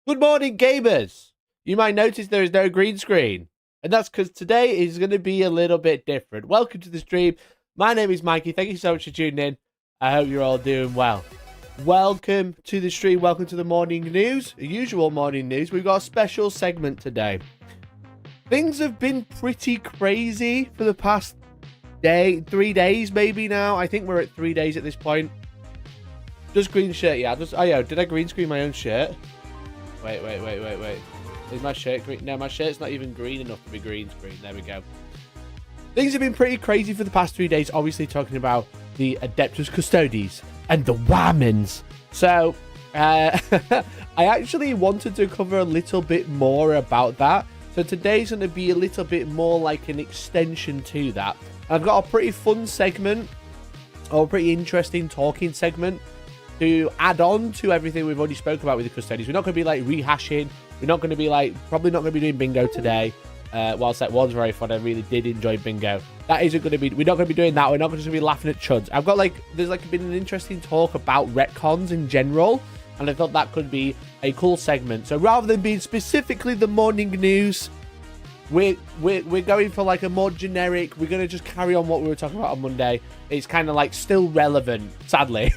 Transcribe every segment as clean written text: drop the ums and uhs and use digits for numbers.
Good morning, gamers! You might notice there is no green screen, and that's because today is going to be a little bit different. Welcome to the stream. My name is Mikey. Thank you so much for tuning in. I hope you're all doing well. Welcome to the stream. Welcome to the morning news. Usual morning news. We've got a special segment today. Things have been pretty crazy for the past 3 days, maybe now. I think we're at 3 days at this point. Just green shirt, yeah. Did I green screen my own shirt? Wait. Is my shirt green? No, my shirt's not even green enough to be green screen. There we go. Things have been pretty crazy for the past 3 days. Obviously, talking about the Adeptus Custodes and the Warmans. So, I actually wanted to cover a little bit more about that. So today's going to be a little bit more like an extension to that. I've got a pretty fun segment, or a pretty interesting talking segment, to add on to everything we've already spoke about with the Custodes. We're not going to be like rehashing. We're not going to be like, probably not going to be doing bingo today. Whilst that was very fun, I really did enjoy bingo. That isn't going to be, we're not going to be doing that. We're not just going to be laughing at chuds. I've got there's been an interesting talk about retcons in general. And I thought that could be a cool segment. So rather than being specifically the morning news, we're going for like a more generic, we're going to just carry on what we were talking about on Monday. It's kind of like still relevant, sadly.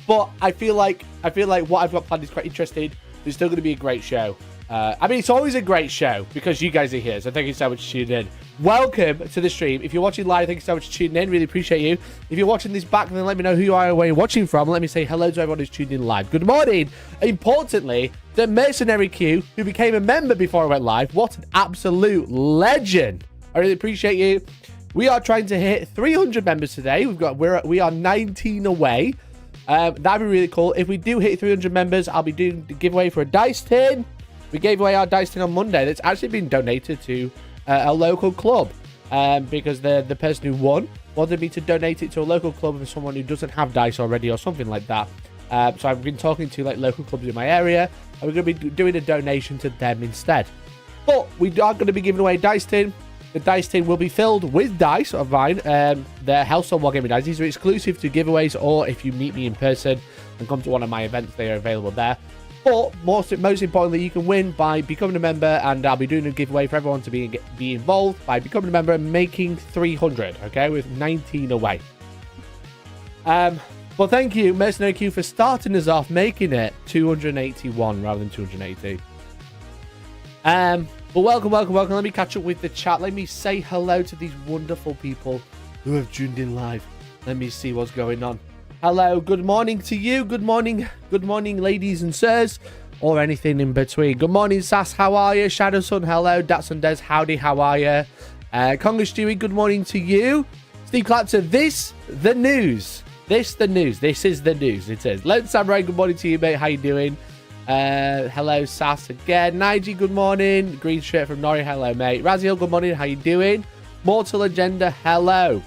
But I feel like what I've got planned is quite interesting. It's still going to be a great show. I mean, it's always a great show because you guys are here. So thank you so much for tuning in. Welcome to the stream. If you're watching live, thank you so much for tuning in. Really appreciate you. If you're watching this back, then let me know who you are and where you're watching from. Let me say hello to everyone who's tuned in live. Good morning. Importantly, the Mercenary Q, who became a member before I went live. What an absolute legend. I really appreciate you. We are trying to hit 300 members today. We are 19 away. That'd be really cool. If we do hit 300 members, I'll be doing the giveaway for a dice tin. We gave away our dice tin on Monday. That's actually been donated to a local club because the person who won wanted me to donate it to a local club for someone who doesn't have dice already or something like that. So I've been talking to local clubs in my area, and we're going to be doing a donation to them instead. But we are going to be giving away a dice tin. The dice tin will be filled with dice of mine. The Hellstormwargaming dice. These are exclusive to giveaways, or if you meet me in person and come to one of my events, they are available there. But most importantly, you can win by becoming a member, and I'll be doing a giveaway for everyone to be involved by becoming a member and making 300, okay, with 19 away. Well, thank you, Mercenary Q, for starting us off, making it 281 rather than 280. But welcome. Let me catch up with the chat. Let me say hello to these wonderful people who have tuned in live. Let me see what's going on. Hello, good morning to you. Good morning, ladies and sirs, or anything in between. Good morning, Sass, how are you? Shadow Sun, hello. Datsun Des, howdy, how are you? Conga Stewie, good morning to you. Steve Clapton, the news. This is the news, it is. Lone Samurai, good morning to you, mate. How you doing? Hello, Sass again. Nige, good morning. Green shirt from Nori, hello, mate. Raziel, good morning. How you doing? Mortal Agenda, hello.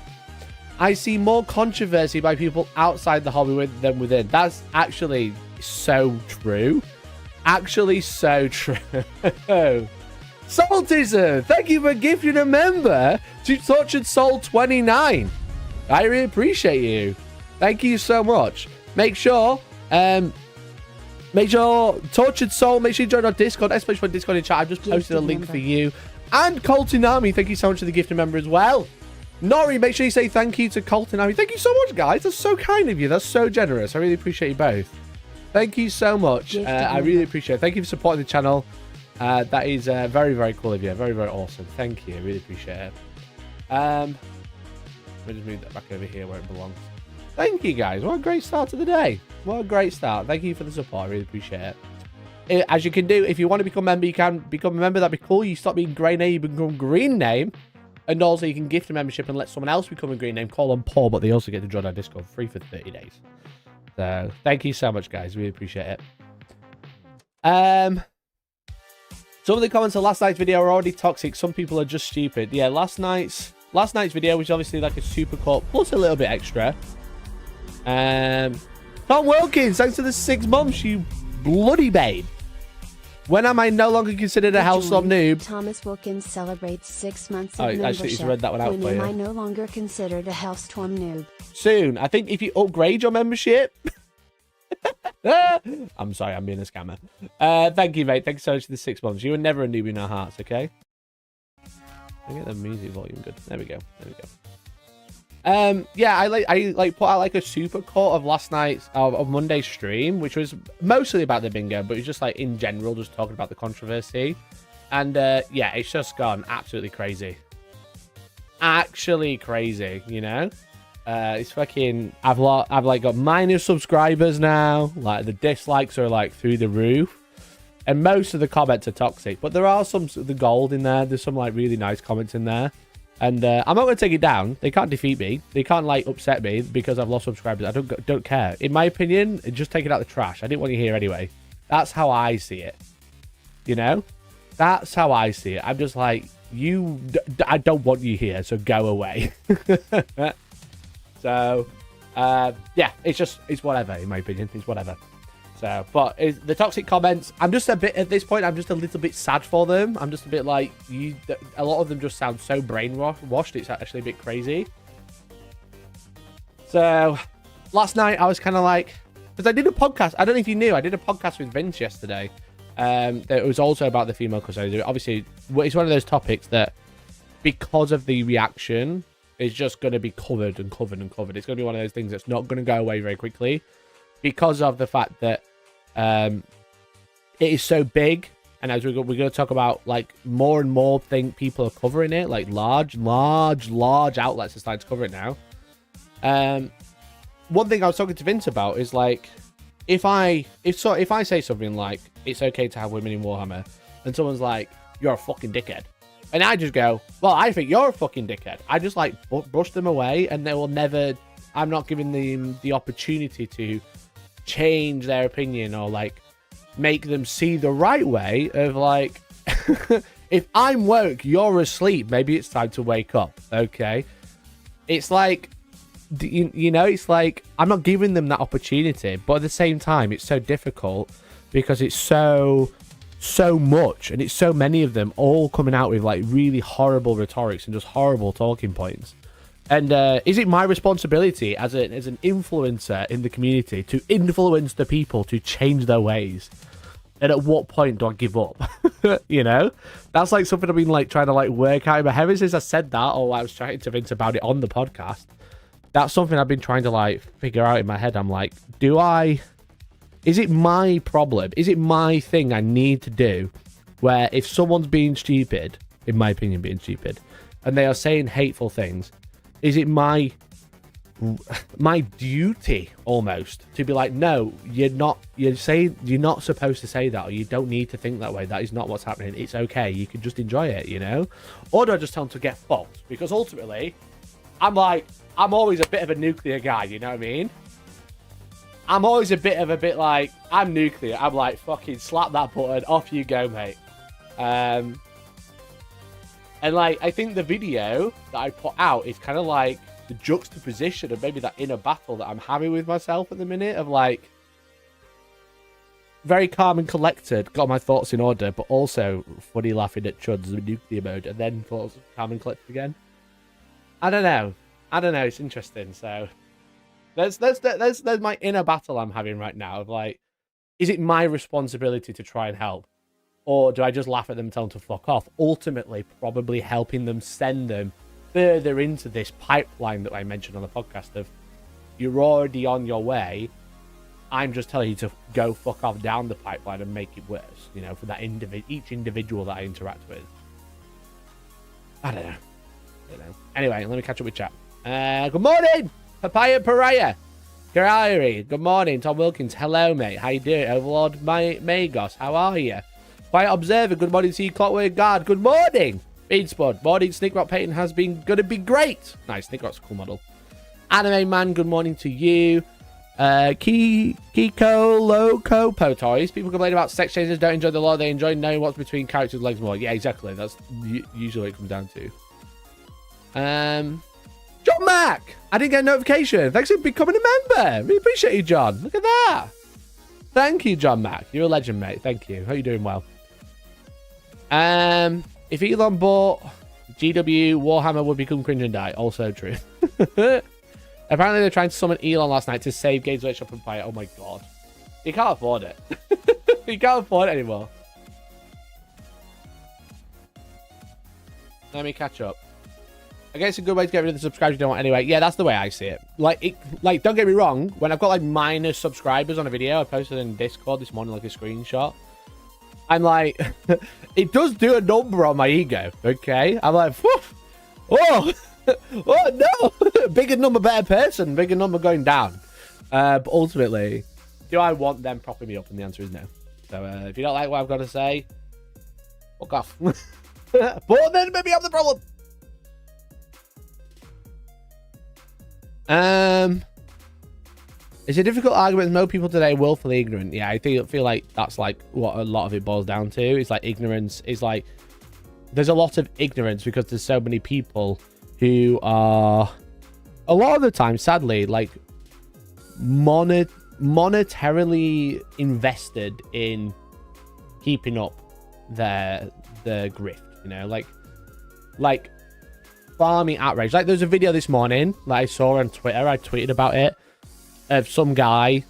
I see more controversy by people outside the hobby than within. That's actually so true. Actually, so true. Saltism, thank you for gifting a member to Tortured Soul 29. I really appreciate you. Thank you so much. Make sure, Tortured Soul, make sure you join our Discord, especially for Discord in chat. I've just posted a link for you. And Colton Army, thank you so much for the gift member as well. Nori, make sure you say thank you to Colton Army. Thank you so much, guys. That's so kind of you. That's so generous. I really appreciate you both. Thank you so much. I really appreciate it. Thank you for supporting the channel. That is very, very cool of you. Very, very awesome. Thank you. I really appreciate it. Let me just move that back over here where it belongs. Thank you, guys. What a great start to the day. What a great start. Thank you for the support. I really appreciate it. As you can do, if you want to become a member, you can become a member. That'd be cool. You stop being grey name, you become green name. And also, you can gift a membership and let someone else become a green name. Call them Paul, but they also get to join our Discord free for 30 days. So, thank you so much, guys. Really appreciate it. Some of the comments on last night's video are already toxic. Some people are just stupid. Yeah, last night's video was obviously like a super cut plus a little bit extra. Tom Wilkins, thanks for the 6 months, you bloody babe. When am I no longer considered a Hellstorm noob? Thomas Wilkins celebrates 6 months of membership. Actually, he's read that one out for you. When am I no longer considered a Hellstorm noob? Soon. I think if you upgrade your membership, I'm sorry, I'm being a scammer. Thank you, mate. Thanks so much for the 6 months. You were never a newbie in our hearts, okay? I get the music volume good. There we go. There we go. Yeah, I put out like a super cut of last night's of Monday's stream, which was mostly about the bingo, but it was just like in general, just talking about the controversy. And yeah, it's just gone absolutely crazy. Actually crazy, you know? It's fucking. I've like got minus subscribers now. Like the dislikes are like through the roof, and most of the comments are toxic. But there are some the gold in there. There's some like really nice comments in there, and I'm not gonna take it down. They can't defeat me. They can't like upset me because I've lost subscribers. I don't care. In my opinion, just take it out the trash. I didn't want you here anyway. That's how I see it. You know, that's how I see it. I'm just like I don't want you here, so go away. So, yeah, it's whatever, in my opinion. It's whatever. So, but the toxic comments, I'm just a bit, at this point, I'm just a little bit sad for them. I'm just a bit like, a lot of them just sound so brainwashed. It's actually a bit crazy. So, last night, I was kind of like, because I did a podcast. I don't know if you knew, I did a podcast with Vince yesterday. It was also about the female custodian. Obviously, it's one of those topics that, because of the reaction, is just going to be covered and covered and covered. It's going to be one of those things that's not going to go away very quickly because of the fact that it is so big. And as we're going to talk about, like, more and more people are covering it, like large outlets are starting to cover it now. One thing I was talking to Vince about is like, if I say something like it's okay to have women in Warhammer, and someone's like, you're a fucking dickhead. And I just go, well, I think you're a fucking dickhead. I just like brush them away, and they will never. I'm not giving them the opportunity to change their opinion or like make them see the right way of like, if I'm woke, you're asleep. Maybe it's time to wake up. Okay, it's like, you know, it's like I'm not giving them that opportunity, but at the same time, it's so difficult because it's so much, and it's so many of them all coming out with like really horrible rhetorics and just horrible talking points. And is it my responsibility as an influencer in the community to influence the people to change their ways? And at what point do I give up? You know, that's like something I've been like trying to like work out in my head ever since I said that, or I was trying to Vince about it on the podcast. That's something I've been trying to like figure out in my head. I'm like, is it my problem? Is it my thing I need to do where if someone's being stupid, in my opinion, being stupid, and they are saying hateful things, is it my duty almost to be like, no, you're not supposed to say that, or you don't need to think that way. That is not what's happening. It's okay. You can just enjoy it, you know? Or do I just tell them to get fucked? Because ultimately, I'm always a bit of a nuclear guy, you know what I mean? I'm always a bit like, I'm nuclear. I'm like, fucking slap that button, off you go, mate. And like, I think the video that I put out is kind of like the juxtaposition of maybe that inner battle that I'm having with myself at the minute of like, very calm and collected, got my thoughts in order, but also funny laughing at Chud's nuclear mode, and then thoughts calm and collected again. I don't know. It's interesting. So there's my inner battle I'm having right now of like, is it my responsibility to try and help? Or do I just laugh at them and tell them to fuck off? Ultimately, probably helping them send them further into this pipeline that I mentioned on the podcast of, you're already on your way. I'm just telling you to go fuck off down the pipeline and make it worse, you know, for that each individual that I interact with. I don't know. Anyway, let me catch up with chat. Good morning, Papaya Pariah. Garari, good morning, Tom Wilkins. Hello, mate. How you doing? Overlord Magos, how are you? Quiet Observer, good morning to you, Clockwork Guard. Good morning, Beanspud. Morning, Snickrock Payton has been going to be great. Nice, Snickrock's a cool model. Anime Man, good morning to you. Kiko Loco Toys. People complain about sex changes, don't enjoy the lore, they enjoy knowing what's between characters' legs more. Yeah, exactly. That's usually what it comes down to. John Mack, I didn't get a notification. Thanks for becoming a member. Really appreciate you, John. Look at that. Thank you, John Mack. You're a legend, mate. Thank you. Hope you're doing well. If Elon bought GW, Warhammer would become cringe and die. Also true. Apparently, they're trying to summon Elon last night to save Games Workshop Empire. Oh my god. You can't afford it. You can't afford it anymore. Let me catch up. I guess it's a good way to get rid of the subscribers you don't want anyway. Yeah, that's the way I see it. Like, don't get me wrong. When I've got like minus subscribers on a video, I posted in Discord this morning, like a screenshot. I'm like, it does do a number on my ego. Okay, I'm like, oh, oh no, bigger number, better person, bigger number going down. But ultimately, do I want them propping me up? And the answer is no. So if you don't like what I've got to say, fuck off. But then maybe I'm the problem. It's a difficult argument. Most people today are willfully ignorant. Yeah, I feel like that's like what a lot of it boils down to. It's like ignorance is like there's a lot of ignorance because there's so many people who are a lot of the time, sadly, like monetarily invested in keeping up the grift. You know, like farming outrage. Like there's a video this morning that I saw on Twitter. I tweeted about it of some guy,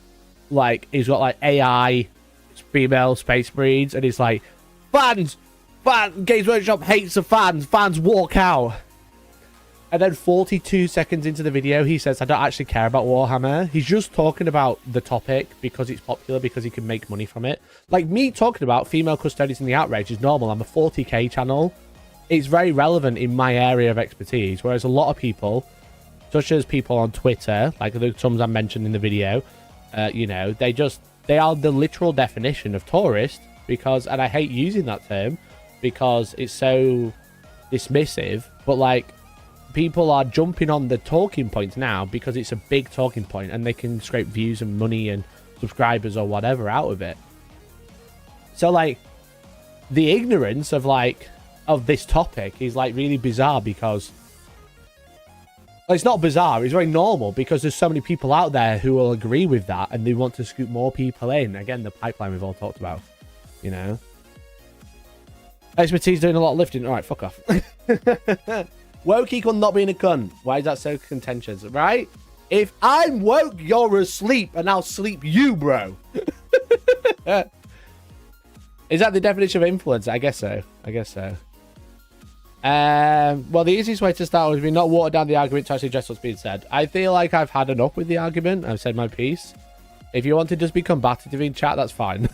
like he's got like AI female space breeds, and he's like, fans, Games Workshop hates the fans walk out. And then 42 seconds into the video, he says, I don't actually care about Warhammer. He's just talking about the topic because it's popular, because he can make money from it. Like me talking about female custodians in the outrage is normal. I'm a 40k channel. It's very relevant in my area of expertise. Whereas a lot of people, such as people on Twitter, like the terms I mentioned in the video, you know, they are the literal definition of tourist, because, and I hate using that term because it's so dismissive, but like people are jumping on the talking points now because it's a big talking point and they can scrape views and money and subscribers or whatever out of it. So like the ignorance of this topic is like really bizarre, because well, it's not bizarre, it's very normal, because there's so many people out there who will agree with that and they want to scoop more people in. Again, the pipeline we've all talked about, you know. Expertise doing a lot of lifting. All right, fuck off. Woke equal not being a cunt. Why is that so contentious, right? If I'm woke, you're asleep, and I'll sleep you, bro. Is that the definition of influence? I guess so. Well, the easiest way to start would be not water down the argument to actually address what's being said. I feel like I've had enough with the argument. I've said my piece. If you want to just be combative in chat, that's fine.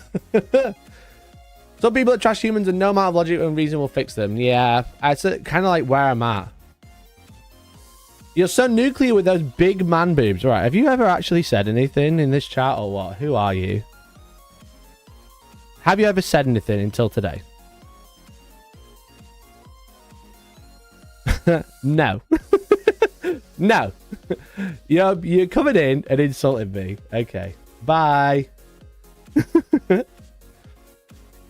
Some people are trash humans and no amount of logic and reason will fix them. Yeah, it's kind of like where I'm at. You're so nuclear with those big man boobs. Right, have you ever actually said anything in this chat or what? Who are you? Have you ever said anything until today? No. No. You're coming in and insulting me. Okay. Bye. Look,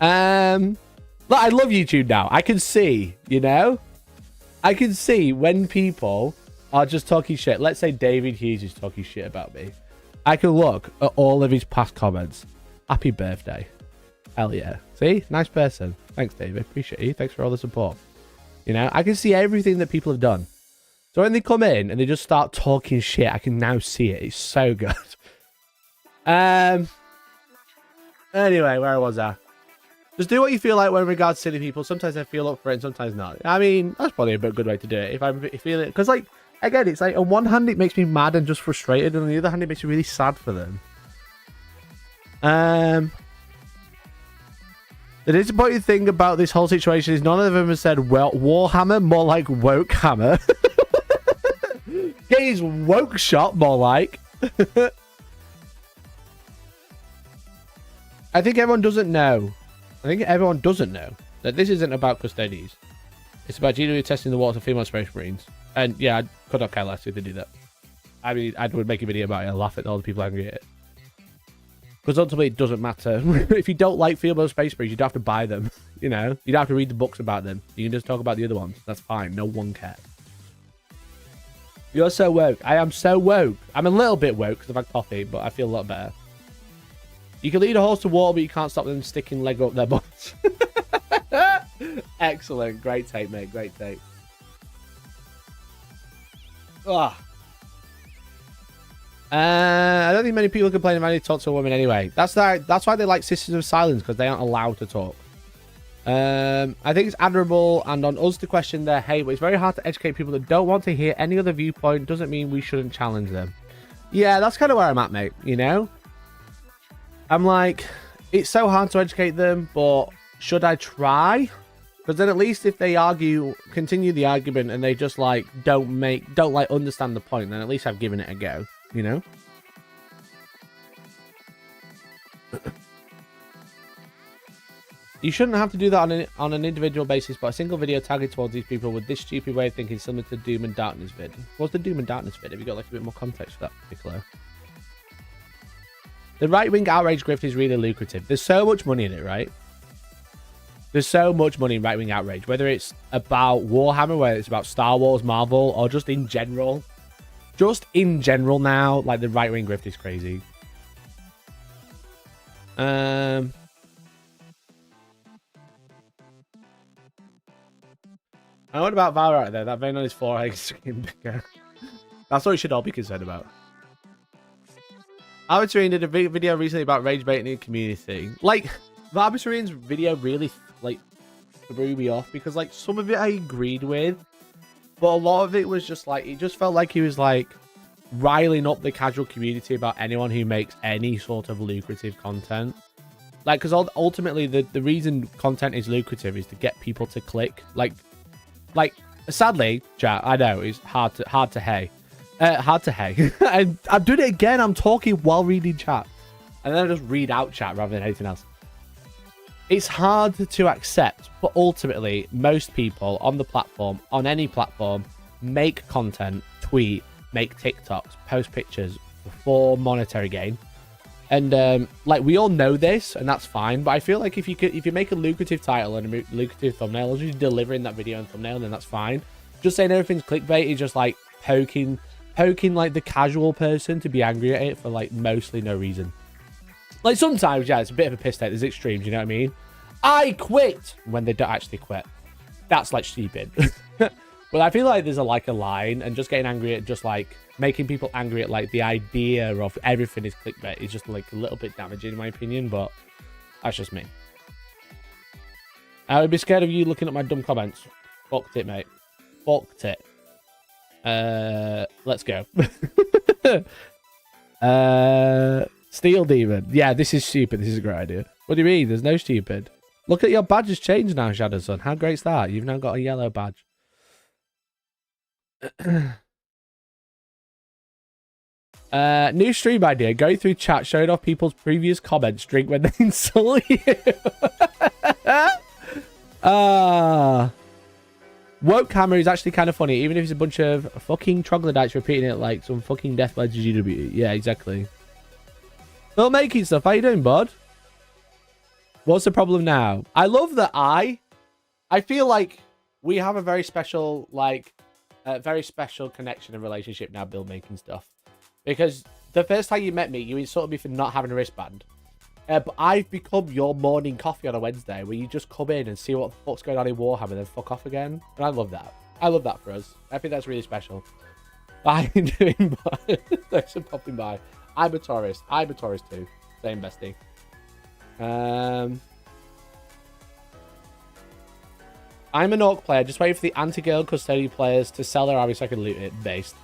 I love YouTube now. I can see, you know? I can see when people are just talking shit. Let's say David Hughes is talking shit about me. I can look at all of his past comments. Happy birthday. Hell yeah. See? Nice person. Thanks, David. Appreciate you. Thanks for all the support. You know, I can see everything that people have done. So when they come in and they just start talking shit, I can now see it. It's so good. Anyway, where was I? Just do what you feel like when regards silly people. Sometimes I feel up for it and sometimes not. I mean, that's probably a good way to do it. If I feel it. Because, like, again, it's like on one hand, it makes me mad and just frustrated. And on the other hand, it makes me really sad for them. The disappointing thing about this whole situation is none of them have said, well, Warhammer, more like Woke Hammer. Gays Woke Shop, more like. I think everyone doesn't know. That this isn't about custodians. It's about genuinely testing the waters of female space marines. And yeah, I could not care less if they do that. I mean, I would make a video about it and laugh at all the people angry at it. Because ultimately, it doesn't matter. If you don't like female space marines, you don't have to buy them. You know, you don't have to read the books about them. You can just talk about the other ones. That's fine. No one cares. You're so woke. I am so woke. I'm a little bit woke because I've had coffee, but I feel a lot better. You can lead a horse to water, but you can't stop them sticking Lego up their butts. Excellent. Great take, mate. Great take. I don't think many people complain about any talk to a woman anyway. That's why they like Sisters of Silence, because they aren't allowed to talk. I think it's admirable, and on us to question their hate, but it's very hard to educate people that don't want to hear any other viewpoint. Doesn't mean we shouldn't challenge them. Yeah, that's kind of where I'm at, mate. You know? I'm like, it's so hard to educate them, but should I try? Because then at least if they continue the argument, and they just like don't understand the point, then at least I've given it a go. You know? You shouldn't have to do that on an individual basis, but a single video targeted towards these people with this stupid way of thinking, similar to Doom and Darkness vid. What's the Doom and Darkness vid? Have you got like a bit more context for that particular? The right-wing outrage grift is really lucrative. There's so much money in it, right? There's so much money in right-wing outrage, whether it's about Warhammer, whether it's about Star Wars, Marvel, or just in general. Just in general now, like the right-wing grift is crazy. And what about Val right there? That vein on his forehead is getting bigger. That's what we should all be concerned about. Arbitrarian did a video recently about rage baiting in the community. Like, the Arbitrarian's video really, like, threw me off because, like, some of it I agreed with, but a lot of it was just, like, it just felt like he was, like, riling up the casual community about anyone who makes any sort of lucrative content. Like, because ultimately, the reason content is lucrative is to get people to click. Like, sadly, chat, I know, it's hard to hey. And I'm doing it again. I'm talking while reading chat. And then I just read out chat rather than anything else. It's hard to accept, but ultimately, most people on the platform, on any platform, make content, tweet, make TikToks, post pictures for monetary gain. And like, we all know this, and that's fine. But I feel like if you make a lucrative title and a lucrative thumbnail, as you're delivering that video and thumbnail, then that's fine. Just saying everything's clickbait is just like poking like the casual person to be angry at it for like mostly no reason. Like sometimes, yeah, it's a bit of a piss take. There's extremes, you know what I mean? I quit when they don't actually quit. That's like stupid. But I feel like there's a line, and just getting angry at just like making people angry at like the idea of everything is clickbait is just like a little bit damaging in my opinion, but that's just me. I would be scared of you looking at my dumb comments. Fucked it, mate. Fucked it. Let's go. Steel Demon. Yeah, this is stupid. This is a great idea. What do you mean? There's no stupid. Look at your badge has changed now, Shadowsun. How great's that? You've now got a yellow badge. New stream idea. Go through chat, showing off people's previous comments, drink when they insult you. Warhammer is actually kind of funny, even if it's a bunch of fucking troglodytes repeating it like some fucking Death by GW. Yeah, exactly. Filmmaking stuff. How you doing, bud? What's the problem now? I love that I feel like we have a very special, connection and relationship now, build making stuff. Because the first time you met me, you insulted me for not having a wristband. But I've become your morning coffee on a Wednesday, where you just come in and see what the fuck's going on in Warhammer and then fuck off again. And I love that. I love that for us. I think that's really special. How you doing, bud? Thanks for popping by. I'm a tourist. I'm a tourist too. Same bestie. I'm an orc player. Just waiting for the anti-girl custody players to sell their army so I can loot it. Based.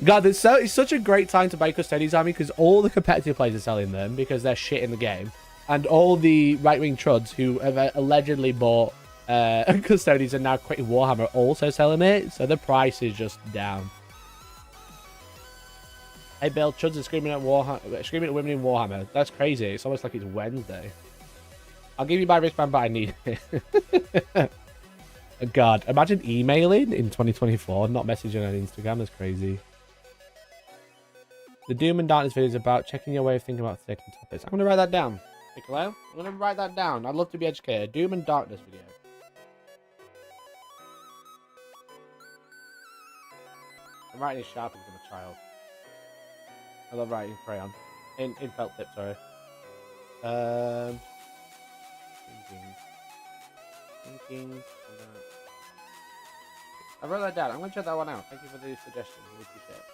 God, it's such a great time to buy Custodian's army because all the competitive players are selling them because they're shit in the game. And all the right-wing truds who have allegedly bought Custodians and now quitting Warhammer are also selling it. So the price is just down. Hey, Bill, chuds are screaming at women in Warhammer. That's crazy. It's almost like it's Wednesday. I'll give you my wristband, but I need it. God, imagine emailing in 2024, not messaging on Instagram. That's crazy. The Doom and Darkness video is about checking your way of thinking about certain topics. I'm going to write that down. Nicola, I'm going to write that down. I'd love to be educated. Doom and Darkness video. I'm writing in Sharpie because I'm a child. I love writing crayon. In felt tip, sorry. Thinking. I wrote that down. I'm going to check that one out. Thank you for the suggestion. Really appreciate it.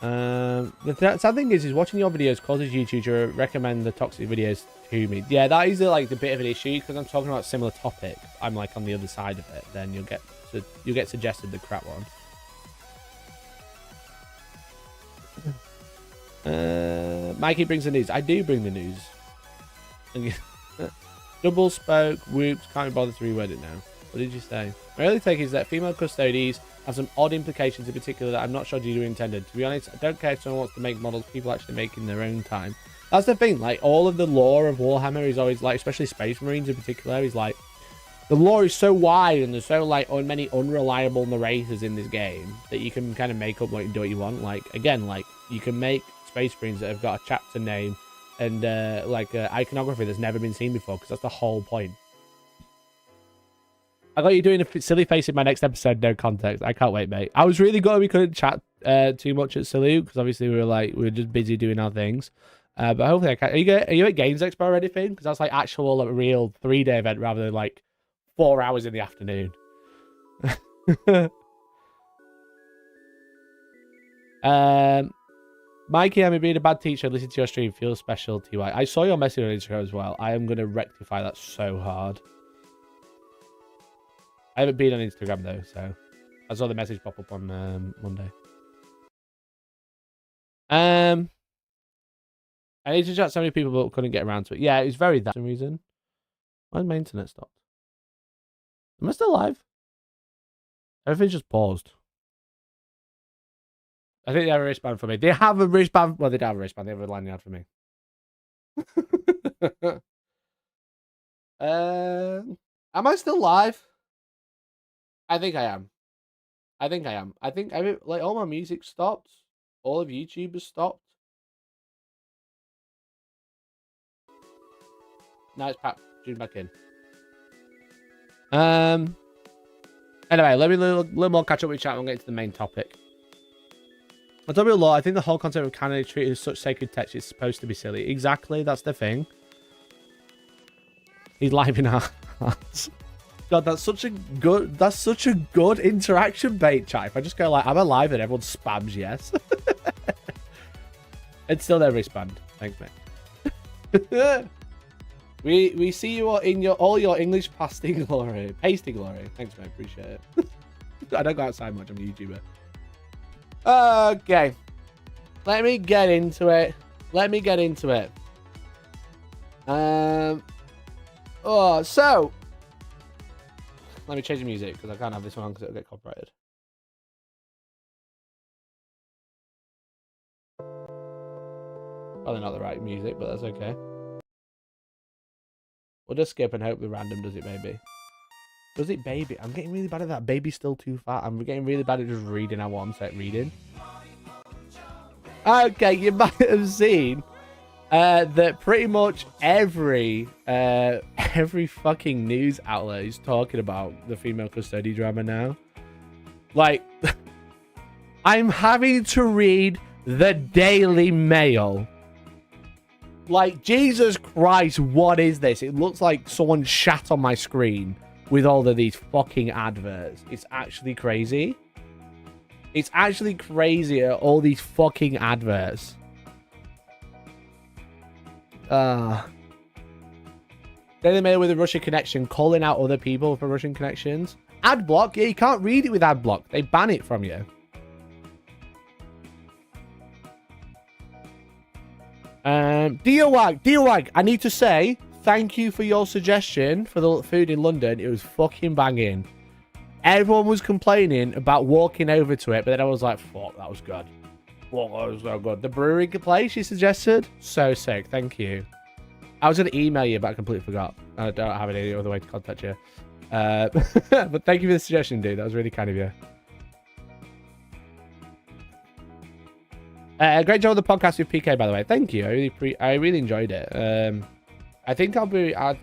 The sad thing is watching your videos causes YouTube to recommend the toxic videos to me. Yeah, that is like the bit of an issue because I'm talking about similar topics. I'm like on the other side of it. Then you'll get suggested the crap one. Mikey brings the news. I do bring the news. Double spoke, whoops, can't be bothered to reword it now. What did you say? My early take is that female custodies have some odd implications, in particular that I'm not sure GW intended. To be honest, I don't care if someone wants to make models people actually make in their own time. That's the thing, like, all of the lore of Warhammer is always, like, especially Space Marines in particular, is, like, the lore is so wide and there's so, like, many unreliable narrators in this game that you can kind of make up what you want. Like, again, like, you can make Space Marines that have got a chapter name and, like, iconography that's never been seen before, because that's the whole point. I got you doing a silly face in my next episode, no context. I can't wait, mate. I was really glad we couldn't chat too much at Salute, because obviously we were just busy doing our things. But hopefully I can. Are you at Games Expo or anything? Because that's like actual, like, real 3-day event rather than like 4 hours in the afternoon. Mikey, I'm being a bad teacher. Listen to your stream. Feels special, TY. I saw your message on Instagram as well. I am going to rectify that so hard. I haven't been on Instagram though, so I saw the message pop up on Monday. I need to chat so many people but couldn't get around to it. Yeah, it's very that for some reason. Why my internet stopped? Am I still live? Everything's just paused. I think they have a wristband for me. They have a wristband. Well, they don't have a wristband. They have a lanyard for me. Am I still live? I think I am. I think like all my music stopped. All of YouTube has stopped. Now it's tuned back in. Anyway, let me a little more catch up with chat and we'll get into the main topic. On top of the law, I think the whole concept of canon treated as such sacred text is supposed to be silly. Exactly, that's the thing. He's live in our hearts. God, that's such a good interaction bait, chat. If I just go like, I'm alive and everyone spams yes. It's still their wristband. Thanks, mate. we see you in all your English pasting glory. Pasting glory. Thanks, mate. Appreciate it. I don't go outside much. I'm a YouTuber. Okay. Let me get into it. So let me change the music because I can't have this one because it'll get copyrighted. Probably not the right music, but that's okay. We'll just skip and hope the random does it, maybe. Does it, baby? I'm getting really bad at that. Baby's still too fat. I'm getting really bad at just reading out what I'm reading. Okay, you might have seen that pretty much every fucking news outlet is talking about the female custody drama now. Like, I'm having to read the Daily Mail. Like, Jesus Christ, what is this? It looks like someone shat on my screen with all of these fucking adverts. It's actually crazy. It's actually crazy at all these fucking adverts. Daily Mail with a Russian connection, calling out other people for Russian connections. Ad block? Yeah, you can't read it with ad block. They ban it from you. Diawag, I need to say thank you for your suggestion for the food in London. It was fucking banging. Everyone was complaining about walking over to it, but then I was like, fuck, that was good. Fuck, that was so good. The brewing place you suggested? So sick, thank you. I was going to email you, but I completely forgot. I don't have any other way to contact you. But thank you for the suggestion, dude. That was really kind of you. Great job on the podcast with PK, by the way. Thank you. I really enjoyed it. I think hopefully I'll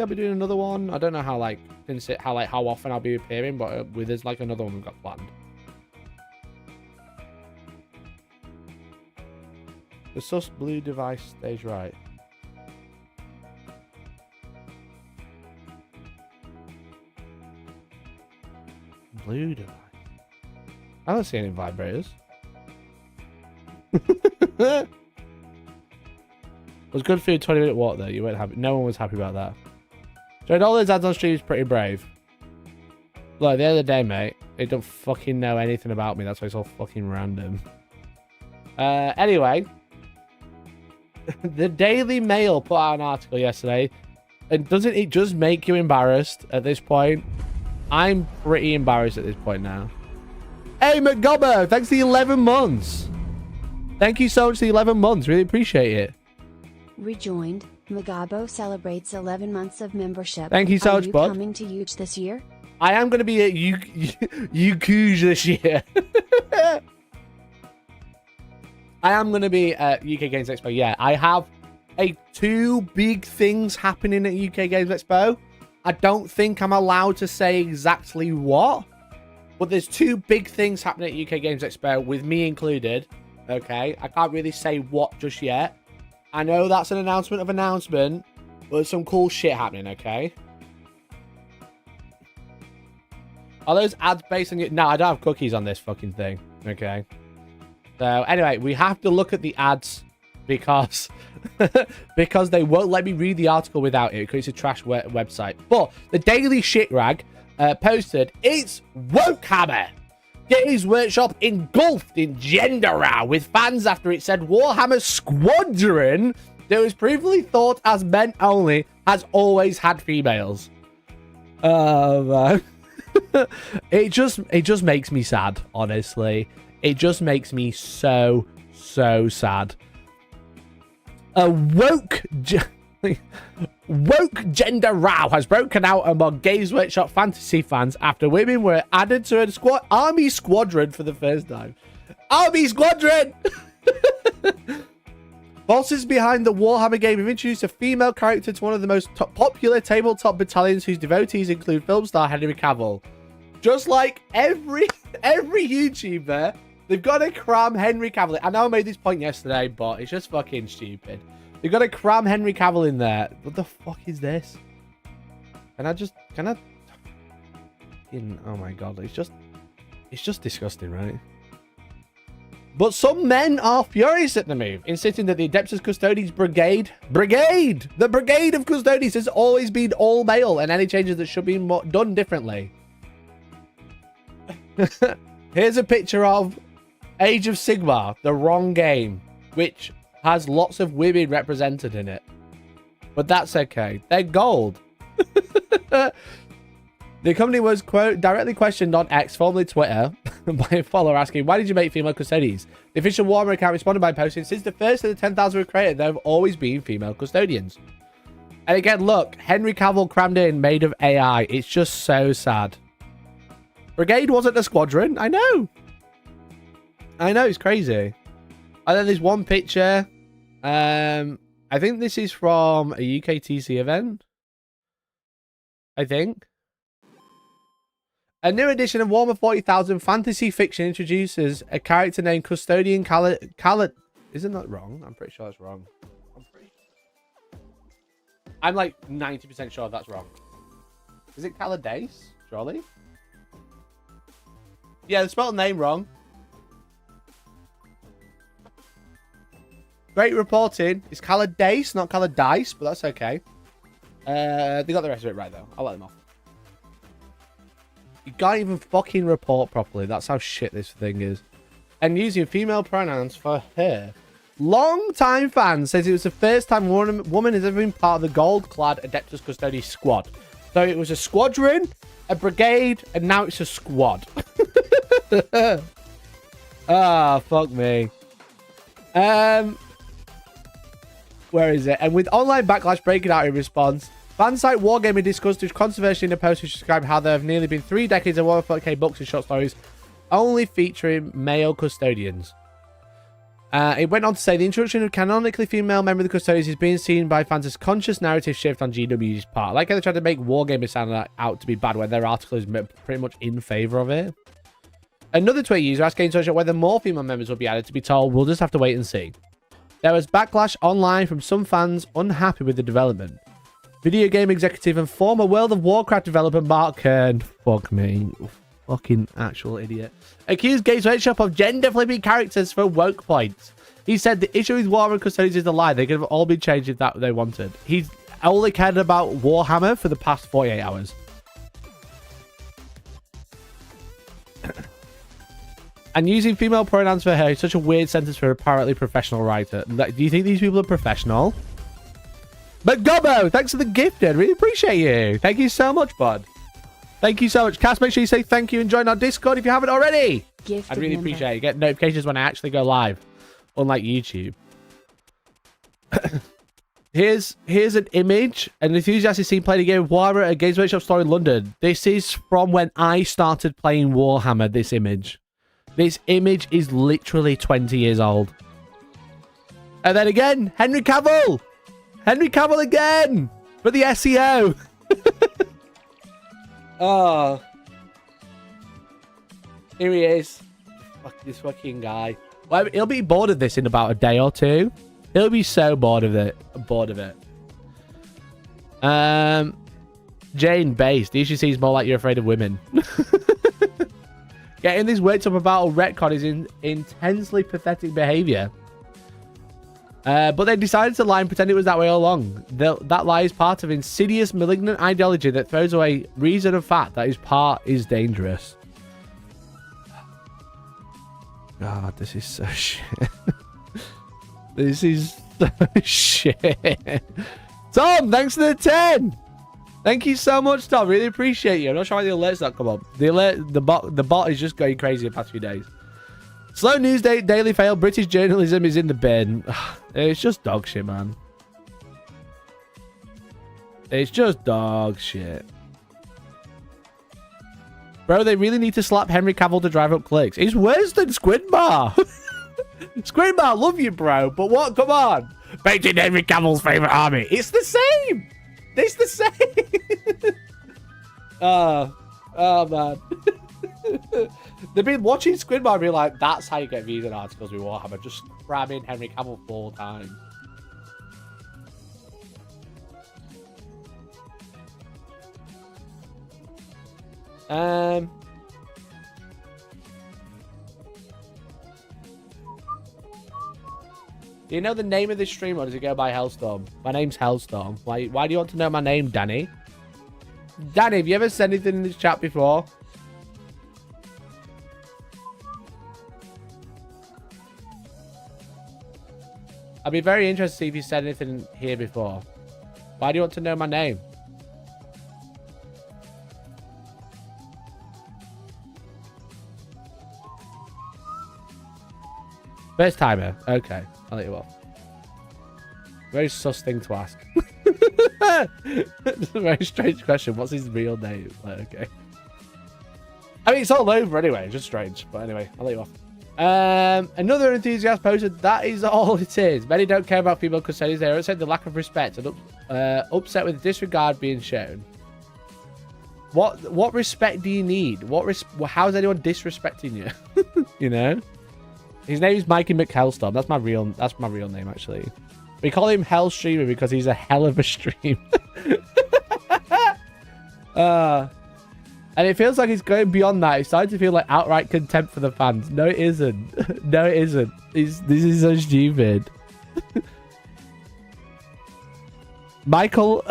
be doing another one. I don't know how often I'll be appearing, but there's like another one we've got planned. The sus blue device stays right. Blue device. I don't see any vibrators. It was good for your 20-minute walk, though. You weren't happy. No one was happy about that. Showing all those ads on stream is pretty brave. Look, at the end of the day, mate, they don't fucking know anything about me. That's why it's all fucking random. Anyway, the Daily Mail put out an article yesterday. And doesn't it just make you embarrassed at this point? I'm pretty embarrassed at this point now. Hey, McGobber, thanks for the 11 months. Thank you so much for the 11 months. Really appreciate it. Rejoined, Magabo celebrates 11 months of membership. Thank you so much, bud. Are you coming to Huge this year? I am going to be at UQ this year. I am going to be at UK Games Expo. Yeah, I have two big things happening at UK Games Expo. I don't think I'm allowed to say exactly what, but there's two big things happening at UK Games Expo with me included. Okay, I can't really say what just yet. I know that's an announcement of announcement, but there's some cool shit happening. Okay. Are those ads based on you? No, I don't have cookies on this fucking thing. Okay. So anyway, we have to look at the ads because because they won't let me read the article without it because it's a trash website. But the Daily Shit Rag posted it's Warhammer. Games Workshop engulfed in gender row with fans after it said Warhammer Squadron that was previously thought as men only has always had females. Man. It just makes me sad, honestly. It just makes me so sad. A woke gender row has broken out among Games Workshop fantasy fans after women were added to a army squadron for the first time. Army squadron! Bosses behind the Warhammer game have introduced a female character to one of the most popular tabletop battalions whose devotees include film star Henry Cavill. Just like every YouTuber, they've got to cram Henry Cavill. I know I made this point yesterday, but it's just fucking stupid. They've got to cram Henry Cavill in there. What the fuck is this? Can I? Oh my god, it's just disgusting, right? But some men are furious at the move, insisting that the Adeptus Custodes Brigade, the Brigade of Custodes has always been all male, and any changes that should be done differently. Here's a picture of Age of Sigmar, the wrong game, which has lots of women represented in it. But that's okay. They're gold. The company was, quote, directly questioned on X, formerly Twitter, by a follower asking, why did you make female custodians? The official Warhammer account responded by posting, since the first of the 10,000 were created, there have always been female custodians. And again, look, Henry Cavill crammed in, made of AI. It's just so sad. Brigade wasn't a squadron. I know, it's crazy. And then there's one picture. I think this is from a UKTC event. I think. A new edition of Warhammer 40,000 fantasy fiction introduces a character named Custodian Khaled. Isn't that wrong? I'm pretty sure that's wrong. I'm like 90% sure that's wrong. Is it Caladace? Surely? Yeah, they spelled the name wrong. Great reporting. It's Caladace, not Caladice, but that's okay. They got the rest of it right, though. I'll let them off. You can't even fucking report properly. That's how shit this thing is. And using female pronouns for her. Long-time fan says it was the first time a woman has ever been part of the gold-clad Adeptus Custodes squad. So it was a squadron, a brigade, and now it's a squad. Ah, fuck me. Where is it? And with online backlash breaking out in response, fansite Wargaming discussed this controversy in a post which described how there have nearly been 3 decades of Warhammer 40k books and short stories only featuring male custodians. It went on to say the introduction of a canonically female member of the Custodians is being seen by fans as conscious narrative shift on GW's part. Like how they tried to make Wargaming sound out to be bad when their article is pretty much in favour of it. Another Twitter user asked Games Workshop whether more female members will be added to be told, we'll just have to wait and see. There was backlash online from some fans unhappy with the development. Video game executive and former World of Warcraft developer Mark Kern, fuck me, Fucking actual idiot. Accused Games Workshop of gender flipping characters for woke points. He said the issue with Warhammer Custodians is the lie. They could have all been changed if that they wanted. He's only cared about Warhammer for the past 48 hours. And using female pronouns for her is such a weird sentence for a apparently professional writer. Do you think these people are professional? But Gobbo, thanks for the gift, Ed. Really appreciate you. Thank you so much, bud. Thank you so much. Cass, make sure you say thank you and join our Discord if you haven't already. I'd really appreciate it. Get notifications when I actually go live, unlike YouTube. Here's an image. An enthusiast is seen playing a game of Warhammer at a Games Workshop store in London. This is from when I started playing Warhammer, this image. This image is literally 20 years old. And then again, Henry Cavill. Henry Cavill again for the SEO. Oh. Here he is. Fuck this fucking guy. Well, he'll be bored of this in about a day or two. He'll be so bored of it. Jane Base. The issue seems more like you're afraid of women. Getting this worked up about a retcon is intensely pathetic behavior. But they decided to lie and pretend it was that way all along. That lie is part of insidious, malignant ideology that throws away reason and fact that his part is dangerous. God, this is so shit. This is so shit. Tom, thanks for the 10. Thank you so much, Tom. Really appreciate you. I'm not sure why the alerts not come up. The bot is just going crazy the past few days. Slow news daily fail. British journalism is in the bin. It's just dog shit, man. It's just dog shit. Bro, they really need to slap Henry Cavill to drive up clicks. He's worse than Squidbar. Squidbar, love you, bro. But what? Come on. Painting Henry Cavill's favorite army. It's the same. It's the same. Oh, man. They've been watching Squidbar and be like, that's how you get views and articles with Warhammer. Just cramming Henry Cavill 4 times. Do you know the name of this stream, or does it go by Hellstorm? My name's Hellstorm. Why do you want to know my name, Danny? Danny, have you ever said anything in this chat before? I'd be very interested to see if you said anything here before. Why do you want to know my name? First timer. Okay, I'll let you off. Very sus thing to ask. It's a very strange question. What's his real name? Like, okay. I mean, it's all over anyway. It's just strange. But anyway, I'll let you off. Another enthusiast posted, that is all it is. Many don't care about female custodians. They are upset the lack of respect and upset with disregard being shown. What respect do you need? How is anyone disrespecting you? You know? His name is Mikey McHellstorm. That's my real name, actually. We call him Hell Streamer because he's a hell of a stream. And it feels like it's going beyond that. It's starting to feel like outright contempt for the fans. No, it isn't. No, it isn't. This is so stupid. Michael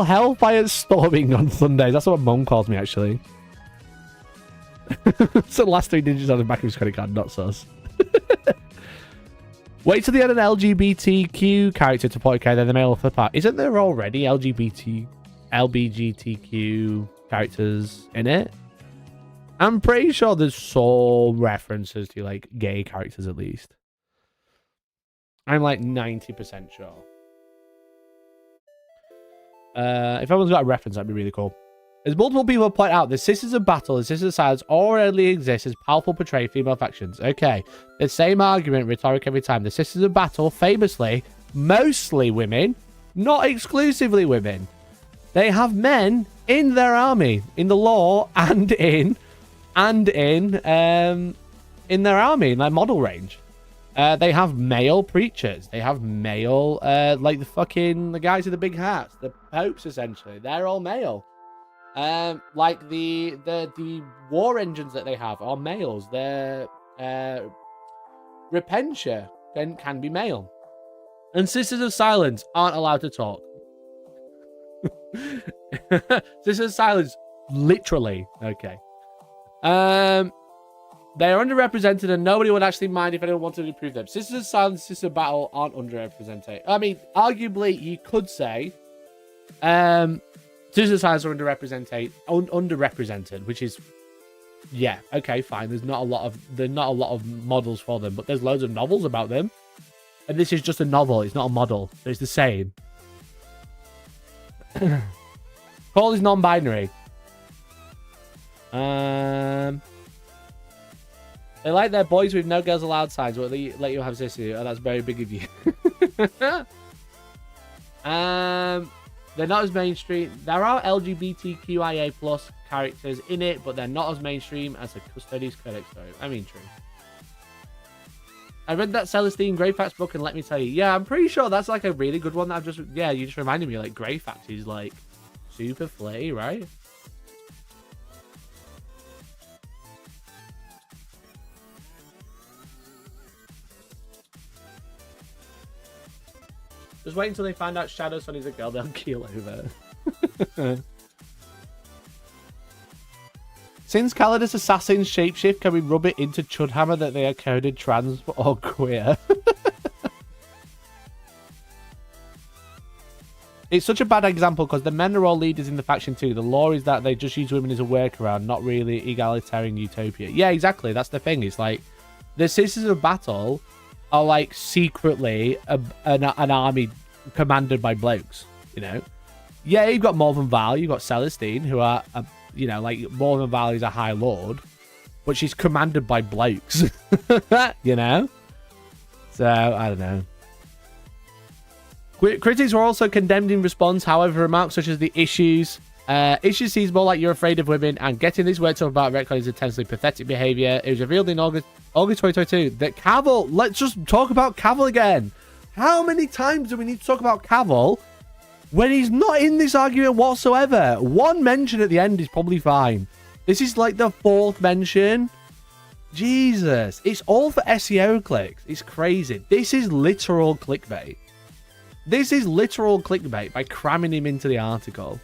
Hellfire Storming on Sundays. That's what Mum calls me, actually. So the last 3 digits on the back of his credit card, not sus. Wait till they add an LGBTQ character to Portcare, then the male flip out. Isn't there already LGBTQ characters in it? I'm pretty sure there's some references to like gay characters at least. I'm like 90% sure. If everyone's got a reference, that'd be really cool. As multiple people point out, the Sisters of Battle and Sisters of Silence already exist as powerful portray female factions. Okay, the same argument, rhetoric every time. The Sisters of Battle, famously, mostly women, not exclusively women. They have men in their army, in the lore, and in their army, in their model range. They have male preachers. They have male, like the guys with the big hats, the popes, essentially. They're all male. Like the war engines that they have are males. Their Repentia can be male. And Sisters of Silence aren't allowed to talk. Sisters of Silence, literally. Okay. They are underrepresented and nobody would actually mind if anyone wanted to improve them. Sisters of Silence, Sisters of Battle aren't underrepresented. I mean, arguably, you could say Sisters of Silence are underrepresented, which is, yeah, okay, fine. There's not a lot of models for them, but there's loads of novels about them. And this is just a novel. It's not a model. So it's the same. Call is non-binary. They like their boys with no girls allowed signs, but they let you have sisters. Oh, that's very big of you. They're not as mainstream. There are LGBTQIA plus characters in it, but they're not as mainstream as the Custodes Codex story. I mean, true. I read that Celestine Greyfax book, and let me tell you, yeah, I'm pretty sure that's like a really good one. That you just reminded me, like, Greyfax is like super flirty, right? Just wait until they find out Shadow Sun is a girl, they'll keel over. Since Calidus Assassin's shapeshift, can we rub it into Chudhammer that they are coded trans or queer? It's such a bad example because the men are all leaders in the faction too. The law is that they just use women as a workaround, not really egalitarian utopia. Yeah, exactly. That's the thing. It's like the Sisters of Battle are like secretly an army commanded by blokes, you know? Yeah, you've got Morven Val, you've got Celestine, who are, you know, like Morven Val is a high lord, but she's commanded by blokes, you know? So, I don't know. Critics were also condemned in response, however, remarks such as the issues seems more like you're afraid of women, and getting this worked up about retcon is intensely pathetic behavior. It was revealed in August 2022 that Cavill, let's just talk about Cavill again. How many times do we need to talk about Cavill when he's not in this argument whatsoever? One mention at the end is probably fine. This is like the fourth mention. Jesus. It's all for SEO clicks. It's crazy. This is literal clickbait. This is literal clickbait by cramming him into the article.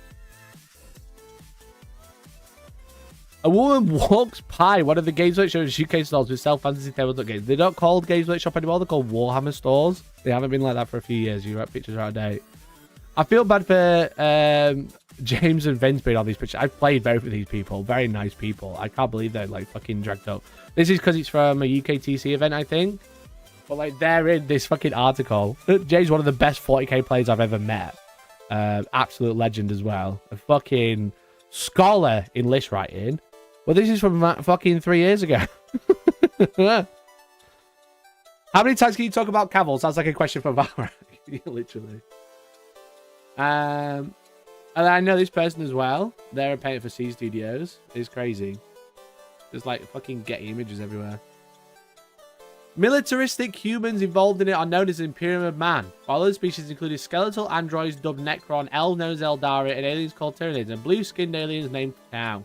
A woman walks by one of the Games Workshop's UK stores with self-fantasy tabletop games. They're not called Games Workshop anymore. They're called Warhammer stores. They haven't been like that for a few years. Your pictures are out of date. I feel bad for James and Vince being on these pictures. I've played both of these people. Very nice people. I can't believe they're like fucking dragged up. This is because it's from a UKTC event, I think. But like they're in this fucking article. James, one of the best 40k players I've ever met. Absolute legend as well. A fucking scholar in list writing. Well, this is from fucking 3 years ago. How many times can you talk about Cavill? Sounds like a question for Valorant. Literally. And I know this person as well. They're paying for C Studios. It's crazy. There's like fucking Getty images everywhere. Militaristic humans involved in it are known as Imperium of Man. While other species included skeletal androids dubbed Necron, elves known as Eldari, and aliens called Tyranids, and blue-skinned aliens named Cow.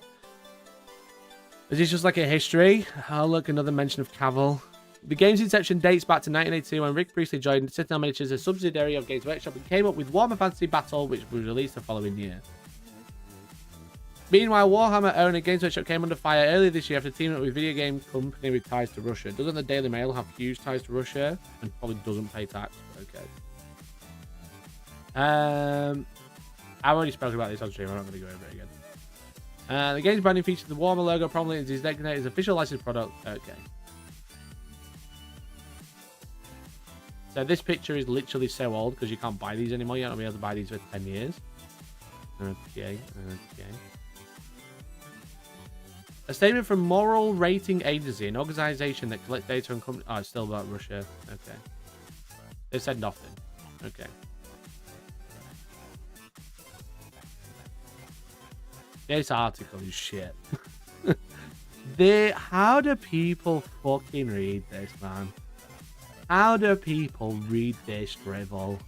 Is this just like a history? Oh, look, another mention of Cavill. The game's inception dates back to 1982 when Rick Priestley joined Citadel Miniatures, a subsidiary of Games Workshop, and came up with Warhammer Fantasy Battle, which was released the following year. Meanwhile, Warhammer owner Games Workshop came under fire earlier this year after teaming up with video game company with ties to Russia. Doesn't the Daily Mail have huge ties to Russia? And probably doesn't pay tax. Okay. I've already spoken about this on stream. I'm not going to go over it again. The game's branding features the Warhammer logo prominently as designated as official licensed product. Okay. So this picture is literally so old because you can't buy these anymore. You're not going to be able to buy these for 10 years. Okay. A statement from Moral Rating Agency, an organization that collects data and companies. Oh, it's still about Russia. Okay. They said nothing. Okay. This article is shit. How do people fucking read this, man? How do people read this drivel?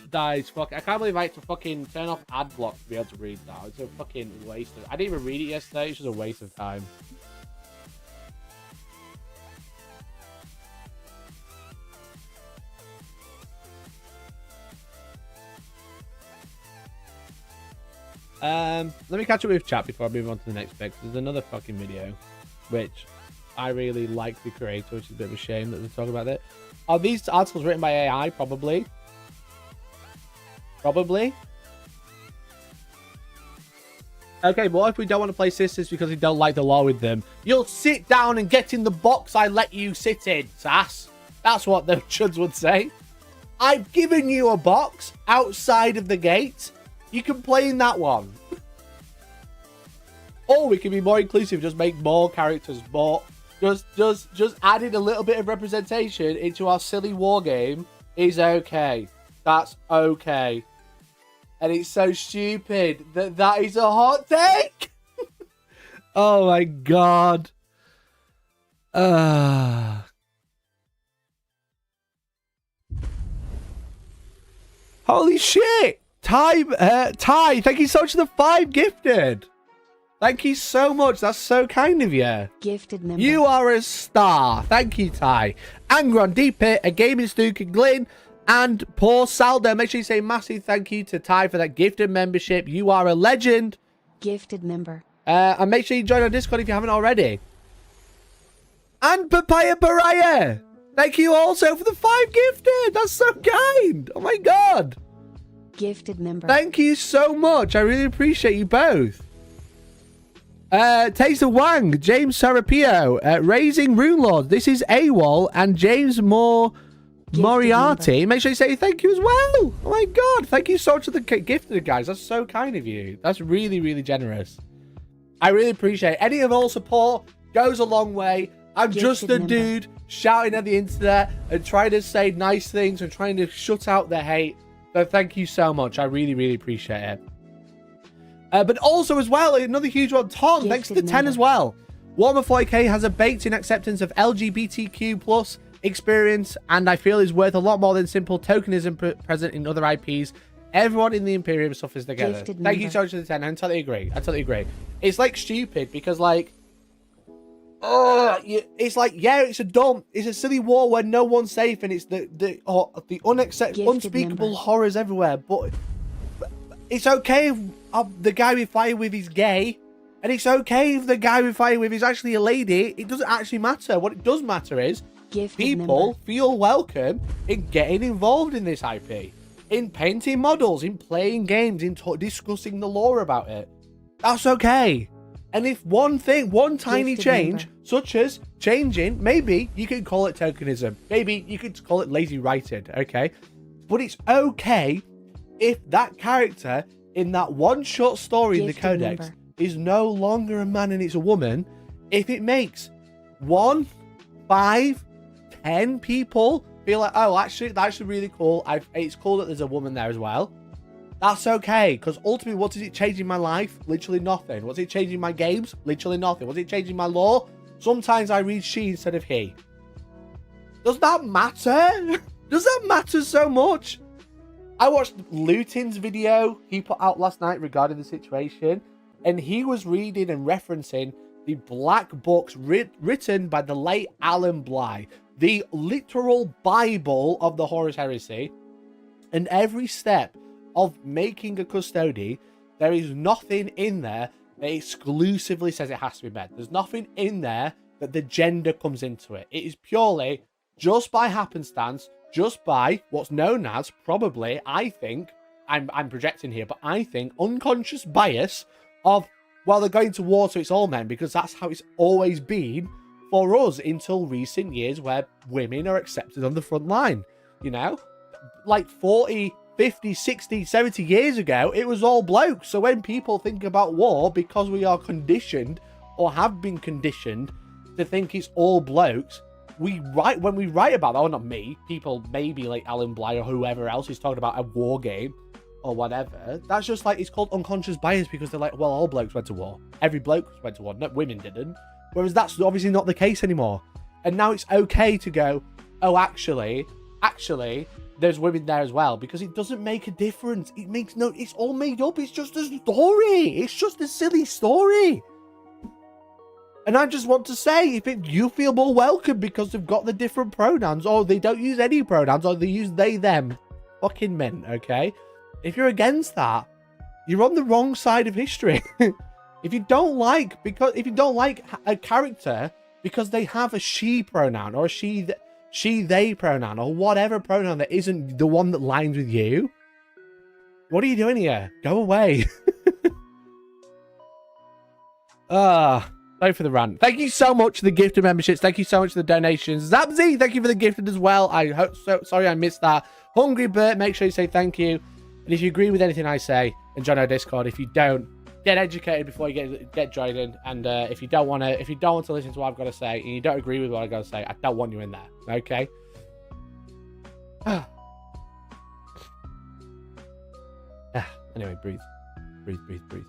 subsidized. Fuck, I can't believe I had to fucking turn off ad block to be able to read that. It's a fucking waste of... I didn't even read it yesterday. It's just a waste of time. Let me catch up with chat before I move on to the next bit. There's another fucking video, which I really like the creator, which is a bit of a shame that they're talking about it. Are these articles written by AI? Probably. Probably. Okay, but what if we don't want to play sisters because we don't like the law with them? You'll sit down and get in the box I let you sit in, sass. That's what the chuds would say. I've given you a box outside of the gate. You can play in that one. Or we can be more inclusive, just make more characters, more... Just adding a little bit of representation into our silly war game is okay. That's okay. And it's so stupid that that is a hot take. Oh my god. Holy shit. Ty, thank you so much for the 5 gifted. Thank you so much. That's so kind of you. Gifted member. You are a star. Thank you, Ty. Angron, Deep Pit, A Gaming Stuke, and Glyn, and Poor Saldo. Make sure you say massive thank you to Ty for that gifted membership. You are a legend. Gifted member. And make sure you join our Discord if you haven't already. And Papaya Pariah. Thank you also for the 5 gifted. That's so kind. Oh my god. Gifted member. Thank you so much. I really appreciate you both. Taste of Wang, James Sarapio, Raising Rune Lord. This is AWOL and James Moriarty. Make sure you say thank you as well. Oh my god. Thank you so much for the gifted, guys. That's so kind of you. That's really, really generous. I really appreciate it. Any of all support goes a long way. I'm just a dude shouting at the internet and trying to say nice things and trying to shut out the hate. So thank you so much. I really, really appreciate it. But also as well, another huge one, Tom, thanks to the 10 as well. Warhammer 40k has a baked-in acceptance of LGBTQ plus experience, and I feel is worth a lot more than simple tokenism present in other IPs. Everyone in the Imperium suffers together. Thank you so much for the 10. I totally agree. I totally agree. It's like stupid because like, it's like, yeah, it's a silly war where no one's safe, and it's the unspeakable horrors everywhere. But it's okay if the guy we fight with is gay, and it's okay if the guy we fight with is actually a lady. It doesn't actually matter. What it does matter is people feel welcome in getting involved in this IP, in painting models, in playing games, in discussing the lore about it. That's okay. And if one tiny change, such as changing, maybe you could call it tokenism, maybe you could call it lazy writing, okay? But it's okay if that character in that one short story in the codex is no longer a man and it's a woman, if it makes 1, 5, 10 people feel like, oh, actually, that's really cool. It's cool that there's a woman there as well. That's okay, because ultimately, what is it changing my life? Literally nothing. What's it changing my games? Literally nothing. What's it changing my lore? Sometimes I read she instead of he. Does that matter? Does that matter so much? I watched Lutin's video he put out last night regarding the situation, and he was reading and referencing the black books written by the late Alan Bligh, the literal Bible of the Horus Heresy, and every step of making a custody, there is nothing in there that exclusively says it has to be men. There's nothing in there that the gender comes into it. It is purely just by happenstance, just by what's known as probably, I think, I'm projecting here, but I think unconscious bias of, well, they're going to war, so it's all men, because that's how it's always been for us until recent years, where women are accepted on the front line. You know, like 40, 50, 60, 70 years ago, it was all blokes. So when people think about war, because we are conditioned or have been conditioned to think it's all blokes, when we write about that, or not me, people maybe like Alan Bligh or whoever else is talking about a war game or whatever, that's just like, it's called unconscious bias, because they're like, well, all blokes went to war. Every bloke went to war, no, women didn't. Whereas that's obviously not the case anymore. And now it's okay to go, oh, actually, there's women there as well, because it doesn't make a difference. It makes no, it's all made up. It's just a story. It's just a silly story. And I just want to say, if you feel more welcome because they've got the different pronouns, or they don't use any pronouns, or they use they, them, fucking men, okay? If you're against that, you're on the wrong side of history. If you don't like a character because they have a she pronoun or a she, they pronoun, or whatever pronoun that isn't the one that lines with you, what are you doing here? Go away. Sorry for the rant. Thank you so much for the gifted memberships. Thank you so much for the donations. Zabzy, thank you for the gifted as well. I hope so. Sorry I missed that. Hungry Bert, make sure you say thank you. And if you agree with anything I say, then join our Discord. If you don't, get educated before you get joined in. And if you don't want to listen to what I've got to say, and you don't agree with what I've got to say, I don't want you in there. Okay? Anyway, breathe. Breathe, breathe, breathe.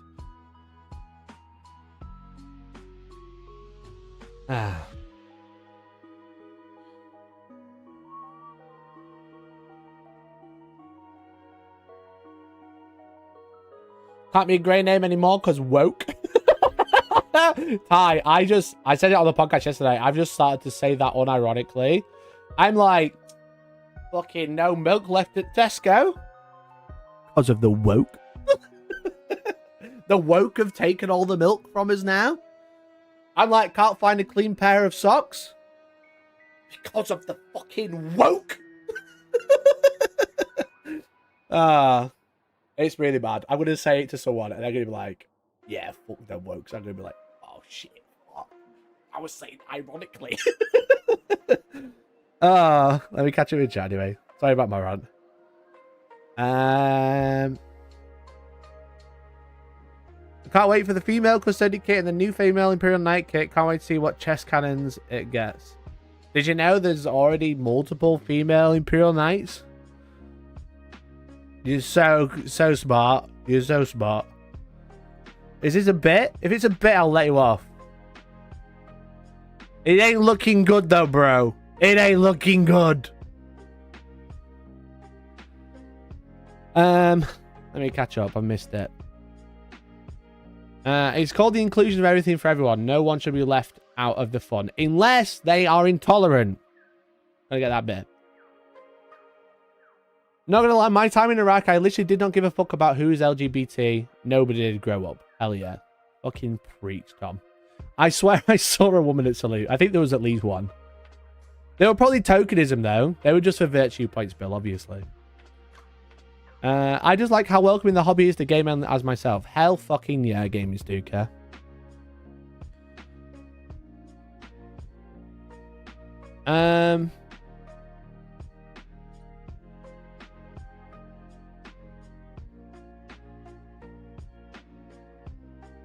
Can't be a grey name anymore because woke. Ty, I said it on the podcast yesterday. I've just started to say that unironically. I'm like, fucking no milk left at Tesco because of the woke. The woke have taken all the milk from us now. I'm like, can't find a clean pair of socks because of the fucking woke. It's really bad. I'm going to say it to someone and they're going to be like, yeah, fuck them wokes. I'm going to be like, oh shit, what? I was saying ironically. Let me catch up with you anyway. Sorry about my rant. Can't wait for the female custodian kit and the new female Imperial Knight kit. Can't wait to see what chest cannons it gets. Did you know there's already multiple female Imperial Knights? You're so smart. You're so smart. Is this a bit? If it's a bit, I'll let you off. It ain't looking good though, bro. It ain't looking good. Let me catch up. I missed it. It's called the inclusion of everything for everyone. No one should be left out of the fun unless they are intolerant. I get that bit. Not gonna lie, my time in Iraq, I literally did not give a fuck about who's LGBT. Nobody did grow up. Hell yeah. Fucking preach, Tom. I swear I saw a woman at Salute. I think there was at least one. They were probably tokenism though. They were just for virtue points, Bill, obviously. I just like how welcoming the hobby is to game as myself. Hell fucking yeah, gamers do care.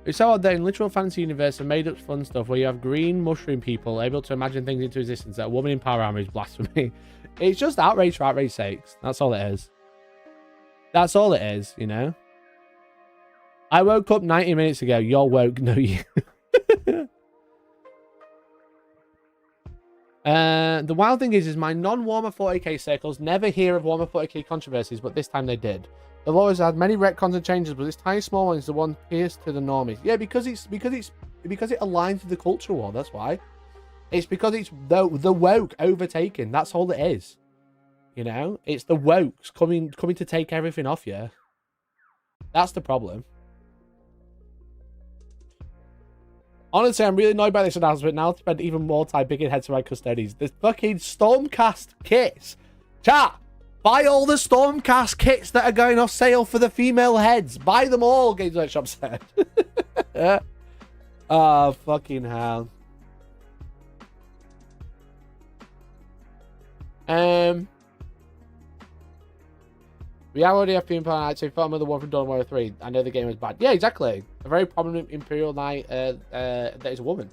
It's so odd that in literal fantasy universe and made up fun stuff where you have green mushroom people able to imagine things into existence, that a woman in power armor is blasphemy. It's just outrage for outrage's sakes. That's all it is. That's all it is, you know? I woke up 90 minutes ago. You're woke. No, you. The wild thing is my non-Warhammer 40k circles never hear of Warhammer 40k controversies, but this time they did. They've always had many retcons and changes, but this tiny small one is the one pierced to the normies. Yeah, because it aligns with the culture war. That's why. It's because it's the woke overtaking. That's all it is. You know, it's the wokes coming to take everything off you. That's the problem. Honestly, I'm really annoyed by this announcement. Now I'll spend even more time picking heads for my custodians. The fucking Stormcast kits. Chat, buy all the Stormcast kits that are going off sale for the female heads. Buy them all, Games Workshop said. Oh, fucking hell. We already have female knights, so film of the one from Dawn Warrior 3. I know the game was bad. Yeah, exactly. A very prominent Imperial Knight that is a woman.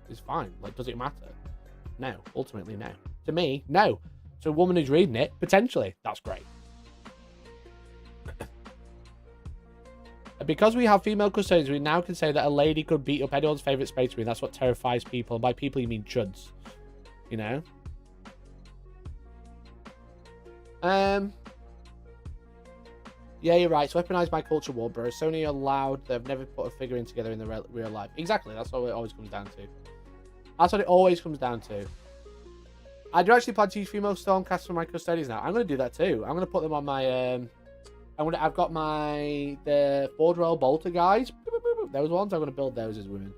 It's fine. Like, does it matter? No. Ultimately, no. To me, no. So a woman who's reading it, potentially, that's great. Because we have female custodians, we now can say that a lady could beat up anyone's favourite space marine. That's what terrifies people. And by people, you mean chuds. You know? Yeah, you're right. So weaponize my culture war, bro. Sony allowed. They've never put a figure in together in the real life. Exactly. That's what it always comes down to. That's what it always comes down to. I do actually plan to use female Stormcast for my custodians now. I'm going to do that too. I'm going to put them on my... I've got the Forge Royal Bolter guys. Those ones. I'm going to build those as women.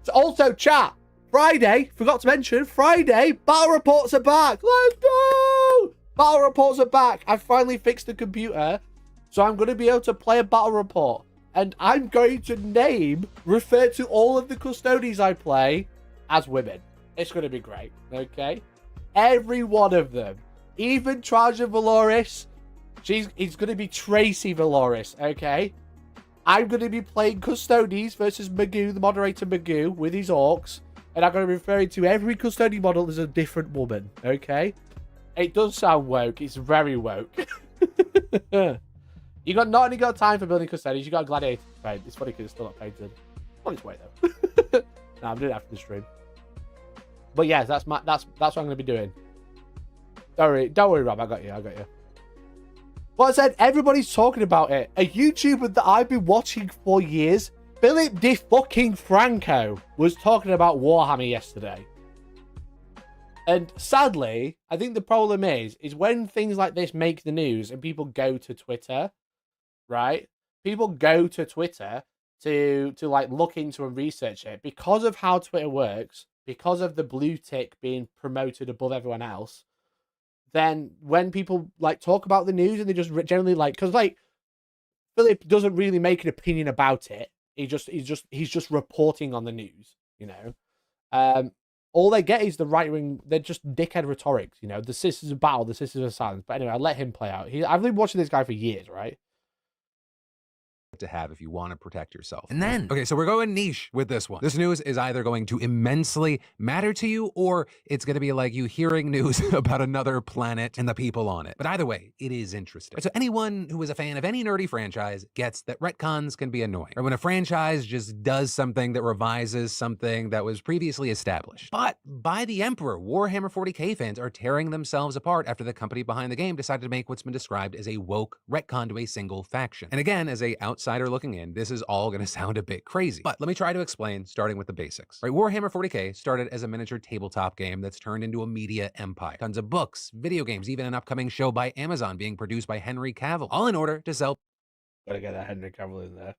So also, chat. Friday. Forgot to mention. Friday. Battle reports are back. Let's go. Battle reports are back. I finally fixed the computer, so I'm going to be able to play a battle report. And I'm going to refer to all of the custodians I play as women. It's going to be great, okay? Every one of them. Even Traja Valoris. He's going to be Tracy Valoris, okay? I'm going to be playing custodians versus Magoo, the moderator Magoo, with his orcs. And I'm going to be referring to every custodian model as a different woman, okay? It does sound woke. It's very woke. You not only got time for building custodians, you got a gladiator to paint. It's funny because it's still not painted. On its way though. Nah, I'm doing it after the stream. But yeah, that's what I'm going to be doing. Don't worry, Rob. I got you. Well, I said everybody's talking about it. A YouTuber that I've been watching for years, Philip DeFranco, was talking about Warhammer yesterday. And sadly, I think the problem is when things like this make the news and people go to Twitter, right? People go to Twitter to like look into and research it because of how Twitter works, because of the blue tick being promoted above everyone else. Then when people like talk about the news and they just generally like, because like Philip doesn't really make an opinion about it. He's just reporting on the news, you know. All they get is the right wing. They're just dickhead rhetorics, you know. The sisters of battle, the sisters of silence. But anyway, I'll let him play out. I've been watching this guy for years, right? To have if you want to protect yourself. And then, okay, so we're going niche with this one. This news is either going to immensely matter to you or it's going to be like you hearing news about another planet and the people on it. But either way, it is interesting. So anyone who is a fan of any nerdy franchise gets that retcons can be annoying. Or when a franchise just does something that revises something that was previously established. But by the Emperor, Warhammer 40k fans are tearing themselves apart after the company behind the game decided to make what's been described as a woke retcon to a single faction. And again, as a outsider looking in, this is all going to sound a bit crazy. But let me try to explain, starting with the basics. Right, Warhammer 40k started as a miniature tabletop game that's turned into a media empire. Tons of books, video games, even an upcoming show by Amazon being produced by Henry Cavill, all in order to sell... Gotta get that Henry Cavill in there.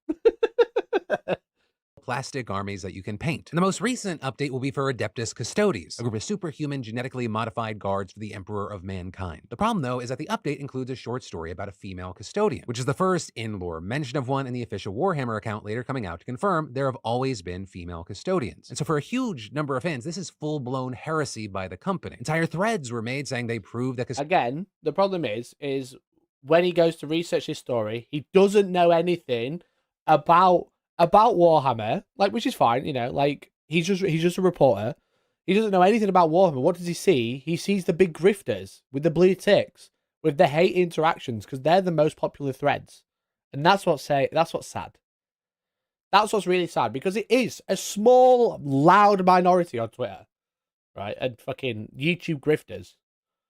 plastic armies that you can paint. And the most recent update will be for Adeptus Custodes, a group of superhuman genetically modified guards for the Emperor of Mankind. The problem, though, is that the update includes a short story about a female custodian, which is the first in-lore mention of one in the official Warhammer account later coming out to confirm there have always been female custodians. And so for a huge number of fans, this is full-blown heresy by the company. Entire threads were made saying they proved that... Again, the problem is when he goes to research his story, he doesn't know anything about Warhammer, like, which is fine, you know, like he's just a reporter. He doesn't know anything about Warhammer. What does he see? He sees the big grifters with the blue ticks, with the hate interactions, because they're the most popular threads, and that's what's sad. That's what's really sad, because it is a small, loud minority on Twitter, right? And fucking YouTube grifters.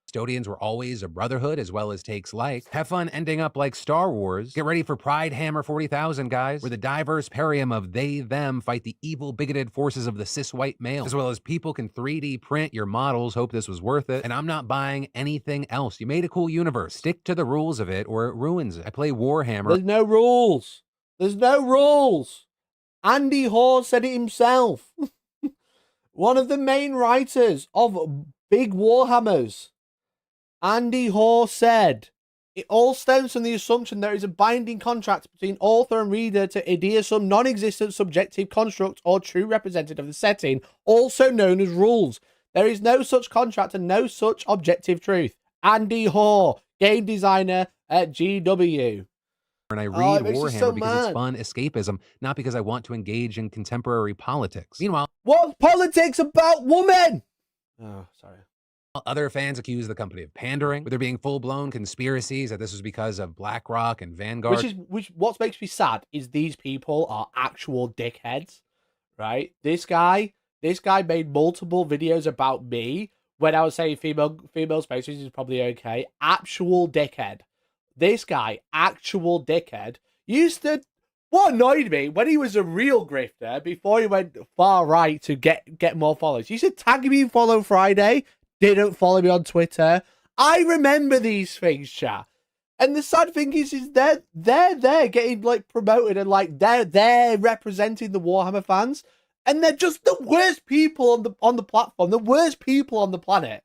Custodians were always a brotherhood, as well as takes like. Have fun ending up like Star Wars. Get ready for Pride Hammer 40,000, guys, where the diverse parium of they, them fight the evil, bigoted forces of the cis-white male, as well as people can 3D print your models. Hope this was worth it. And I'm not buying anything else. You made a cool universe. Stick to the rules of it, or it ruins it. I play Warhammer. There's no rules. There's no rules. Andy Hoare said it himself. One of the main writers of big Warhammers. Andy Hoare said, it all stems from the assumption there is a binding contract between author and reader to adhere some non-existent subjective construct or true representative of the setting, also known as rules. There is no such contract and no such objective truth. Andy Hoare, game designer at GW. And I read Warhammer because it's fun escapism, not because I want to engage in contemporary politics. Meanwhile, what's politics about women? Oh, sorry. Other fans accuse the company of pandering, with there being full-blown conspiracies that this was because of BlackRock and Vanguard. Which what makes me sad is these people are actual dickheads, right? This guy made multiple videos about me when I was saying female space race is probably okay. Actual dickhead. This guy, actual dickhead, used to. What annoyed me when he was a real grifter before he went far right to get more followers. He used to tag me Follow Friday, didn't follow me on Twitter. I remember these things, chat. And the sad thing is they're getting like promoted and like they're representing the Warhammer fans, and they're just the worst people on the platform, the worst people on the planet.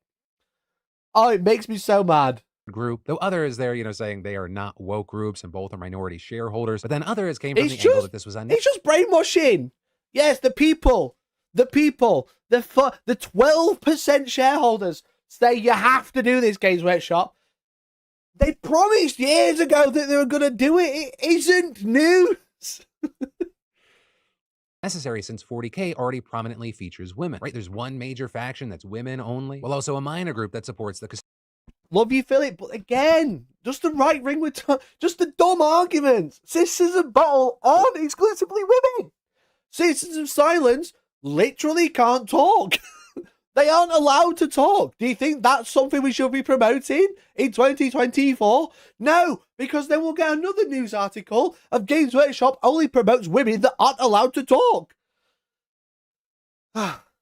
Oh, it makes me so mad. Group, though others there, saying they are not woke groups and both are minority shareholders. But then others came from the angle that this was It's just brainwashing. Yes, the 12% shareholders say you have to do this, Games Workshop. They promised years ago that they were going to do it. It isn't news. Necessary since 40K already prominently features women, right? There's one major faction that's women only, while also a minor group that supports the Love you, Philip, but again, just the right ring with just the dumb arguments. Sisters of Battle aren't exclusively women. Sisters of Silence literally can't talk. They aren't allowed to talk. Do you think that's something we should be promoting in 2024? No, because then we'll get another news article of Games Workshop only promotes women that aren't allowed to talk.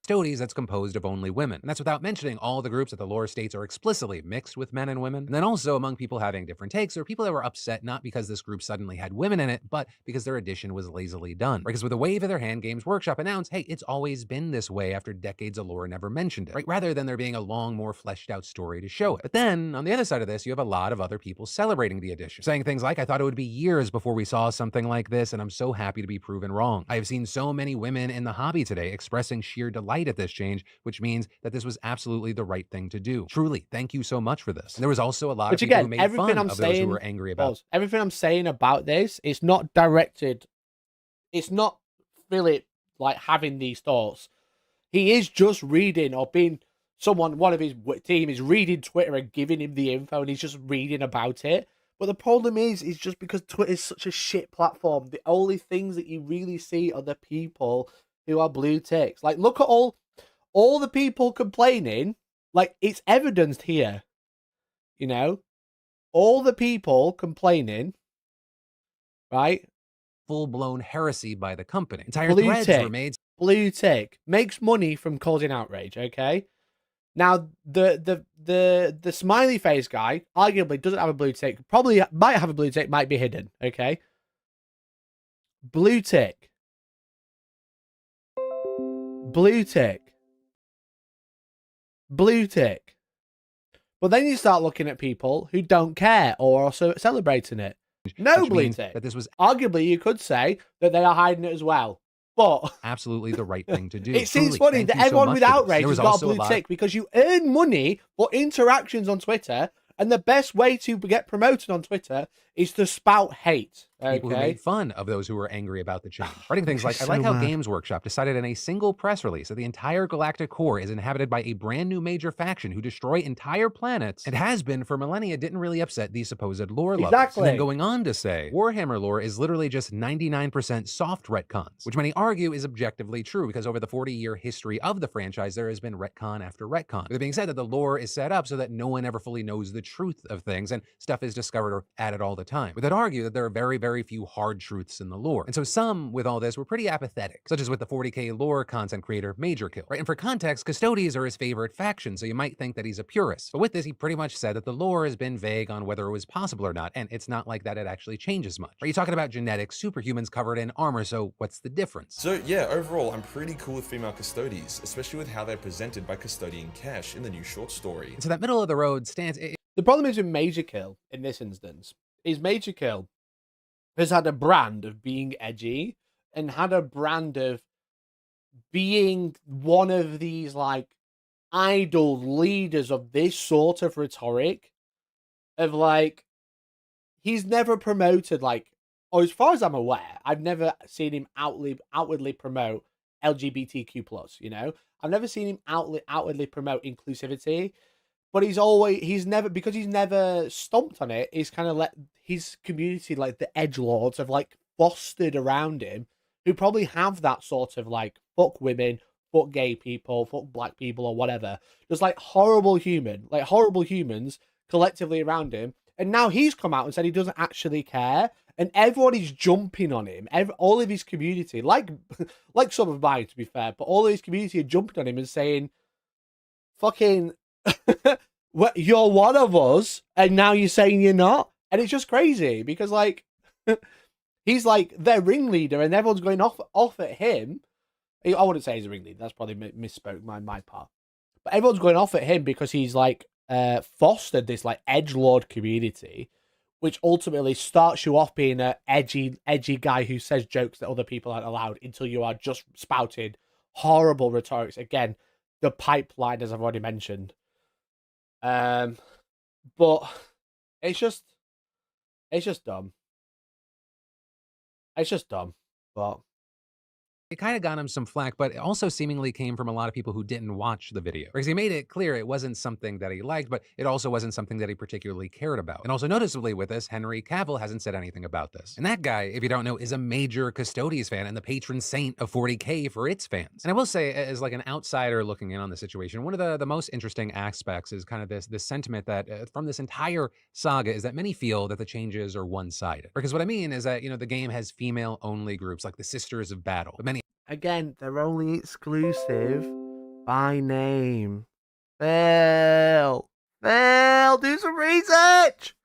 Custodies that's composed of only women. And that's without mentioning all the groups that the lore states are explicitly mixed with men and women. And then also among people having different takes, or people that were upset not because this group suddenly had women in it, but because their addition was lazily done. Because with a wave of their hand, Games Workshop announced, hey, it's always been this way after decades of lore never mentioned it, right? Rather than there being a long, more fleshed out story to show it. But then, on the other side of this, you have a lot of other people celebrating the addition, saying things like, I thought it would be years before we saw something like this, and I'm so happy to be proven wrong. I have seen so many women in the hobby today expressing sheer delight at this change, which means that this was absolutely the right thing to do. Truly, thank you so much for this. And there was also a lot of people who made fun of those who were angry about. Everything I'm saying about this, it's not directed. It's not Philip like having these thoughts. He is just reading or being one of his team is reading Twitter and giving him the info, and he's just reading about it. But the problem is just because Twitter is such a shit platform, the only things that you really see are the people who are blue ticks. Like, look at all the people complaining, like, it's evidenced here, all the people complaining, right? Full-blown heresy by the company. Entire threads were made. Blue tick makes money from causing outrage, okay? Now, the smiley face guy arguably doesn't have a blue tick, probably might have a blue tick, might be hidden, okay? Blue tick. Blue tick. Blue tick. But then you start looking at people who don't care or are also celebrating it. No blue tick. That this was arguably, you could say that they are hiding it as well. But absolutely the right thing to do. It seems funny that everyone with outrage has got a blue tick because you earn money for interactions on Twitter, and the best way to get promoted on Twitter is to spout hate. Okay? People who made fun of those who were angry about the change. Writing things like, I like how Games Workshop decided in a single press release that the entire galactic core is inhabited by a brand new major faction who destroy entire planets. It has been for millennia, didn't really upset these supposed lore lovers. Exactly. And then going on to say, Warhammer lore is literally just 99% soft retcons, which many argue is objectively true because over the 40-year history of the franchise, there has been retcon after retcon. With it being said that the lore is set up so that no one ever fully knows the truth of things and stuff is discovered or added all the time. With that argue that there are very, very few hard truths in the lore. And so some with all this were pretty apathetic, such as with the 40K lore content creator Major Kill, right? And for context, Custodies are his favorite faction, so you might think that he's a purist. But with this, he pretty much said that the lore has been vague on whether it was possible or not, and it's not like that it actually changes much. Are you talking about genetic superhumans covered in armor, so what's the difference? So yeah, overall, I'm pretty cool with female Custodies, especially with how they're presented by Custodian Cash in the new short story. And so that middle of the road stance... The problem is with Major Kill, in this instance, is Major Kill has had a brand of being edgy and had a brand of being one of these, like, idol leaders of this sort of rhetoric of, like, he's never promoted, like, or as far as I'm aware, I've never seen him outwardly promote LGBTQ+, I've never seen him outwardly promote inclusivity. But he's never stomped on it. He's kind of let his community, like the edgelords, have like fostered around him, who probably have that sort of like fuck women, fuck gay people, fuck black people, or whatever. Just like horrible humans collectively around him. And now he's come out and said he doesn't actually care. And everyone is jumping on him. All of his community, like some of mine, to be fair, but all of his community are jumping on him and saying, fucking, you're one of us, and now you're saying you're not. And it's just crazy because, like, he's like their ringleader, and everyone's going off at him. I wouldn't say he's a ringleader. That's probably misspoke my part. But everyone's going off at him because he's like fostered this like edgelord community, which ultimately starts you off being an edgy guy who says jokes that other people aren't allowed until you are just spouting horrible rhetorics. Again, the pipeline, as I've already mentioned. But it's just dumb. It's just dumb. But it kind of got him some flack, but it also seemingly came from a lot of people who didn't watch the video. Because he made it clear it wasn't something that he liked, but it also wasn't something that he particularly cared about. And also noticeably with this, Henry Cavill hasn't said anything about this. And that guy, if you don't know, is a major Custodes fan and the patron saint of 40K for its fans. And I will say, as like an outsider looking in on the situation, one of the most interesting aspects is kind of this sentiment that from this entire saga is that many feel that the changes are one-sided. Because what I mean is that, you know, the game has female-only groups like the Sisters of Battle, but many again, they're only exclusive by name. Phil, do some research.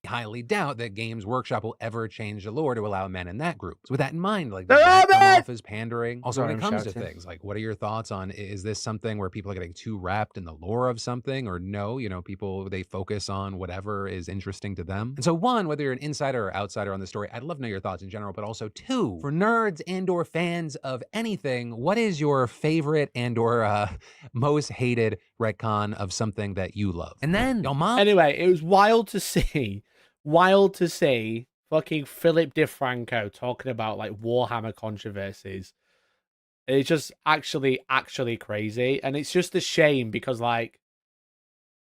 highly doubt that Games Workshop will ever change the lore to allow men in that group. So with that in mind, like, does that come off as pandering? Also, when it comes to things, like, what are your thoughts on, is this something where people are getting too wrapped in the lore of something, or no, you know, people, they focus on whatever is interesting to them? And so one, whether you're an insider or outsider on the story, I'd love to know your thoughts in general, but also two, for nerds and or fans of anything, what is your favorite and or most hated retcon of something that you love? And then, your mom. Anyway, it was wild to see fucking Philip DeFranco talking about like Warhammer controversies. It's just actually crazy. And it's just a shame because like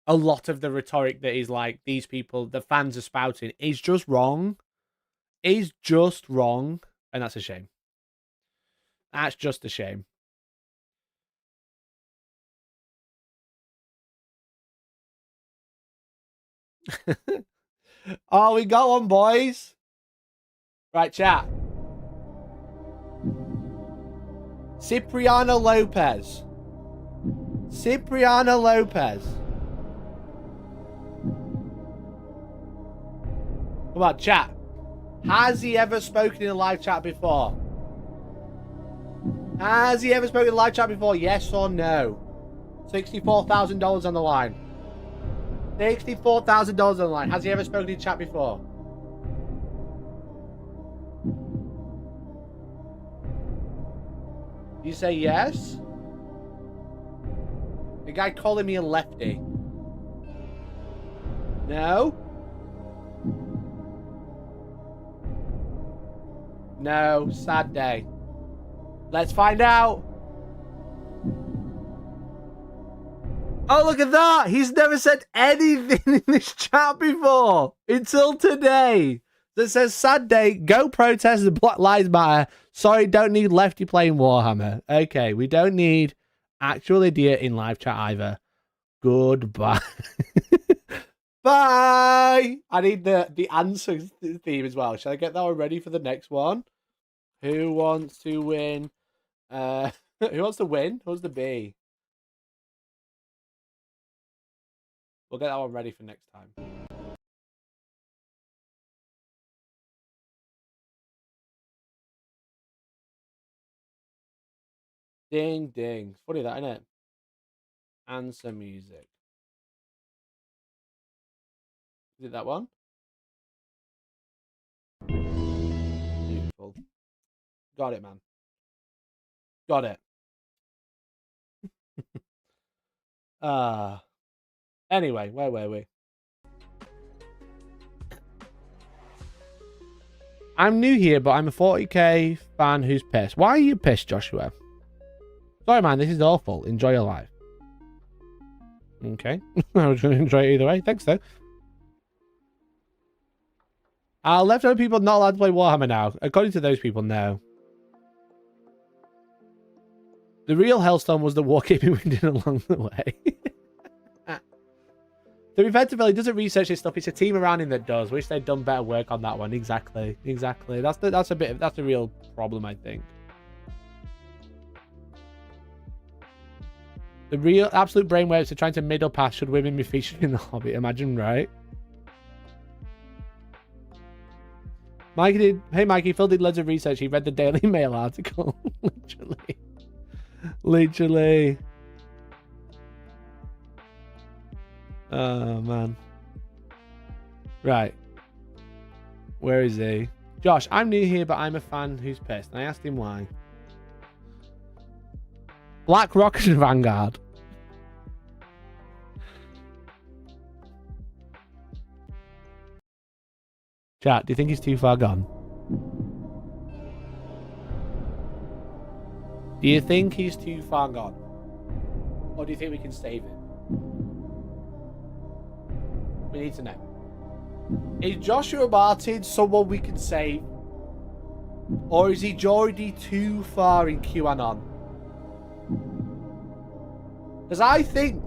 a lot of the rhetoric that is like these people, the fans are spouting, is just wrong. Is just wrong. And that's a shame. That's just a shame. Oh, we got one, boys. Right, chat. Cipriano Lopez. Come on, chat. Has he ever spoken in a live chat before? Yes or no? $64,000 on the line. $64,000 on the line. Has he ever spoken in chat before? You say yes? The guy calling me a lefty. No? No, sad day. Let's find out. Oh, look at that. He's never said anything in this chat before until today. That says, sad day, go protest the Black Lives Matter. Sorry, don't need lefty playing Warhammer. Okay, we don't need actual idiot in live chat either. Goodbye. Bye. I need the answer theme as well. Shall I get that one ready for the next one? Who wants to win? Who wants to win? Who's the B? We'll get that one ready for next time. Ding, ding. It's funny that, isn't it? Answer music. Is it that one? Beautiful. Got it, man. Got it. Anyway, where were we? I'm new here, but I'm a 40k fan who's pissed. Why are you pissed, Joshua? Sorry, man, this is awful. Enjoy your life. Okay. I was going to enjoy it either way. Thanks, though. Are leftover people not allowed to play Warhammer now? According to those people, no. The real Hellstorm was the Wargaming we did along the way. To be fair to Billy, doesn't research this stuff. It's a team around him that does. Wish they'd done better work on that one. Exactly. Exactly. That's a real problem, I think. The real absolute brainwaves are trying to middle pass. Should women be featured in the hobby? Imagine, right? Hey Mikey, Phil did loads of research. He read the Daily Mail article. Literally. Oh, man. Right. Where is he? Josh, I'm new here, but I'm a fan who's pissed. And I asked him why. Black Rocket Vanguard. Chat, do you think he's too far gone? Do you think he's too far gone? Or do you think we can save him? We need to know. Is Joshua Martin someone we can save? Or is he already too far in QAnon? Because I think,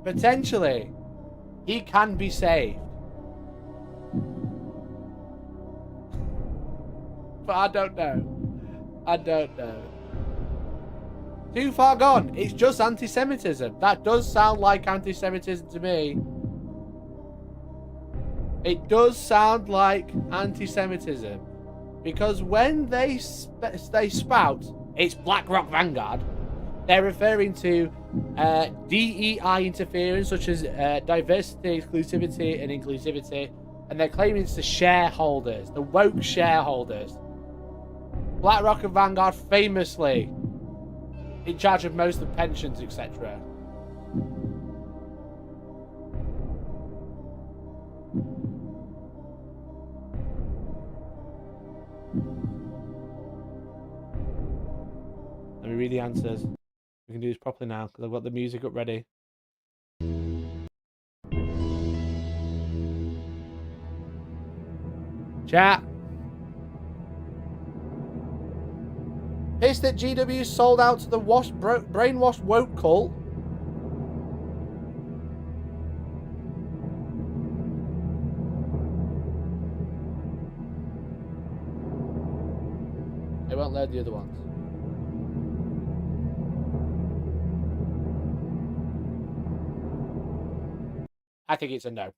potentially, he can be saved. But I don't know. I don't know. Too far gone. It's just anti-Semitism. That does sound like anti-Semitism to me. It does sound like anti-Semitism. Because when they spout, it's Black Rock Vanguard, they're referring to DEI interference, such as diversity, exclusivity, and inclusivity. And they're claiming it's the shareholders, the woke shareholders. Black Rock and Vanguard famously in charge of most of the pensions, etc. Let me read the answers. We can do this properly now because I've got the music up ready. Chat. Pissed that GW sold out to the brainwashed woke cult. They won't load the other ones. I think it's a no.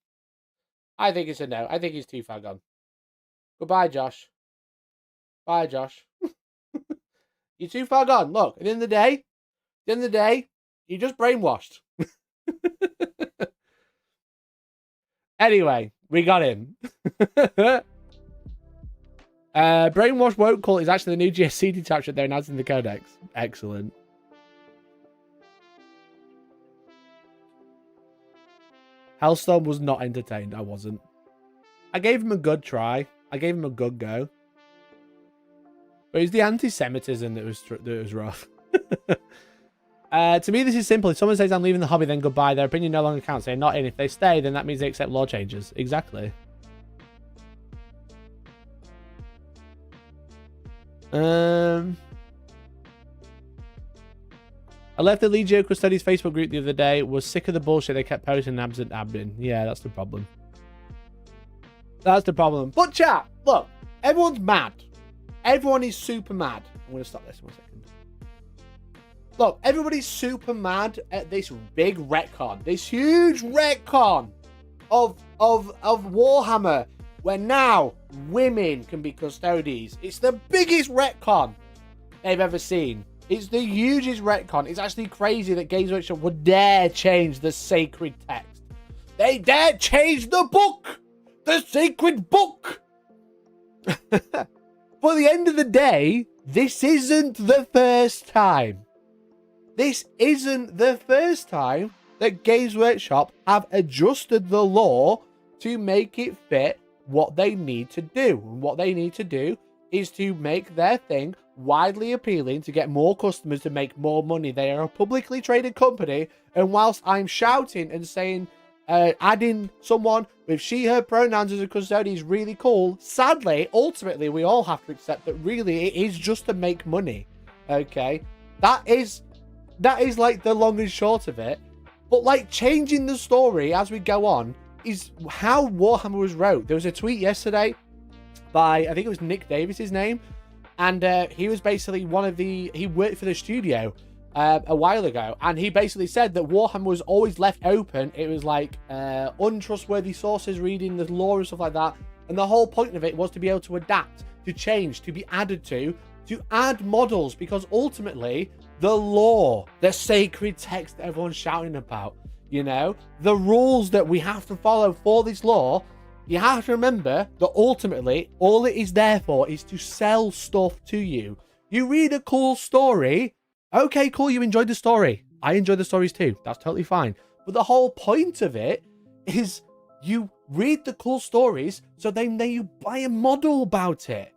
I think it's a no. I think he's too far gone. Goodbye, Josh. Bye, Josh. You're too far gone. Look, at the end of the day, you're just brainwashed. Anyway, we got him. Brainwash Woke Cult is actually the new GSC detachment they're announcing in the Codex. Excellent. Hellstorm was not entertained. I wasn't. I gave him a good try. I gave him a good go. But it's the anti-Semitism that was rough. To me, this is simple. If someone says I'm leaving the hobby, then goodbye. Their opinion no longer counts. They're not in. If they stay, then that means they accept law changes. Exactly. I left the Legio Custodes Facebook group the other day. Was sick of the bullshit they kept posting absent admin. Yeah, that's the problem. That's the problem. But chat, look, everyone's mad. Everyone is super mad. I'm going to stop this in 1 second. Look, everybody's super mad at this big retcon. This huge retcon of Warhammer, where now women can be custodies. It's the biggest retcon they've ever seen. It's the hugest retcon. It's actually crazy that Games Workshop would dare change the sacred text. They dare change the book! The sacred book! But at the end of the day, this isn't the first time. This isn't the first time that Games Workshop have adjusted the law to make it fit what they need to do. And what they need to do is to make their thing widely appealing to get more customers to make more money. They are a publicly traded company, and whilst I'm shouting and saying adding someone with she, her pronouns as a custodian is really cool, sadly, ultimately, we all have to accept that really it is just to make money. Okay? That is like the long and short of it. But like changing the story as we go on is how Warhammer was wrote. There was a tweet yesterday by, I think it was Nick Davis, his name, and he was basically he worked for the studio a while ago, and he basically said that Warhammer was always left open. It was like untrustworthy sources reading the lore and stuff like that, and the whole point of it was to be able to adapt, to change, to be added to add models, because ultimately the lore, the sacred text that everyone's shouting about, you know, the rules that we have to follow for this lore, you have to remember that ultimately all it is there for is to sell stuff to you. You read a cool story, okay, cool, you enjoyed the story. I enjoy the stories too. That's totally fine. But the whole point of it is you read the cool stories, so then you buy a model about it.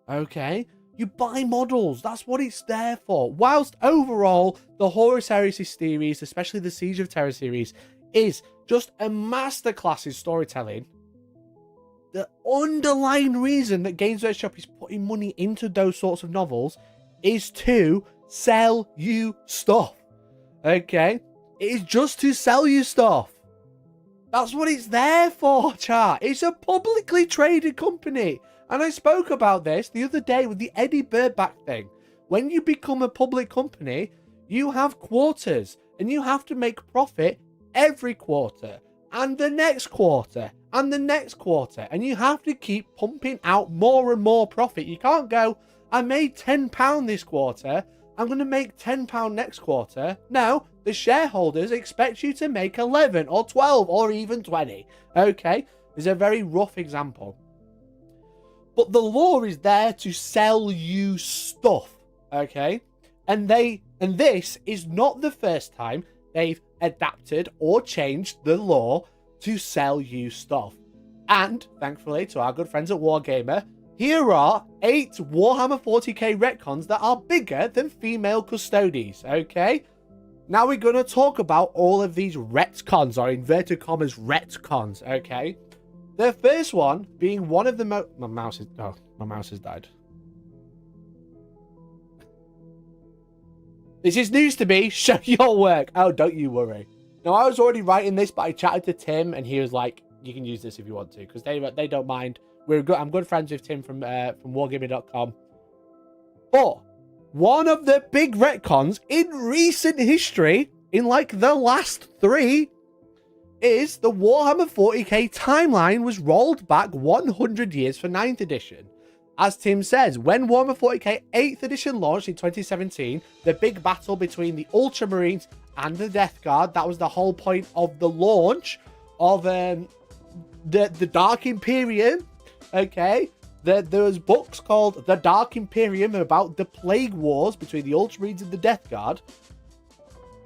Okay? You buy models. That's what it's there for. Whilst overall, the Horus Heresy series, especially the Siege of Terror series, is just a masterclass in storytelling, the underlying reason that Games Workshop is putting money into those sorts of novels is to sell you stuff. Okay? It is just to sell you stuff. That's what it's there for, chat. It's a publicly traded company. And I spoke about this the other day with the Eddie Birdback thing. When you become a public company, you have quarters, and you have to make profit every quarter, and the next quarter, and the next quarter, and you have to keep pumping out more and more profit. You can't go, I made £10 this quarter, I'm going to make £10 next quarter. No, the shareholders expect you to make 11 or 12 or even 20. Okay? It's a very rough example. But the lore is there to sell you stuff. Okay? And this is not the first time they've adapted or changed the lore to sell you stuff. And, thankfully, to our good friends at Wargamer, here are 8 Warhammer 40k retcons that are bigger than female custodies, okay? Now we're going to talk about all of these retcons, or inverted commas retcons, okay? The first one being one of the my mouse has died. This is news to me. Show your work. Oh, don't you worry. Now, I was already writing this, but I chatted to Tim, and he was like, you can use this if you want to, because they don't mind. I'm good friends with Tim from wargaming.com. But one of the big retcons in recent history, in like the last 3, is the Warhammer 40k timeline was rolled back 100 years for 9th edition. As Tim says, when Warhammer 40k 8th edition launched in 2017, the big battle between the Ultramarines and the Death Guard, that was the whole point of the launch of the Dark Imperium. Okay, there was books called The Dark Imperium about the Plague Wars between the Ultramarines and the Death Guard.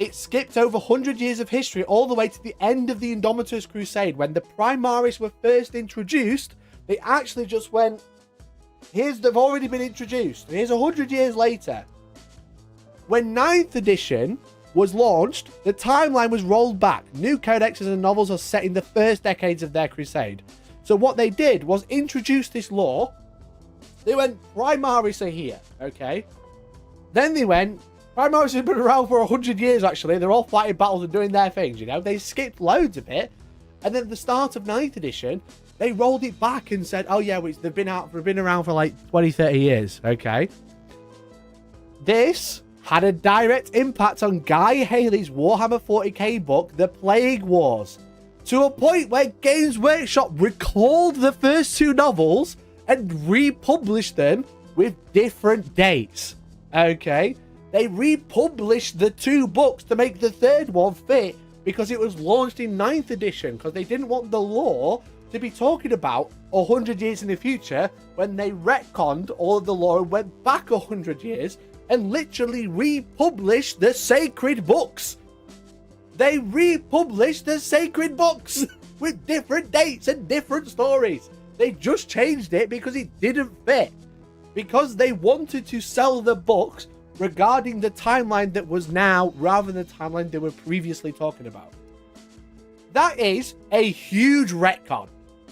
It skipped over 100 years of history all the way to the end of the Indomitus Crusade. When the Primaris were first introduced, they actually just went, they've already been introduced. Here's 100 years later. When 9th edition was launched, the timeline was rolled back. New codexes and novels are set in the first decades of their crusade. So what they did was introduce this lore. They went, Primaris are here, okay? Then they went, Primaris have been around for 100 years, actually. They're all fighting battles and doing their things, you know? They skipped loads of it. And then at the start of 9th edition, they rolled it back and said, oh yeah, they've been around for like 20, 30 years, okay? This had a direct impact on Guy Haley's Warhammer 40k book, The Plague Wars, to a point where Games Workshop recalled the first 2 novels and republished them with different dates. Okay? They republished the 2 books to make the 3rd one fit because it was launched in 9th edition, because they didn't want the lore to be talking about 100 years in the future when they retconned all of the lore and went back 100 years and literally republished the sacred books. They republished the sacred books with different dates and different stories. They just changed it because it didn't fit. Because they wanted to sell the books regarding the timeline that was now rather than the timeline they were previously talking about. That is a huge retcon.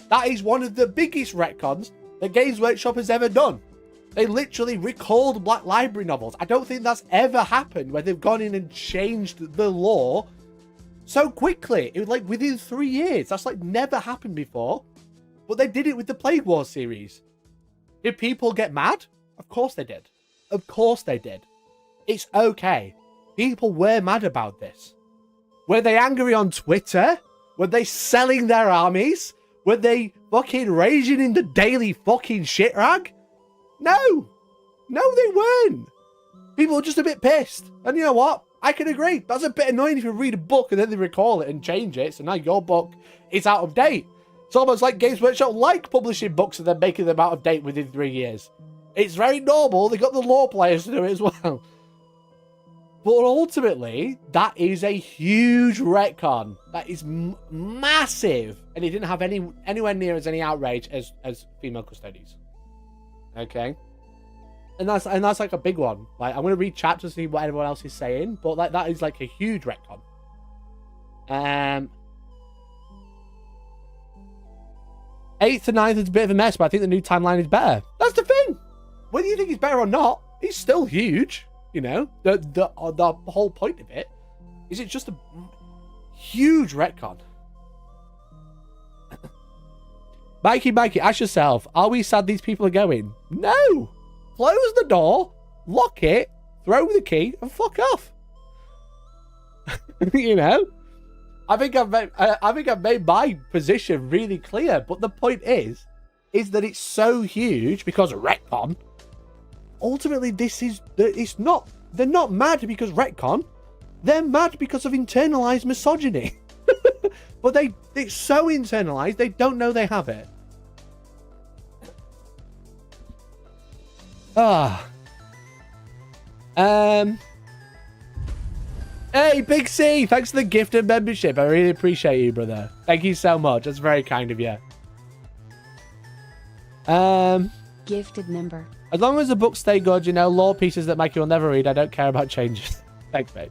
That is one of the biggest retcons that Games Workshop has ever done. They literally recalled Black Library novels. I don't think that's ever happened where they've gone in and changed the law so quickly. It was like within 3 years. That's like never happened before. But they did it with the Plague Wars series. Did people get mad? Of course they did. Of course they did. It's okay. People were mad about this. Were they angry on Twitter? Were they selling their armies? Were they fucking raging in the daily fucking shit rag? No. No, they weren't. People were just a bit pissed. And you know what? I can agree. That's a bit annoying if you read a book and then they recall it and change it. So now your book is out of date. It's almost like Games Workshop like publishing books and then making them out of date within 3 years. It's very normal. They got the law players to do it as well. But ultimately, that is a huge retcon. That is massive. And it didn't have anywhere near as any outrage as female custodies. Okay? And that's like a big one. Like, I'm going to read chat to see what everyone else is saying. But like, that is like a huge retcon. 8th to 9th is a bit of a mess, but I think the new timeline is better. That's the thing. Whether you think he's better or not, he's still huge. You know, the whole point of it is it's just a huge retcon. Mikey, ask yourself, are we sad these people are going? No. Close the door, lock it, throw the key, and fuck off. You know? I think I've made my position really clear, but the point is that it's so huge because of retcon. Ultimately, they're not mad because retcon. They're mad because of internalized misogyny. But it's so internalized, they don't know they have it. Hey, Big C, thanks for the gift and membership. I really appreciate you, brother. Thank you so much. That's very kind of you. Gifted member. As long as the books stay good, you know, lore pieces that Mikey will never read, I don't care about changes. Thanks, mate.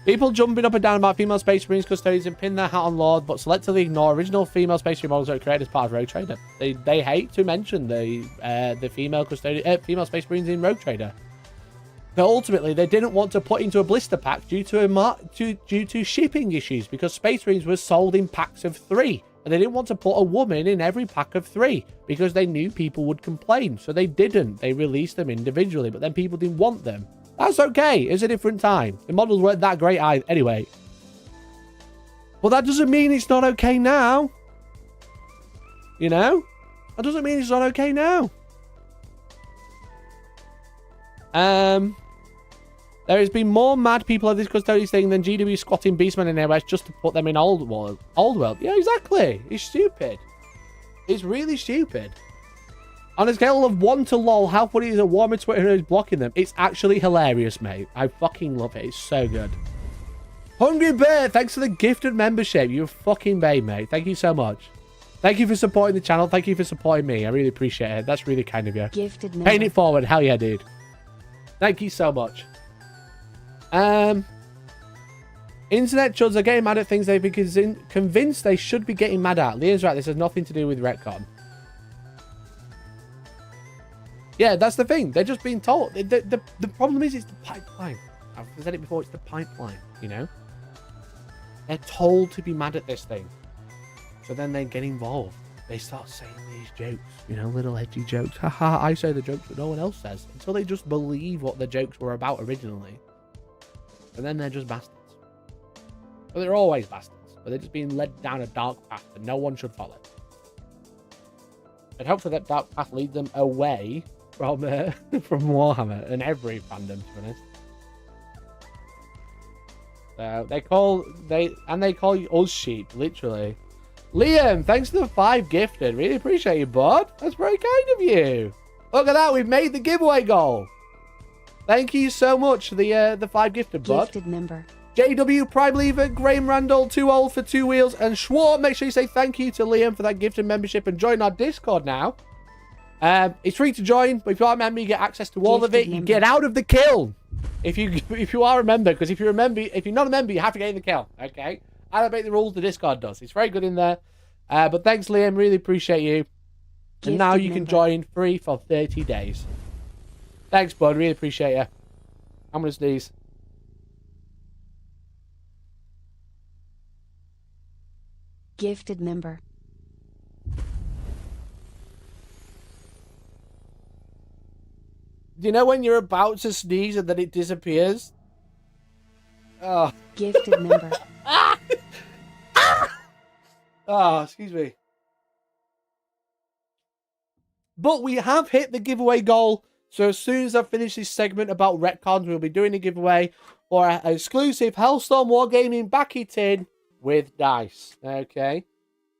People jumping up and down about female Space Marines custodians and pin their hat on Lord, but selectively ignore original female Space Marine models that were created as part of Rogue Trader. They hate to mention the female female Space Marines in Rogue Trader. But ultimately, they didn't want to put into a blister pack due to shipping issues, because Space Marines were sold in packs of 3. And they didn't want to put a woman in every pack of 3 because they knew people would complain. So they didn't. They released them individually, but then people didn't want them. That's okay. It's a different time. The models weren't that great either. Anyway. Well, that doesn't mean it's not okay now. You know? That doesn't mean it's not okay now. There has been more mad people of this custodian thing than GW squatting Beastmen in AOS just to put them in Old World. Yeah, exactly. It's stupid. It's really stupid. On a scale of 1 to lol, how funny is a Warhammer Twitter who's blocking them? It's actually hilarious, mate. I fucking love it. It's so good. Hungry Bear, thanks for the gifted membership. You're fucking babe, mate. Thank you so much. Thank you for supporting the channel. Thank you for supporting me. I really appreciate it. That's really kind of you. Gifted member. Paying it forward. Hell yeah, dude. Thank you so much. Internet chuds are getting mad at things they've been convinced they should be getting mad at. Liam's right, this has nothing to do with retcon. Yeah, that's the thing. They're just being told. The problem is it's the pipeline. I've said it before, it's the pipeline, you know? They're told to be mad at this thing. So then they get involved. They start saying these jokes, you know, little edgy jokes. Haha, I say the jokes that no one else says. Until they just believe what the jokes were about originally. And then they're just bastards. Well, they're always bastards. But they're just being led down a dark path that no one should follow. And hopefully that dark path leads them away from Warhammer and every fandom, to be honest. So they call us sheep, literally. Liam, thanks for the 5 gifted. Really appreciate you, bud. That's very kind of you. Look at that, we've made the giveaway goal. Thank you so much for the 5 gifted, bud. Gifted member. JW, Prime Lever, Graham Randall, Too Old for 2 Wheels, and Schwartz. Make sure you say thank you to Liam for that gifted membership and join our Discord now. It's free to join, but if you are a member, you get access to all of it. You get out of the kill. If you are a member, because if you're not a member, you have to get in the kill. Okay? I don't make the rules, the Discord does. It's very good in there. But thanks, Liam. Really appreciate you. And now Gifted you can member. join free for 30 days. Thanks, bud. Really appreciate you. I'm going to sneeze. Gifted member. Do you know when you're about to sneeze and then it disappears? Oh. Gifted member. Oh, excuse me. But we have hit the giveaway goal. So as soon as I finish this segment about retcons, we'll be doing a giveaway for an exclusive Hellstormwargaming Backy tin with dice. Okay.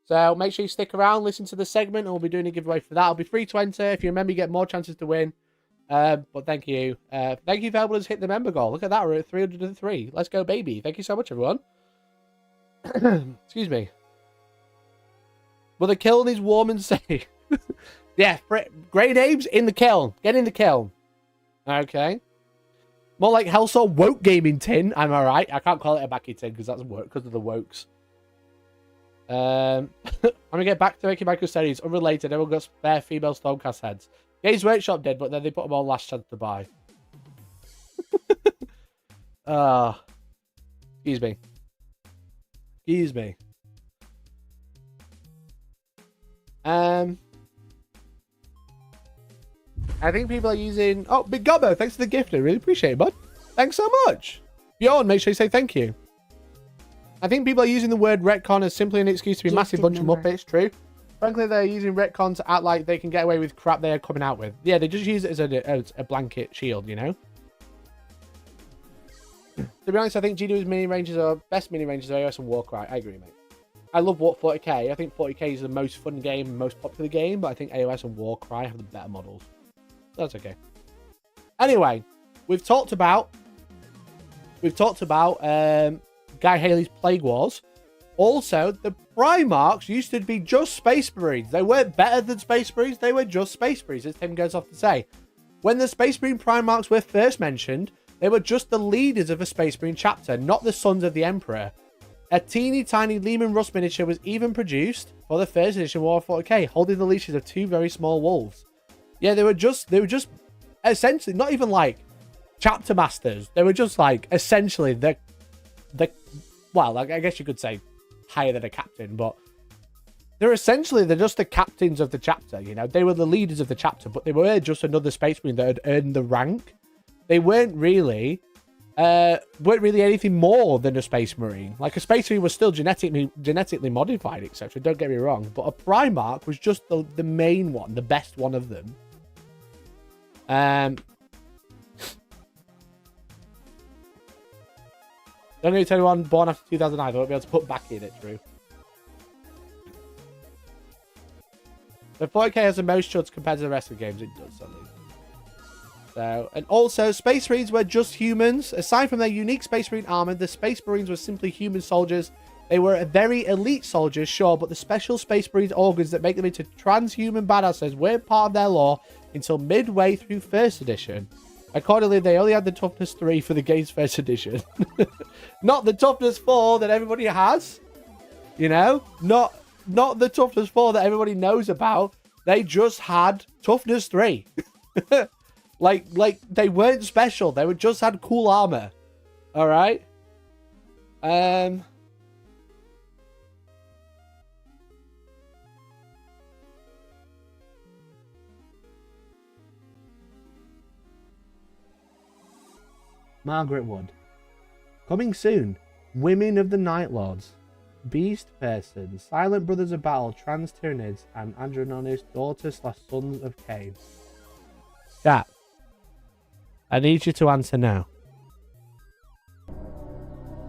So make sure you stick around, listen to the segment, and we'll be doing a giveaway for that. It'll be free to enter. If you remember, you get more chances to win. But thank you. Thank you for helping us hit the member goal. Look at that. We're at 303. Let's go, baby. Thank you so much, everyone. Excuse me. But the kiln is warm and safe. Yeah, great names in the kiln. Get in the kiln. Okay. More like Hellstormwargaming tin. Am I right? I can't call it a backy tin because that's work because of the wokes. I'm gonna get back to making my custodians unrelated. Everyone got spare female Stormcast heads. Games Workshop did, but then they put them on last chance to buy. Excuse me. Excuse me. I think people are using... Oh, Big Gobbo, thanks for the gift. I really appreciate it, bud. Thanks so much. Bjorn, make sure you say thank you. I think people are using the word retcon as simply an excuse to be a massive bunch of Muppets. True. Frankly, they're using retcon to act like they can get away with crap they're coming out with. Yeah, they just use it as a blanket shield, you know? To be honest, I think GW's mini ranges are best mini ranges are AOS and Warcry. I agree, mate. I love 40k. I think 40k is the most fun game, most popular game, but I think AOS and Warcry have the better models. That's okay. Anyway, we've talked about Guy Haley's Plague Wars. Also, the Primarchs used to be just Space Marines. They weren't better than Space Marines. They were just Space Marines, as Tim goes off to say. When the Space Marine Primarchs were first mentioned, they were just the leaders of a Space Marine chapter, not the sons of the Emperor. A teeny tiny Lehman Russ miniature was even produced for the first edition War 40k, holding the leashes of two very small wolves. Yeah, they were just essentially not even like chapter masters. They were just like essentially the well, like, I guess you could say higher than a captain, but they're just the captains of the chapter. You know, they were the leaders of the chapter, but they were just another Space Marine that had earned the rank. They weren't really anything more than a Space Marine. Like, a Space Marine was still genetically modified, etc. Don't get me wrong, but a Primarch was just the main one, the best one of them. I'm going to tell anyone born after 2009, I won't be able to put back in it, true. The 40k has the most chuds compared to the rest of the games. It does, at least. So, and also, Space Marines were just humans. Aside from their unique Space Marine armor, the Space Marines were simply human soldiers. They were a very elite soldiers, sure, but the special Space Marines organs that make them into transhuman badasses weren't part of their lore until midway through first edition. Accordingly, they only had the toughness 3 for the game's first edition. Not the toughness 4 that everybody has. You know? Not the toughness 4 that everybody knows about. They just had toughness 3. like they weren't special. They just had cool armor. Alright? Margaret Wood. Coming soon. Women of the Night Lords. Beast Person. Silent Brothers of Battle. Trans Tyranids. And Andrononis. Daughters/Sons of Cain. Chat. I need you to answer now.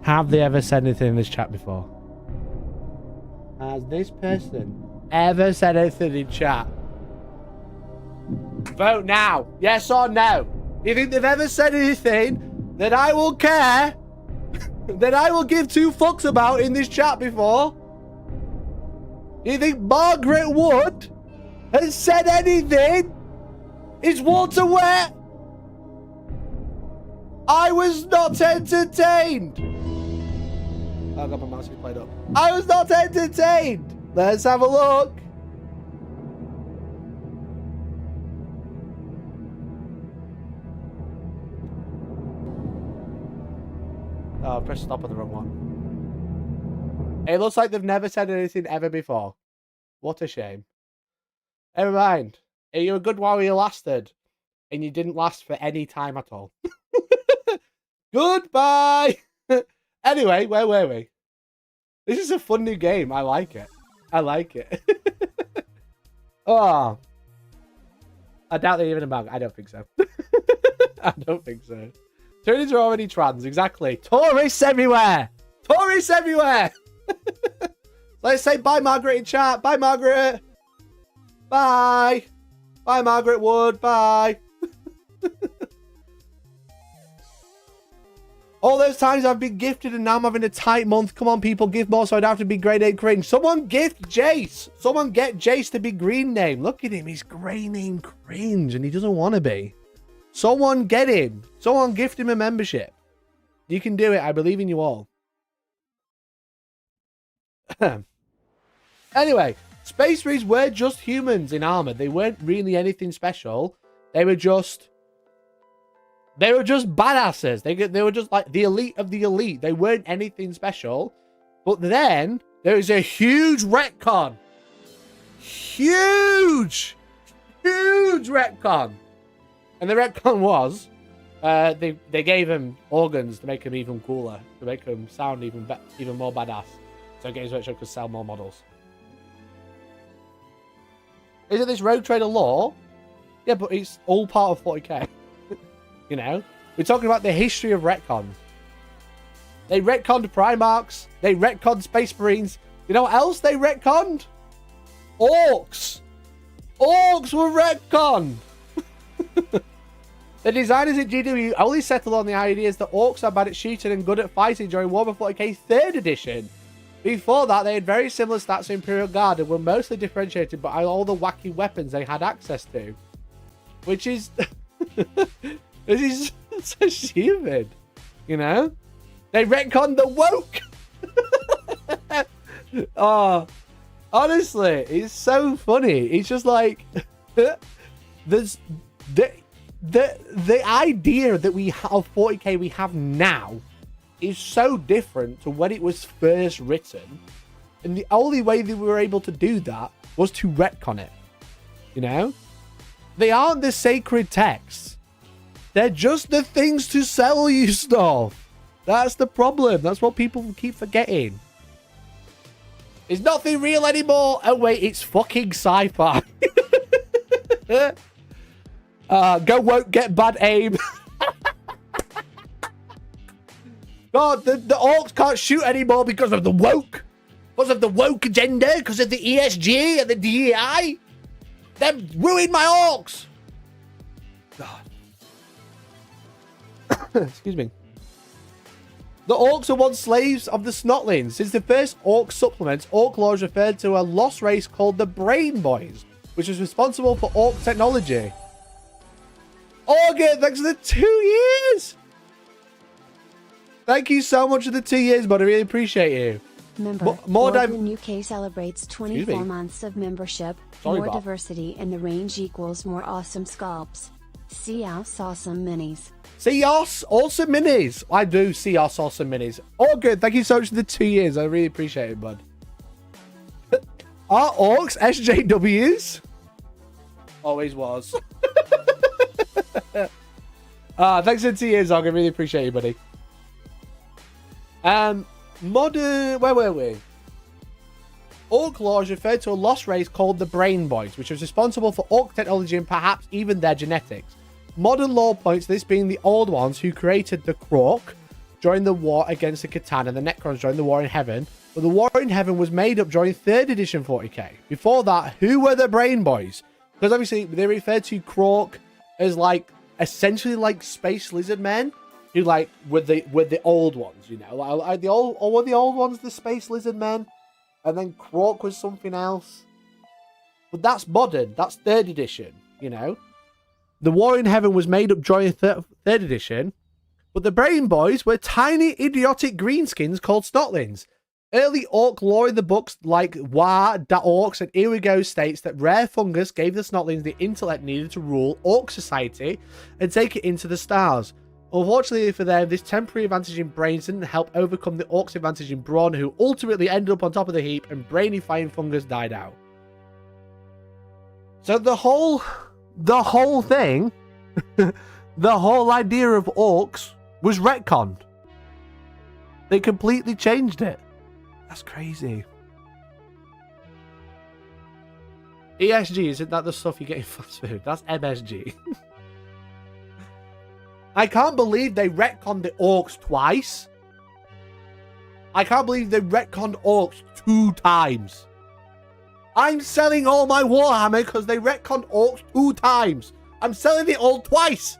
Have they ever said anything in this chat before? Has this person ever said anything in chat? Vote now. Yes or no? You think they've ever said anything that I will care, that I will give 2 fucks about in this chat before? Do you think Margaret Wood has said anything? Is water wet? I was not entertained. Oh, I got my mouse played up. I was not entertained. Let's have a look. Oh, press stop on the wrong one. It looks like they've never said anything ever before. What a shame. Never mind. You're a good while you lasted. And you didn't last for any time at all. Goodbye! Anyway, where were we? This is a fun new game. I like it. I like it. Oh. I doubt they're even a bug. I don't think so. I don't think so. Tourists are already trans. Exactly. Tourists everywhere. Tourists everywhere. Let's say bye, Margaret, in chat. Bye, Margaret. Bye. Bye, Margaret Wood. Bye. All those times I've been gifted and now I'm having a tight month. Come on, people, give more so I don't have to be grade 8 cringe. Someone gift Jace. Someone get Jace to be green name. Look at him. He's grey name cringe and he doesn't want to be. Someone get him. Someone gift him a membership. You can do it. I believe in you all. Anyway, Space Marines were just humans in armor. They weren't really anything special. They were just badasses. They were just like the elite of the elite. They weren't anything special. But then there is a huge retcon. Huge retcon. And the retcon was they gave him organs to make him even cooler, to make him sound even more badass. So Games Workshop could sell more models. Isn't this Rogue Trader lore? Yeah, but it's all part of 40k. You know? We're talking about the history of retcons. They retconned Primarchs. They retconned Space Marines. You know what else they retconned? Orcs. Orcs were retconned. The designers at GW only settled on the ideas that orcs are bad at shooting and good at fighting during Warhammer 40k 3rd edition. Before that, they had very similar stats to Imperial Guard and were mostly differentiated by all the wacky weapons they had access to. Which is... this is so stupid. You know? They retconned the woke! Oh, honestly, it's so funny. It's just like... there's... The idea that we have 40k we have now is so different to when it was first written, and the only way that we were able to do that was to retcon it. You know, they aren't the sacred texts, they're just the things to sell you stuff. That's the problem. That's what people keep forgetting. It's nothing real anymore. Oh wait, it's fucking sci-fi. Go woke, get bad aim. God, the orcs can't shoot anymore because of the woke. Because of the woke agenda. Because of the ESG and the DEI. They've ruined my orcs. God. Excuse me. The orcs are once slaves of the snotlings. Since the first orc supplements, orc lore is referred to a lost race called the Brain Boys, which is responsible for orc technology. Organ, thanks for the 2 years. Thank you so much for the 2 years, but I really appreciate you. Member, Wargaming UK celebrates 24 months of membership. Sorry, more Bob. diversity in the range equals more awesome sculpts. See us awesome minis. See us awesome minis. I do see us awesome minis. All good. Thank you so much for the 2 years. I really appreciate it, bud. Are orcs SJWs? Always was. Thanks for the 2 years, Og. I really appreciate you, buddy. Modern... Where were we? Orc lore is referred to a lost race called the Brain Boys, which was responsible for orc technology and perhaps even their genetics. Modern lore points to this being the old ones who created the Krork during the war against the Catan and the Necrons during the War in Heaven. But the War in Heaven was made up during 3rd edition 40k. Before that, who were the Brain Boys? Because obviously they refer to Krork as like essentially like space lizard men who like were the old ones, you know, like the old, or were the old ones the space lizard men, and then Krork was something else. But that's modern. That's 3rd edition, you know. The War in Heaven was made up during 3rd edition, but the Brain Boys were tiny, idiotic greenskins called Snotlings. Early orc lore in the books like War, Da Orcs, and Here We Go states that rare fungus gave the Snotlings the intellect needed to rule orc society and take it into the stars. Unfortunately for them, this temporary advantage in brains didn't help overcome the Orcs' advantage in brawn, who ultimately ended up on top of the heap, and brainy flying fungus died out. So the whole thing, the whole idea of Orcs was retconned. They completely changed it. That's crazy. ESG, isn't that the stuff you get in fast food? That's MSG. I can't believe they retconned the Orcs twice. I can't believe they retconned Orcs 2 times. I'm selling all my Warhammer because they retconned Orcs 2 times. I'm selling it all twice.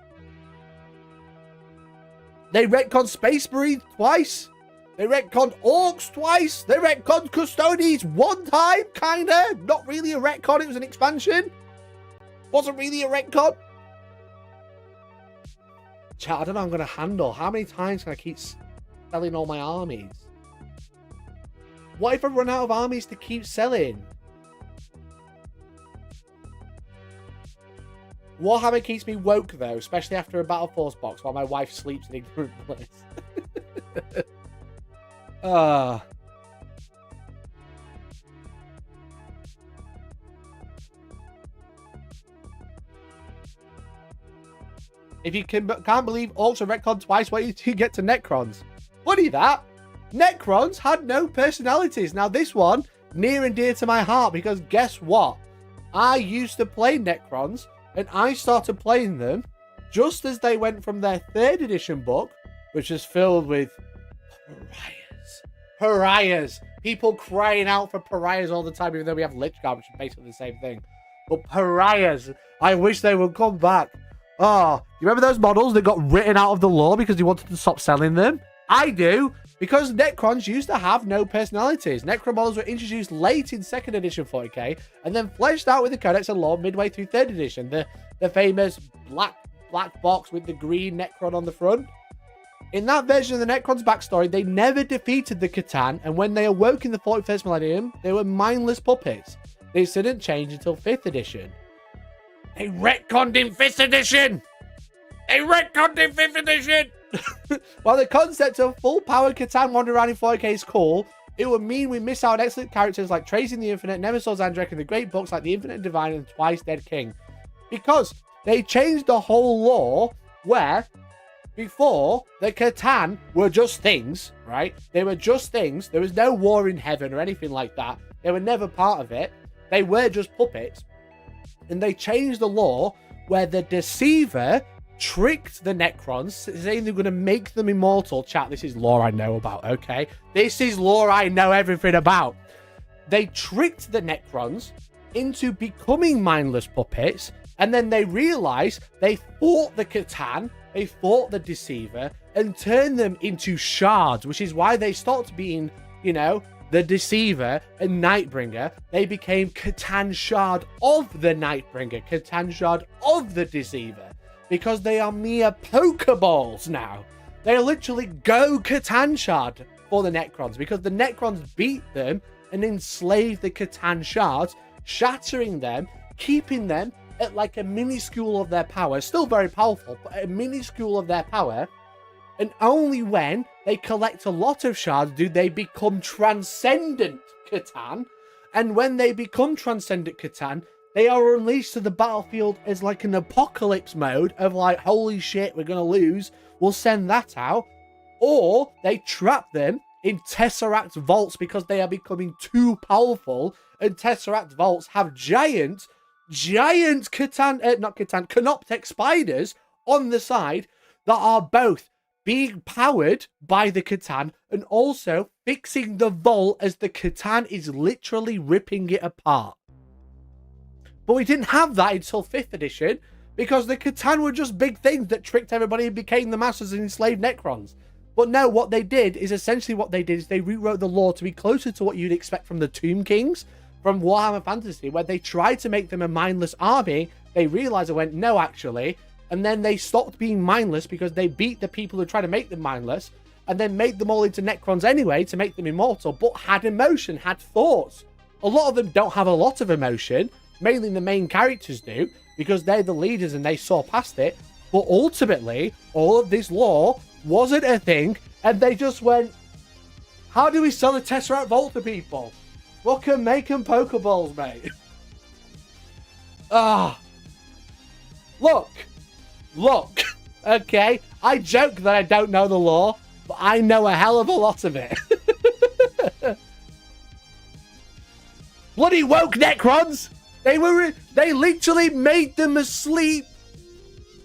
They retconned Space Marines twice. They retconned Orcs twice. They retconned Custodies 1 time, kinda. Not really a retcon, it was an expansion. Wasn't really a retcon. Chat, I don't know how I'm going to handle. How many times can I keep selling all my armies? What if I run out of armies to keep selling? Warhammer keeps me woke, though, especially after a Battle Force box while my wife sleeps in ignorant bliss. If you can't believe Orcs are retconned twice, wait till you get to Necrons. Funny that. Necrons had no personalities. Now this one, near and dear to my heart, because guess what? I used to play Necrons, and I started playing them just as they went from their 3rd edition book, which is filled with pariahs. People crying out for pariahs all the time, even though we have Lichguard, which is basically the same thing. But pariahs, I wish they would come back. Oh, you remember those models that got written out of the lore because you wanted to stop selling them? I do, because Necrons used to have no personalities. Necron models were introduced late in 2nd edition 40k, and then fleshed out with the codex and lore midway through 3rd edition. The famous black box with the green Necron on the front. In that version of the Necron's backstory, they never defeated the Catan, and when they awoke in the 41st millennium, they were mindless puppets. This didn't change until 5th edition. They retconned in 5th edition! They retconned in 5th edition! While the concept of full power Catan wandering around in 40k is cool, it would mean we miss out on excellent characters like Tracing the Infinite, Never Saw Zandrek, and the great books like The Infinite Divine and Twice Dead King. Because they changed the whole lore where before the Catan were just things, right? They were just things. There was no war in heaven or anything like that. They were never part of it. They were just puppets. And they changed the lore where the Deceiver tricked the Necrons, saying they're going to make them immortal. Chat, this is lore I know about, okay? This is lore I know everything about. They tricked the Necrons into becoming mindless puppets, and then they realized they fought the Catan, they fought the Deceiver, and turned them into shards, which is why they stopped being, you know, the Deceiver and Nightbringer. They became Catan Shard of the Nightbringer, Catan Shard of the Deceiver, because they are mere Pokeballs now. They are literally go Catan Shard for the Necrons, because the Necrons beat them and enslaved the Catan Shards, shattering them, keeping them at like a minuscule of their power, still very powerful, but a minuscule of their power. And only when they collect a lot of shards do they become transcendent Catan. And when they become transcendent Catan, they are unleashed to the battlefield as like an apocalypse mode of like, holy shit, we're going to lose. We'll send that out. Or they trap them in Tesseract vaults because they are becoming too powerful. And Tesseract vaults have giant Canoptek spiders on the side that are both being powered by the Catan and also fixing the vault as the Catan is literally ripping it apart. But we didn't have that until 5th edition because the Catan were just big things that tricked everybody and became the masters and enslaved Necrons. But no, what they did is they rewrote the lore to be closer to what you'd expect from the Tomb Kings from Warhammer Fantasy, where they tried to make them a mindless army. They realized it went, no, actually. And then they stopped being mindless because they beat the people who tried to make them mindless and then made them all into Necrons anyway to make them immortal, but had emotion, had thoughts. A lot of them don't have a lot of emotion. Mainly the main characters do because they're the leaders and they saw past it. But ultimately, all of this lore wasn't a thing, and they just went, how do we sell the Tesseract Vault to people? What can make them Pokeballs, mate? Look, okay? I joke that I don't know the lore, but I know a hell of a lot of it. Bloody woke Necrons! They literally made them asleep.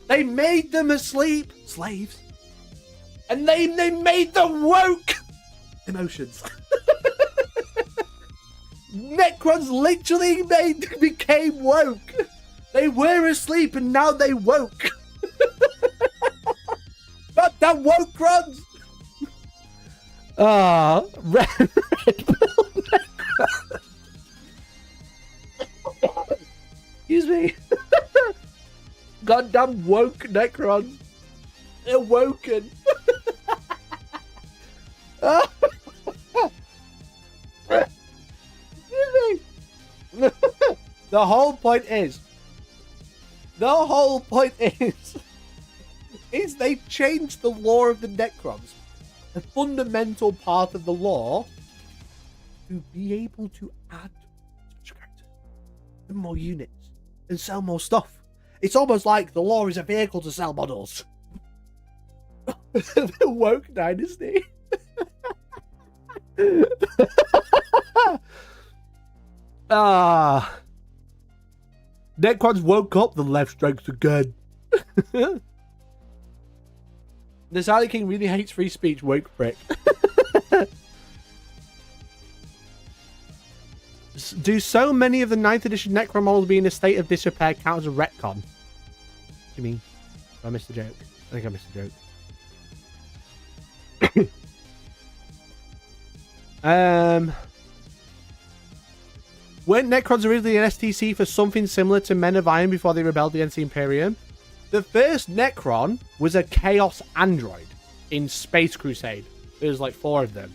They made them asleep. Slaves. And they made them woke. Emotions. Necrons literally became woke. They were asleep and now they woke. Goddamn woke-crons! Red Pill Necron. Excuse me. Goddamn woke Necrons. They're woken. Excuse me. The whole point is they changed the lore of the Necrons, a fundamental part of the lore, to be able to add characters and more units and sell more stuff. It's almost like the lore is a vehicle to sell models. The woke dynasty. Necrons woke up the left strength again. The Silent King really hates free speech, woke prick. Do so many of the 9th edition Necron models be in a state of disrepair count as a retcon? What do you mean? I missed the joke. I think I missed the joke. Weren't Necrons originally an STC for something similar to Men of Iron before they rebelled against the Imperium? The first Necron was a Chaos Android in Space Crusade. There's like 4 of them.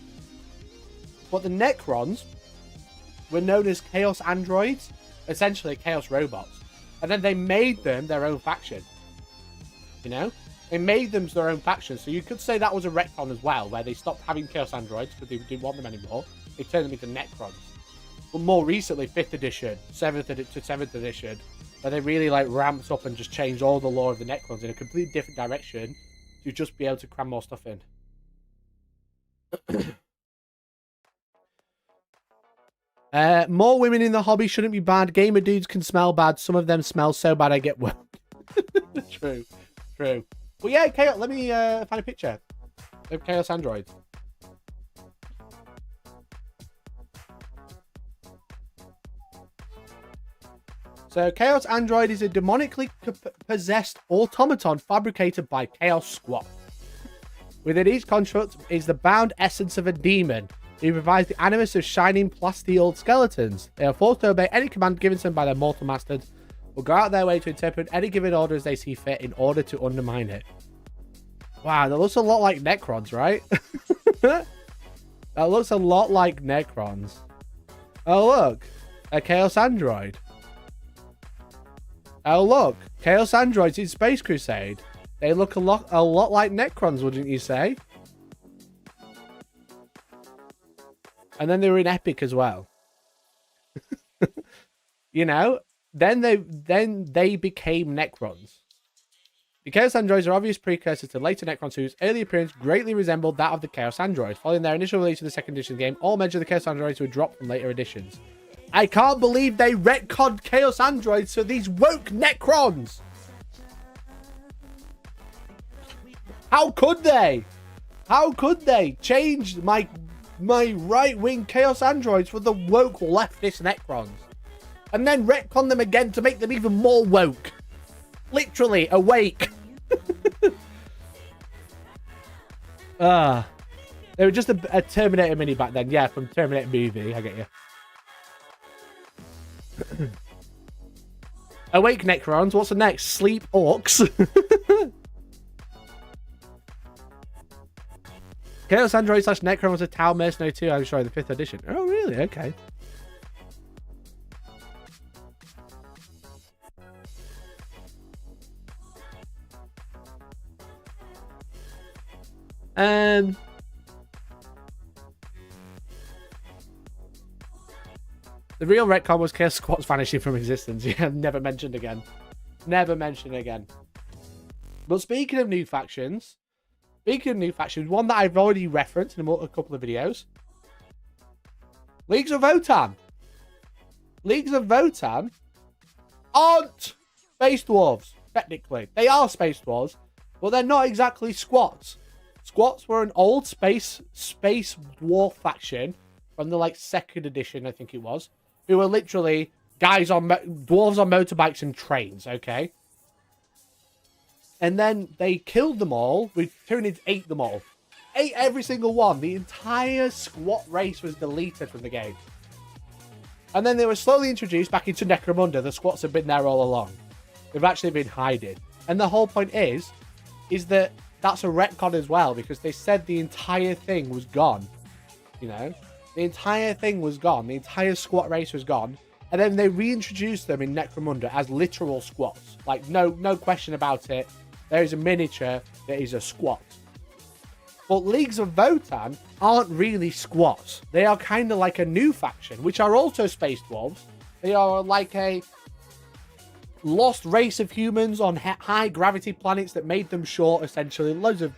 But the Necrons were known as Chaos Androids, essentially Chaos Robots. And then they made them their own faction. You know? They made them their own faction. So you could say that was a retcon as well, where they stopped having Chaos Androids because they didn't want them anymore. They turned them into Necrons. But more recently, 5th edition, 7th edition, where they really like ramped up and just changed all the lore of the Necrons in a completely different direction to just be able to cram more stuff in. More women in the hobby shouldn't be bad. Gamer dudes can smell bad. Some of them smell so bad I get wet. True. Well, yeah, Chaos. Let me find a picture of Chaos Androids. So, Chaos Android is a demonically possessed automaton fabricated by Chaos Squad. Within each construct is the bound essence of a demon, who provides the animus of shining plasteel skeletons. They are forced to obey any command given to them by their mortal masters, or go out their way to interpret any given order as they see fit in order to undermine it. Wow, that looks a lot like Necrons, right? That looks a lot like Necrons. Oh, look. A Chaos Android. Oh, look. Chaos Androids in Space Crusade. They look a lot like Necrons, wouldn't you say? And then they were in Epic as well. You know? Then they became Necrons. The Chaos Androids are obvious precursors to later Necrons whose early appearance greatly resembled that of the Chaos Androids. Following their initial release of the 2nd edition game, all mention of the Chaos Androids were dropped from later editions. I can't believe they retconned Chaos Androids for these woke Necrons! How could they? How could they change my right-wing Chaos Androids for the woke leftist Necrons? And then retcon them again to make them even more woke. Literally, awake. They were just a Terminator mini back then. Yeah, from Terminator movie. I get you. Awake Necrons. What's the next? Sleep Orcs. Chaos Android / Necron was a Tau Mercenary 2. I'm sorry, the 5th edition. Oh, really? Okay. The real retcon was Chaos Squats vanishing from existence. Yeah, never mentioned again. Never mentioned again. But speaking of new factions, one that I've already referenced in a couple of videos, Leagues of Votann. Leagues of Votann aren't Space Dwarves, technically. They are Space Dwarves, but they're not exactly Squats. Squats were an old space dwarf faction from the like 2nd edition, I think it was, who were literally guys on dwarves on motorbikes and trains, okay? And then they killed them all. Tyranids ate them all. Ate every single one. The entire squat race was deleted from the game. And then they were slowly introduced back into Necromunda. The squats have been there all along. They've actually been hiding. And the whole point is that that's a retcon as well, because they said the entire thing was gone. You know? The entire thing was gone. The entire squat race was gone. And then they reintroduced them in Necromunda as literal squats. Like, no question about it. There is a miniature that is a squat. But Leagues of Votann aren't really squats. They are kind of like a new faction, which are also Space Dwarves. They are like a lost race of humans on high gravity planets that made them short, essentially. Loads of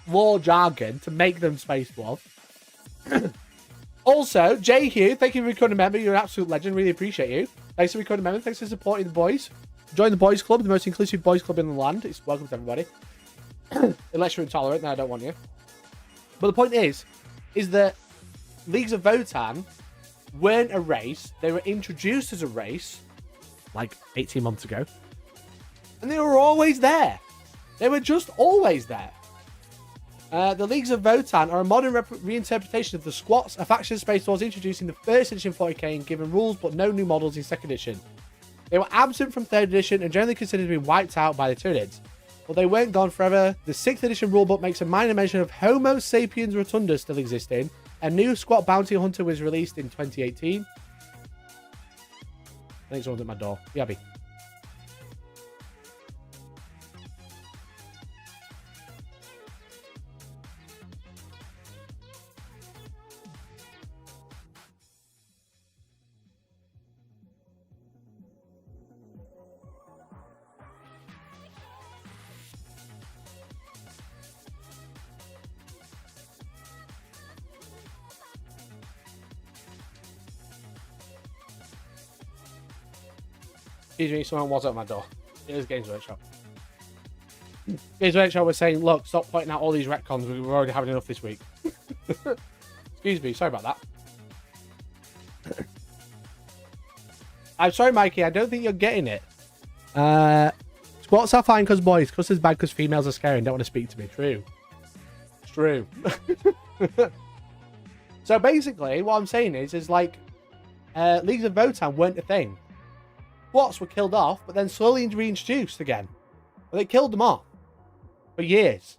lore jargon to make them Space Dwarves. Also, Jay Hugh, thank you for becoming a member. You're an absolute legend. Really appreciate you. Thanks for becoming a member. Thanks for supporting the boys. Join the boys club, the most inclusive boys club in the land. It's welcome to everybody. Unless you're intolerant, then I don't want you. But the point is that Leagues of Votann weren't a race. They were introduced as a race like 18 months ago. And they were always there. They were just always there. The Leagues of Votann are a modern reinterpretation of the Squats, a faction of Space Dwarves introduced in the 1st edition 40k and given rules but no new models in 2nd edition. They were absent from 3rd edition and generally considered to be wiped out by the Tyranids. But they weren't gone forever. The 6th edition rulebook makes a minor mention of Homo sapiens rotundus still existing. A new squat bounty hunter was released in 2018. I think someone's at my door. Be happy. Excuse me, someone was at my door. It is Games Workshop. Games Workshop was saying, look, stop pointing out all these retcons. We're already having enough this week. Excuse me, sorry about that. I'm sorry, Mikey, I don't think you're getting it. Squats are fine because boys. Cuss is bad because females are scary and don't want to speak to me. True. It's true. So basically, what I'm saying is like, Leagues of Votann weren't a thing. Squats were killed off, but then slowly reintroduced again. But they killed them off for years.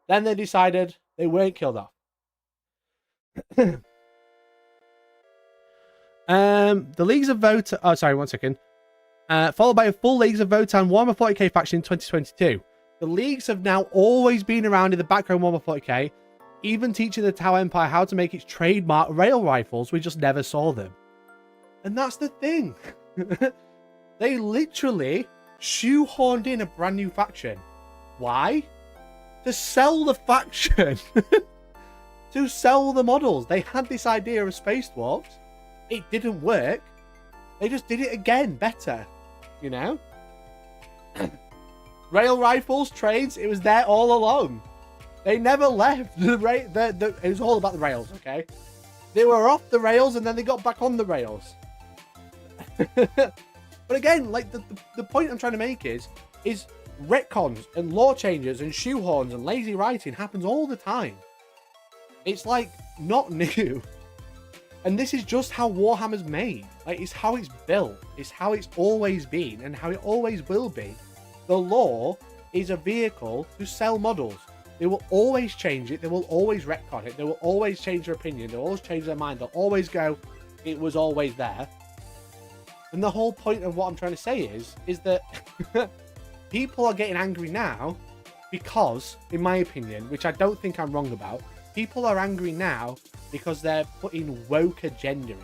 Then they decided they weren't killed off. The Leagues of Votann... Oh, sorry, 1 second. Followed by a full Leagues of Votann Warhammer 40k faction in 2022. The Leagues have now always been around in the background Warhammer 40k, even teaching the Tau Empire how to make its trademark rail rifles. We just never saw them. And that's the thing. They literally shoehorned in a brand new faction. Why? To sell the faction. To sell the models. They had this idea of Space Dwarves. It didn't work. They just did it again, better. You know? Rail rifles, trains, it was there all along. They never left. It was all about the rails, okay? They were off the rails and then they got back on the rails. But again, like the point I'm trying to make is retcons and lore changes and shoehorns and lazy writing happens all the time. It's like not new. And this is just how Warhammer's made. Like, it's how it's built. It's how it's always been and how it always will be. The lore is a vehicle to sell models. They will always change it. They will always retcon it. They will always change their opinion. They'll always change their mind. They'll always go, it was always there. And the whole point of what I'm trying to say is that people are getting angry now because, in my opinion, which I don't think I'm wrong about, people are angry now because they're putting woke agenda in.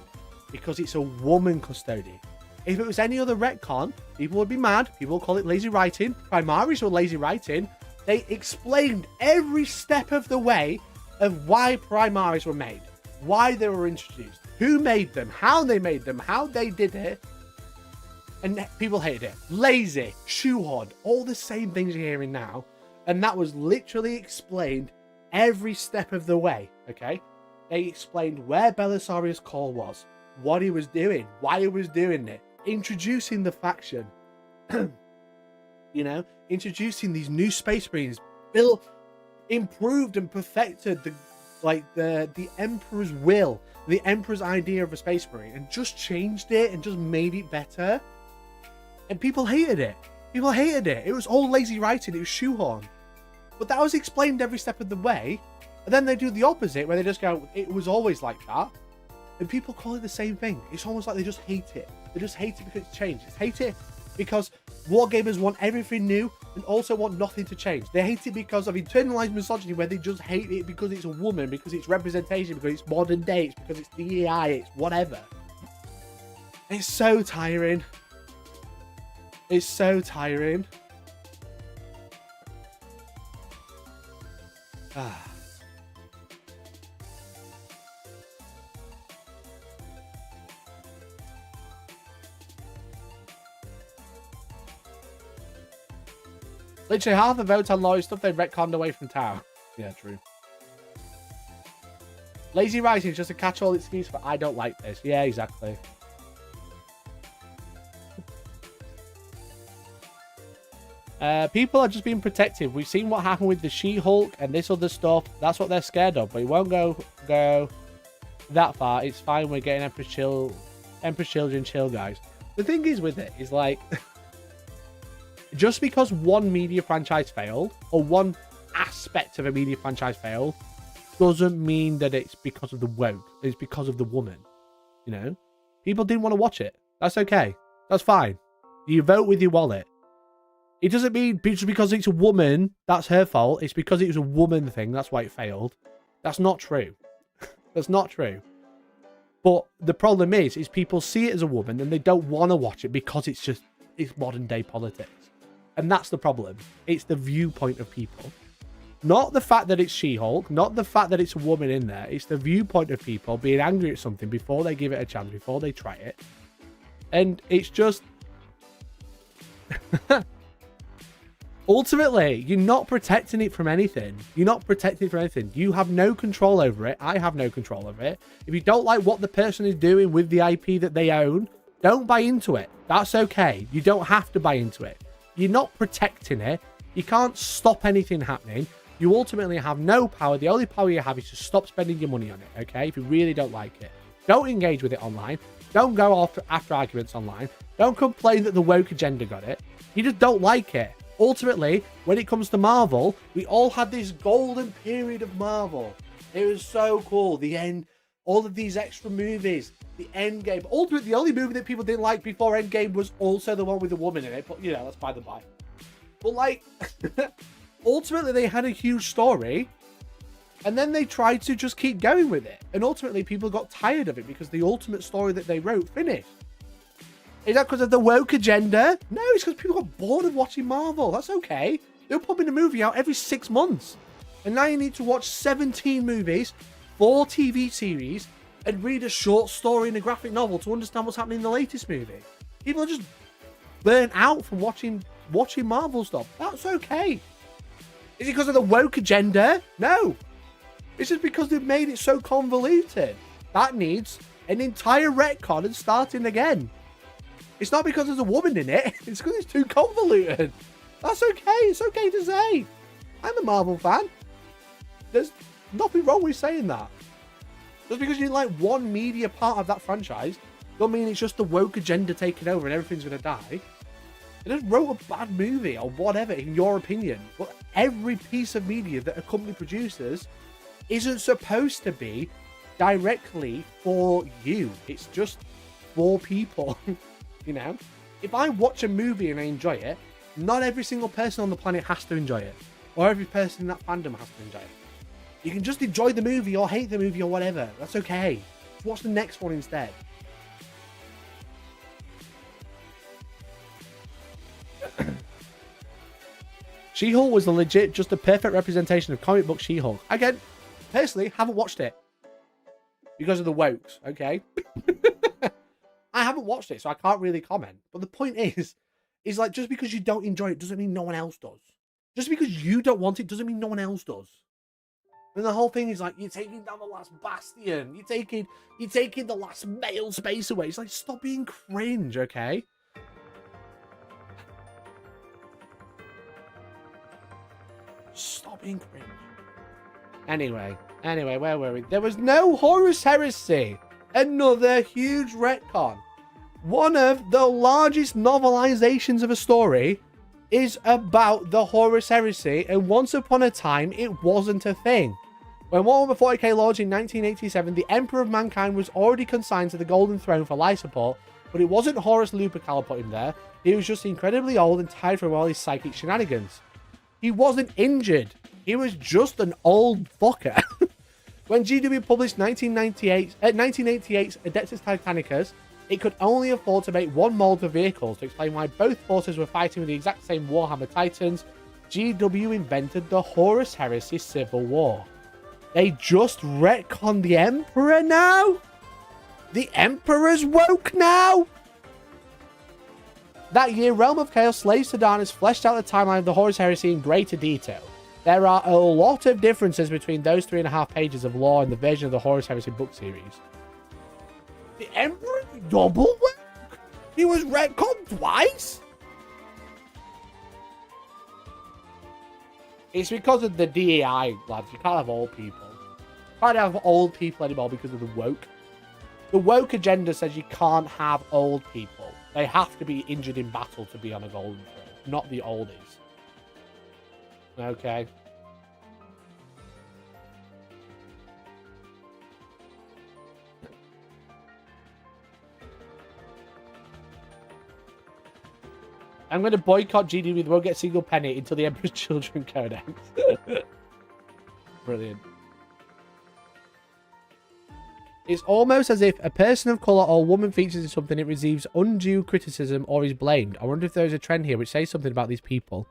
Because it's a woman custodian. If it was any other retcon, people would be mad. People would call it lazy writing. Primaries were lazy writing. They explained every step of the way of why primaries were made, why they were introduced, who made them, how they did it. And people hated it. Lazy, shoehorned, all the same things you're hearing now. And that was literally explained every step of the way, okay? They explained where Belisarius' call was, what he was doing, why he was doing it, introducing the faction, you know, introducing these new space marines, built, improved and perfected the Emperor's will, the Emperor's idea of a space marine, and just changed it and just made it better. And people hated it. People hated it. It was all lazy writing. It was shoehorn. But that was explained every step of the way. And then they do the opposite, where they just go, it was always like that. And people call it the same thing. It's almost like they just hate it. They just hate it because it's changed. They hate it because wargamers want everything new and also want nothing to change. They hate it because of internalized misogyny, where they just hate it because it's a woman, because it's representation, because it's modern day, it's because it's DEI, it's whatever. It's so tiring. It's so tiring. Ah. Literally half the votes on lawyer stuff they retconned away from town. Yeah, true. Lazy writing is just a catch-all excuse for I don't like this. Yeah, exactly. People are just being protective. We've seen what happened with the She-Hulk and this other stuff. That's what they're scared of, but it won't go that far. It's fine. We're getting Emperor's Children chill, guys. The thing is with it is like, just because one media franchise failed, or one aspect of a media franchise failed, doesn't mean that it's because of the woke. It's because of the woman. You know? People didn't want to watch it. That's okay. That's fine. You vote with your wallet. It doesn't mean just because it's a woman, that's her fault. It's because it was a woman thing, that's why it failed. That's not true. That's not true. But the problem is people see it as a woman and they don't want to watch it because it's modern day politics. And that's the problem. It's the viewpoint of people. Not the fact that it's She-Hulk, not the fact that it's a woman in there. It's the viewpoint of people being angry at something before they give it a chance, before they try it. And it's just... Ultimately, you're not protecting it from anything. You're not protecting it from anything. You have no control over it. I have no control over it. If you don't like what the person is doing with the IP that they own, don't buy into it. That's okay. You don't have to buy into it. You're not protecting it. You can't stop anything happening. You ultimately have no power. The only power you have is to stop spending your money on it, okay? If you really don't like it. Don't engage with it online. Don't go after arguments online. Don't complain that the woke agenda got it. You just don't like it. Ultimately, when it comes to Marvel, we all had this golden period of Marvel. It was so cool. The end, all of these extra movies, the Endgame. Ultimately, the only movie that people didn't like before Endgame was also the one with the woman in it. But, you know, that's by the by. But, like, ultimately, they had a huge story. And then they tried to just keep going with it. And ultimately, people got tired of it because the ultimate story that they wrote finished. Is that because of the woke agenda? No, it's because people got bored of watching Marvel. That's okay. They were pumping a movie out every 6 months. And now you need to watch 17 movies, 4 TV series, and read a short story and a graphic novel to understand what's happening in the latest movie. People are just burnt out from watching Marvel stuff. That's okay. Is it because of the woke agenda? No. It's just because they've made it so convoluted. That needs an entire retcon and starting again. It's not because there's a woman in it. It's because it's too convoluted. That's okay. It's okay to say. I'm a Marvel fan. There's nothing wrong with saying that. Just because you like one media part of that franchise, don't mean it's just the woke agenda taking over and everything's going to die. They just wrote a bad movie or whatever, in your opinion. But every piece of media that a company produces isn't supposed to be directly for you. It's just for people. You know, if I watch a movie and I enjoy it, not every single person on the planet has to enjoy it. or every person in that fandom has to enjoy it. You can just enjoy the movie or hate the movie or whatever. That's okay. Just watch the next one instead. She-Hulk was just a perfect representation of comic book She-Hulk. Again, personally, haven't watched it because of the wokes, okay? I haven't watched it, so I can't really comment. But the point is like, just because you don't enjoy it doesn't mean no one else does. Just because you don't want it doesn't mean no one else does. And the whole thing is like, you're taking down the last bastion. You're taking the last male space away. It's like, stop being cringe, okay? Stop being cringe. Anyway, where were we? There was no Horus Heresy. Another huge retcon. One of the largest novelizations of a story is about the Horus Heresy, and once upon a time, it wasn't a thing. When Warhammer 40k launched in 1987, the Emperor of Mankind was already consigned to the Golden Throne for life support, but it wasn't Horus Lupercal put him there. He was just incredibly old and tired from all his psychic shenanigans. He wasn't injured. He was just an old fucker. When GW published 1988's Adeptus Titanicus, it could only afford to make one mold of vehicles. To explain why both forces were fighting with the exact same Warhammer Titans, GW invented the Horus Heresy Civil War. They just retconned the Emperor now? The Emperor's woke now? That year, Realm of Chaos Slaves to Darkness fleshed out the timeline of the Horus Heresy in greater detail. There are a lot of differences between those 3.5 pages of lore and the version of the Horus Heresy book series. The Emperor's double woke? He was retconned twice? It's because of the DEI, lads. You can't have old people. You can't have old people anymore because of the woke. The woke agenda says you can't have old people. They have to be injured in battle to be on a golden throne, not the oldies. Okay. I'm going to boycott GDW. They won't get a single penny until the Emperor's Children Codex. Brilliant. It's almost as if a person of colour or woman features in something, it receives undue criticism or is blamed. I wonder if there's a trend here which says something about these people.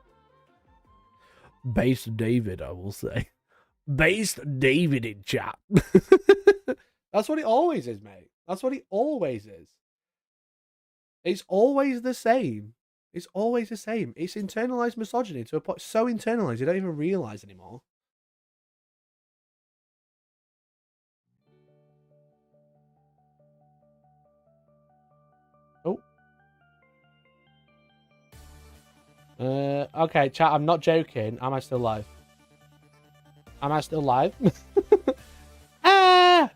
Based David, I will say. Based David in chat. That's what it always is, mate. That's what it always is. It's always the same. It's always the same. It's internalized misogyny to a point so internalized you don't even realize anymore. Oh. Okay, chat, I'm not joking. Am I still live? Am I still live? Ah!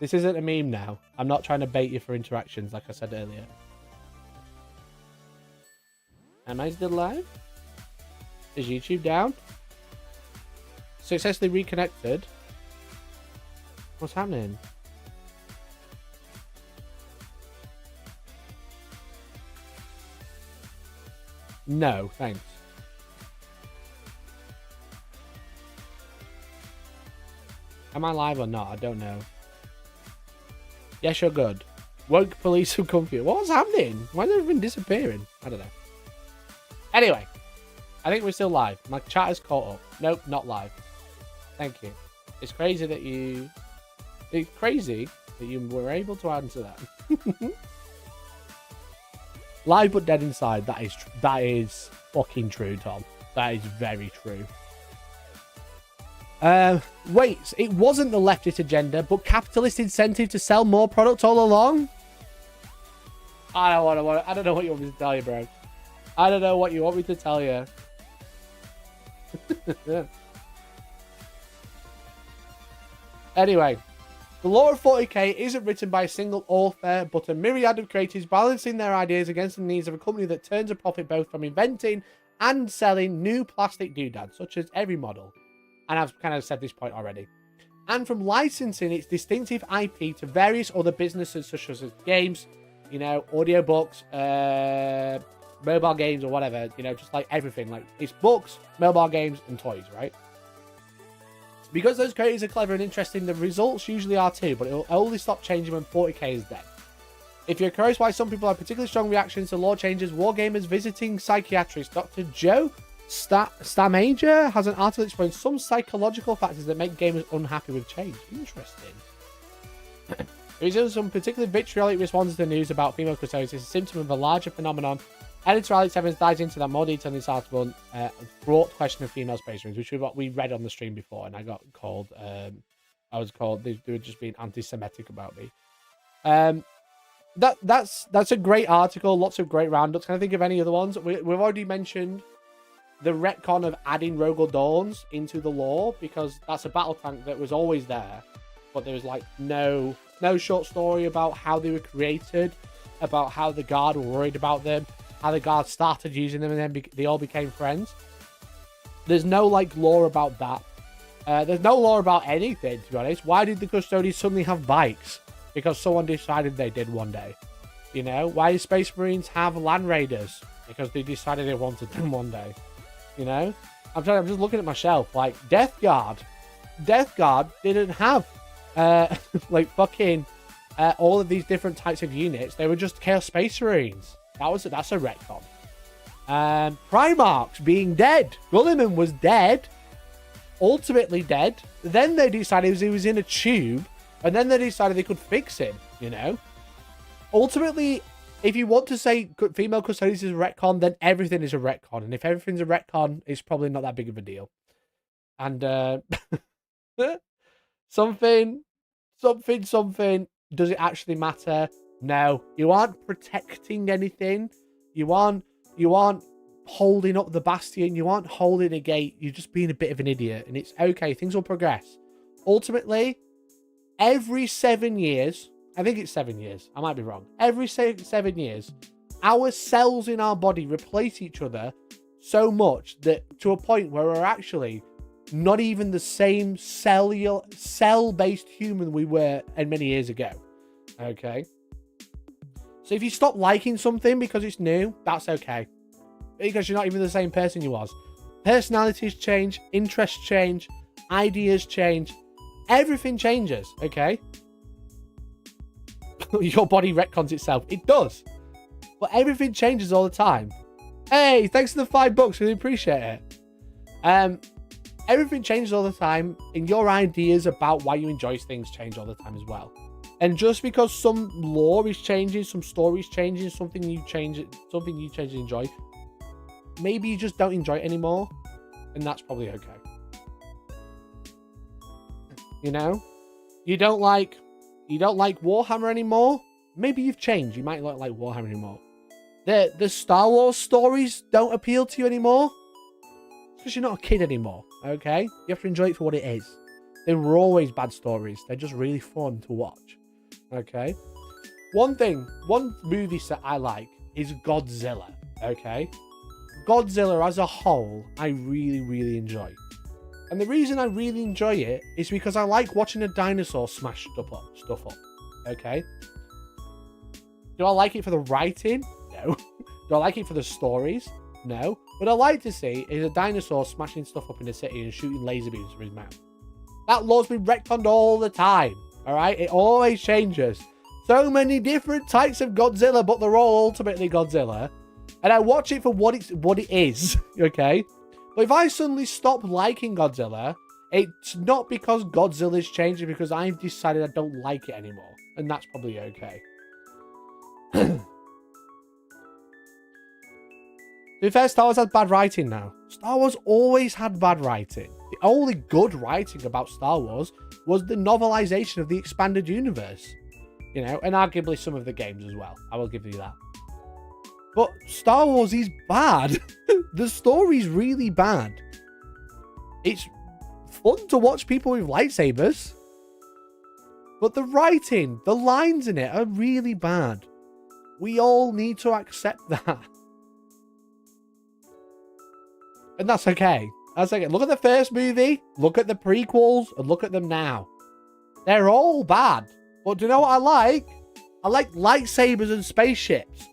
This isn't a meme now. I'm not trying to bait you for interactions like I said earlier. Am I still live? Is YouTube down? Successfully reconnected. What's happening? No, thanks. Am I live or not? I don't know. Yes, you're good. Woke police have come for you. What's happening? Why have they been disappearing? I don't know. Anyway, I think we're still live. My chat is caught up. Nope, not live. Thank you. It's crazy that you... It's crazy that you were able to answer that. Live but dead inside. That is fucking true, Tom. That is very true. Wait, it wasn't the leftist agenda, but capitalist incentive to sell more product all along? I don't know what you want me to tell you, bro. I don't know what you want me to tell you. Anyway, the lore of 40k isn't written by a single author, but a myriad of creators balancing their ideas against the needs of a company that turns a profit both from inventing and selling new plastic doodads, such as every model. And I've kind of said this point already. And from licensing its distinctive IP to various other businesses, such as games, you know, audiobooks, mobile games or whatever, you know, just like everything. Like, it's books, mobile games, and toys, right? Because those creators are clever and interesting, the results usually are too, but it'll only stop changing when 40k is dead. If you're curious why some people have particularly strong reactions to law changes, Wargamers visiting psychiatrist Dr. Joe Stamager has an article explaining some psychological factors that make gamers unhappy with change. Interesting. There is some particularly vitriolic responses to news about female custodians as a symptom of a larger phenomenon. Editor Alex Evans dives into that more detail in this article, a broad question of female space marines, which we read on the stream before, and I got called, they were just being anti-Semitic about me. That's a great article, lots of great roundups. Can I think of any other ones? We've already mentioned the retcon of adding Rogal Dawns into the lore, because that's a battle tank that was always there, but there was like no short story about how they were created, about how the guard were worried about them, how the guard started using them, and then they all became friends. There's no like lore about that. There's no lore about anything, to be honest. Why did the custodians suddenly have bikes? Because someone decided they did one day. You know, why do Space Marines have Land Raiders? Because they decided they wanted them one day. You know, I'm just looking at my shelf. Like, Death Guard didn't have like fucking all of these different types of units. They were just Chaos Space Marines. That's a retcon. Primarchs being dead. Gulliman was dead, ultimately dead. Then they decided he was in a tube, and then they decided they could fix him. You know, ultimately, if you want to say female custodians is a retcon, then everything is a retcon. And if everything's a retcon, it's probably not that big of a deal. And something, does it actually matter? No. You aren't protecting anything. You aren't holding up the bastion. You aren't holding a gate. You're just being a bit of an idiot. And it's okay. Things will progress. Ultimately, every 7 years... I think it's 7 years. I might be wrong. Every 7 years, our cells in our body replace each other so much that to a point where we're actually not even the same cell-based human we were many years ago. Okay? So if you stop liking something because it's new, that's okay. Because you're not even the same person you was. Personalities change, interests change, ideas change. Everything changes, okay? Your body retcons itself. It does. But everything changes all the time. Hey, thanks for the $5. Really appreciate it. Everything changes all the time, and your ideas about why you enjoy things change all the time as well. And just because some lore is changing, some stories changing, something you change and enjoy, maybe you just don't enjoy it anymore, and that's probably okay. You know? You don't like Warhammer anymore? Maybe you've changed. You might not like Warhammer anymore. The Star Wars stories don't appeal to you anymore? Because you're not a kid anymore, okay? You have to enjoy it for what it is. They were always bad stories. They're just really fun to watch, okay? One movie set I like is Godzilla, okay? Godzilla as a whole, I really, really enjoy. And the reason I really enjoy it is because I like watching a dinosaur smash stuff up, okay? Do I like it for the writing? No. Do I like it for the stories? No. What I like to see is a dinosaur smashing stuff up in the city and shooting laser beams from his mouth. That lore's been retconned all the time, alright? It always changes. So many different types of Godzilla, but they're all ultimately Godzilla. And I watch it for what it is, okay? But if I suddenly stop liking Godzilla, it's not because Godzilla's changing, because I've decided I don't like it anymore. And that's probably okay. To be fair, Star Wars has bad writing now. Star Wars always had bad writing. The only good writing about Star Wars was the novelization of the expanded universe. You know, and arguably some of the games as well. I will give you that. But Star Wars is bad. The story's really bad. It's fun to watch people with lightsabers. But the writing, the lines in it are really bad. We all need to accept that. And that's okay. That's okay. Look at the first movie, look at the prequels, and look at them now. They're all bad. But do you know what I like? I like lightsabers and spaceships.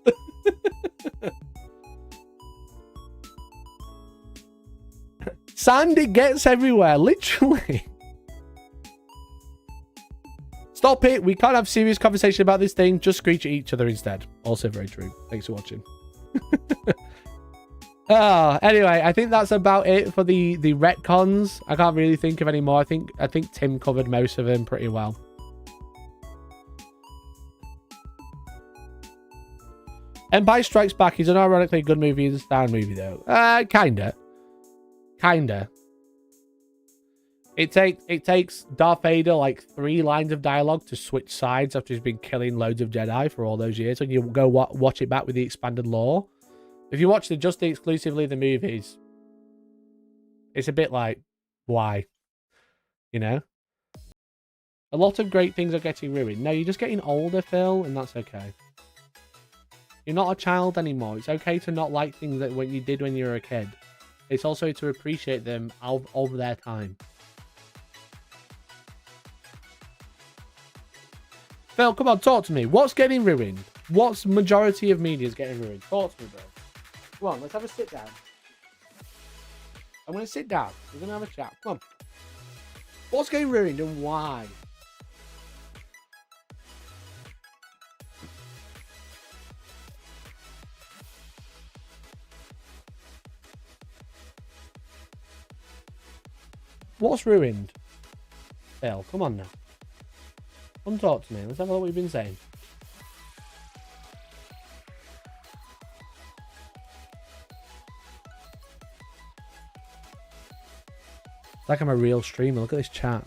Sand, it gets everywhere, literally. Stop it. We can't have serious conversation about this thing. Just screech at each other instead. Also very true. Thanks for watching. Anyway, I think that's about it for the retcons. I can't really think of any more. I think Tim covered most of them pretty well. Empire Strikes Back is unironically a good movie. It's a Star movie, though. Kinda. It takes Darth Vader like 3 lines of dialogue to switch sides after he's been killing loads of Jedi for all those years. And you go watch it back with the expanded lore. If you watch just exclusively the movies, it's a bit like, why? You know? A lot of great things are getting ruined. No, you're just getting older, Phil, and that's okay. You're not a child anymore. It's okay to not like things that when you did when you were a kid. It's also to appreciate them of their time. Phil, come on, talk to me. What's getting ruined? What's majority of media is getting ruined? Talk to me, bro. Come on, let's have a sit down. I'm going to sit down. We're going to have a chat. Come on. What's getting ruined and why? What's ruined? Phil, come on now. Come talk to me. Let's have a look what you've been saying. It's like I'm a real streamer. Look at this chat.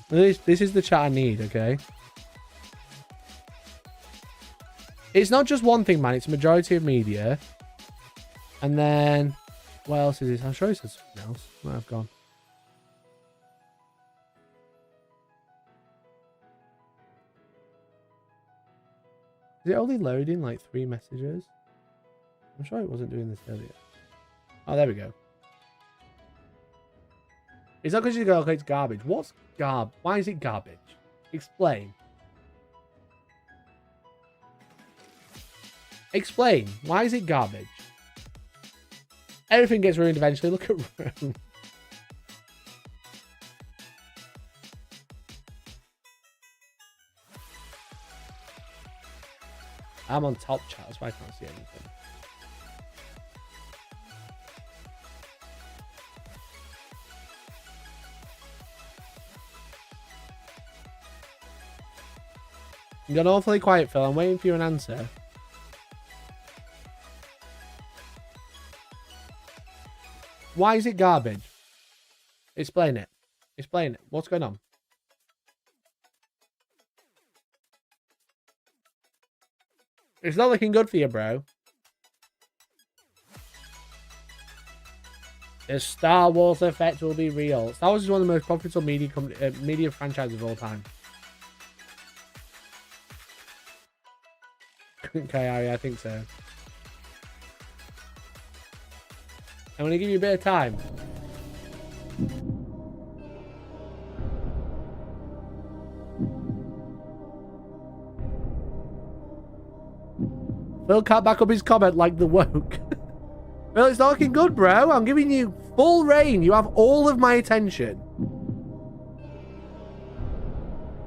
This is the chat I need, okay? It's not just one thing, man. It's a majority of media. And then... what else is this? I'm sure it says something else. Where I've gone. Is it only loading like 3 messages? I'm sure it wasn't doing this earlier. Oh, there we go. It's not because you go, okay, it's garbage. What's why is it garbage? Explain. Explain. Why is it garbage? Everything gets ruined eventually. Look at Rome. I'm on top chat, that's why I can't see anything. You got awfully quiet, Phil. I'm waiting for you an answer. Why is it garbage? Explain it. Explain it. What's going on? It's not looking good for you, bro. The Star Wars effect will be real. Star Wars is one of the most profitable media franchises of all time. Okay, Ari, I think so. I'm going to give you a bit of time. Phil can't back up his comment like the woke. Phil, it's not looking good, bro. I'm giving you full reign. You have all of my attention.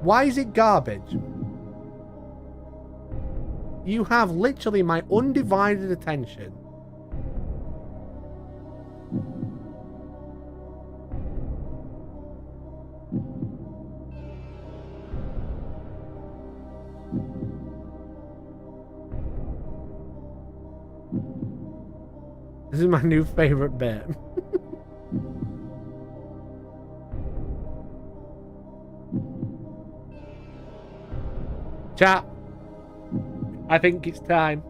Why is it garbage? You have literally my undivided attention. This is my new favorite bit. Chat. I think it's time.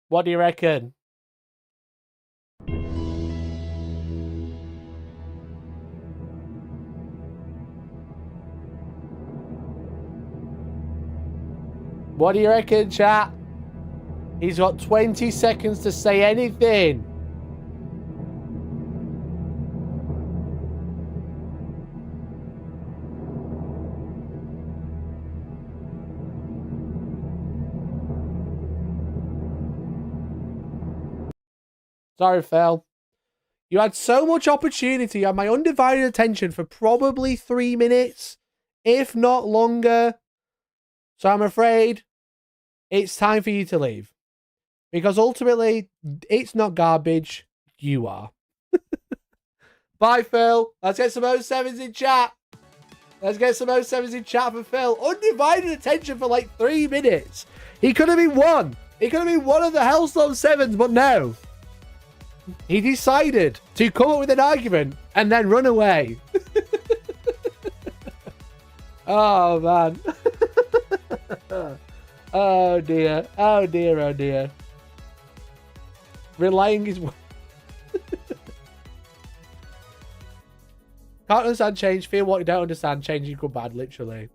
What do you reckon? What do you reckon, chat? He's got 20 seconds to say anything. Sorry, Phil. You had so much opportunity. You had my undivided attention for probably 3 minutes, if not longer. So I'm afraid it's time for you to leave. Because ultimately, it's not garbage. You are. Bye, Phil. Let's get some 07s in chat. Let's get some 07s in chat for Phil. Undivided attention for like 3 minutes. He could have been one. He could have been one of the Hellstorm 7s, but no. He decided to come up with an argument and then run away. Oh, man. Oh, dear. Oh, dear. Oh, dear. Relying his... Can't understand change. Feel what you don't understand. Changing good bad, literally.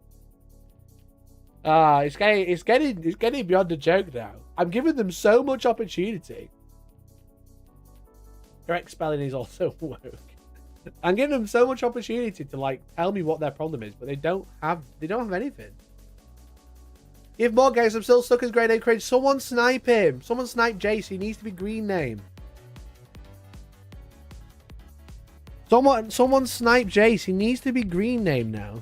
It's getting beyond the joke now. I'm giving them so much opportunity. Correct spelling is also woke. I'm giving them so much opportunity to like tell me what their problem is, but they don't have anything. Give more games. I'm still stuck as grey name cringe. Someone snipe him. Someone snipe Jace. He needs to be green name. Someone snipe Jace. He needs to be green name now.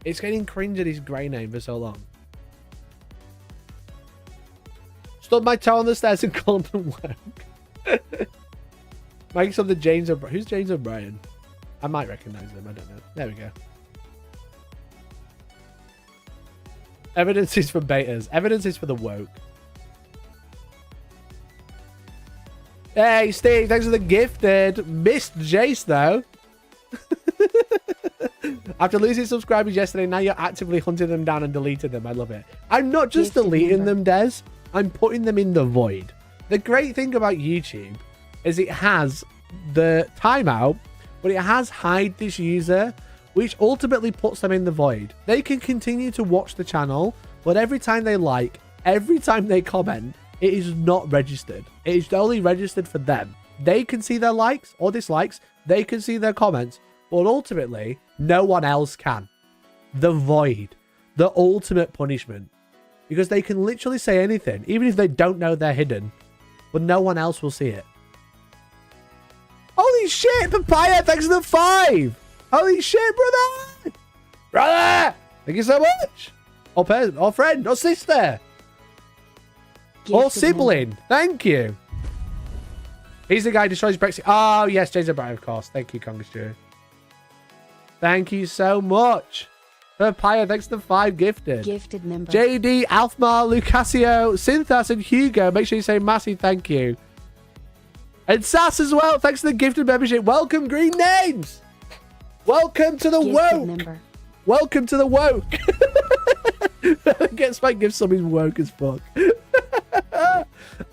It's getting cringe at his grey name for so long. Stood my toe on the stairs and called them woke. Making something James O'Brien. Who's James O'Brien? I might recognize them. I don't know. There we go. Evidence is for betas. Evidence is for the woke. Hey, Steve. Thanks for the gifted. Missed Jace, though. After losing subscribers yesterday, now you're actively hunting them down and deleting them. I love it. I'm not just deleting them, Des. I'm putting them in the void. The great thing about YouTube is it has the timeout, but it has hide this user, which ultimately puts them in the void. They can continue to watch the channel, but every time they like, every time they comment, it is not registered. It is only registered for them. They can see their likes or dislikes. They can see their comments, but ultimately, no one else can. The void. The ultimate punishment. Because they can literally say anything, even if they don't know they're hidden, but no one else will see it. Holy shit, Papaya, thanks for the 5. Holy shit, brother. Brother, thank you so much. Or parent, or friend, or sister. Or sibling. Thank you. He's the guy who destroys Brexit. Oh, yes, James O'Brien, of course. Thank you, Congress Jury. Thank you so much. Papaya, thanks for the 5 gifted. Gifted member. JD, Alfmar, Lucasio, Synthas, and Hugo. Make sure you say massive thank you. And Sass as well. Thanks for the gifted membership. Welcome, green names. Welcome to the woke. Member. Welcome to the woke. Gets my gift some is woke as fuck.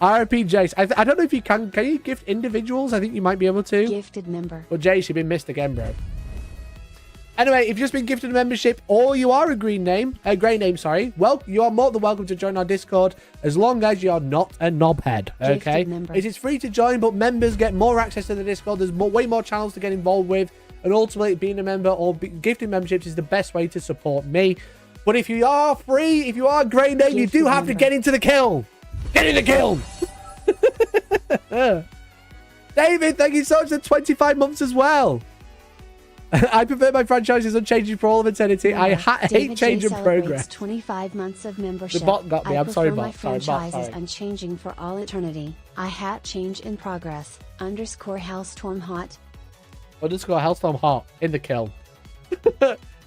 RP Jace. I don't know if you can you gift individuals? I think you might be able to. Gifted member. Well, Jace, you've been missed again, bro. Anyway, if you've just been gifted a membership or you are a grey name, sorry, well, you are more than welcome to join our Discord as long as you're not a knobhead, okay? It is free to join, but members get more access to the Discord. There's way more channels to get involved with, and ultimately being a member or gifting memberships is the best way to support me. But if you are free, if you are a grey name, you do have to get into the kiln. Get in the kiln! David, thank you so much for 25 months as well. I prefer my franchises unchanging for all of eternity. I hate change in progress. 25 months of membership. The bot got me. I'm sorry, bot. My franchises unchanging for all eternity. I hat change in progress. Underscore Hellstorm hot. Underscore Hellstorm hot in the kill.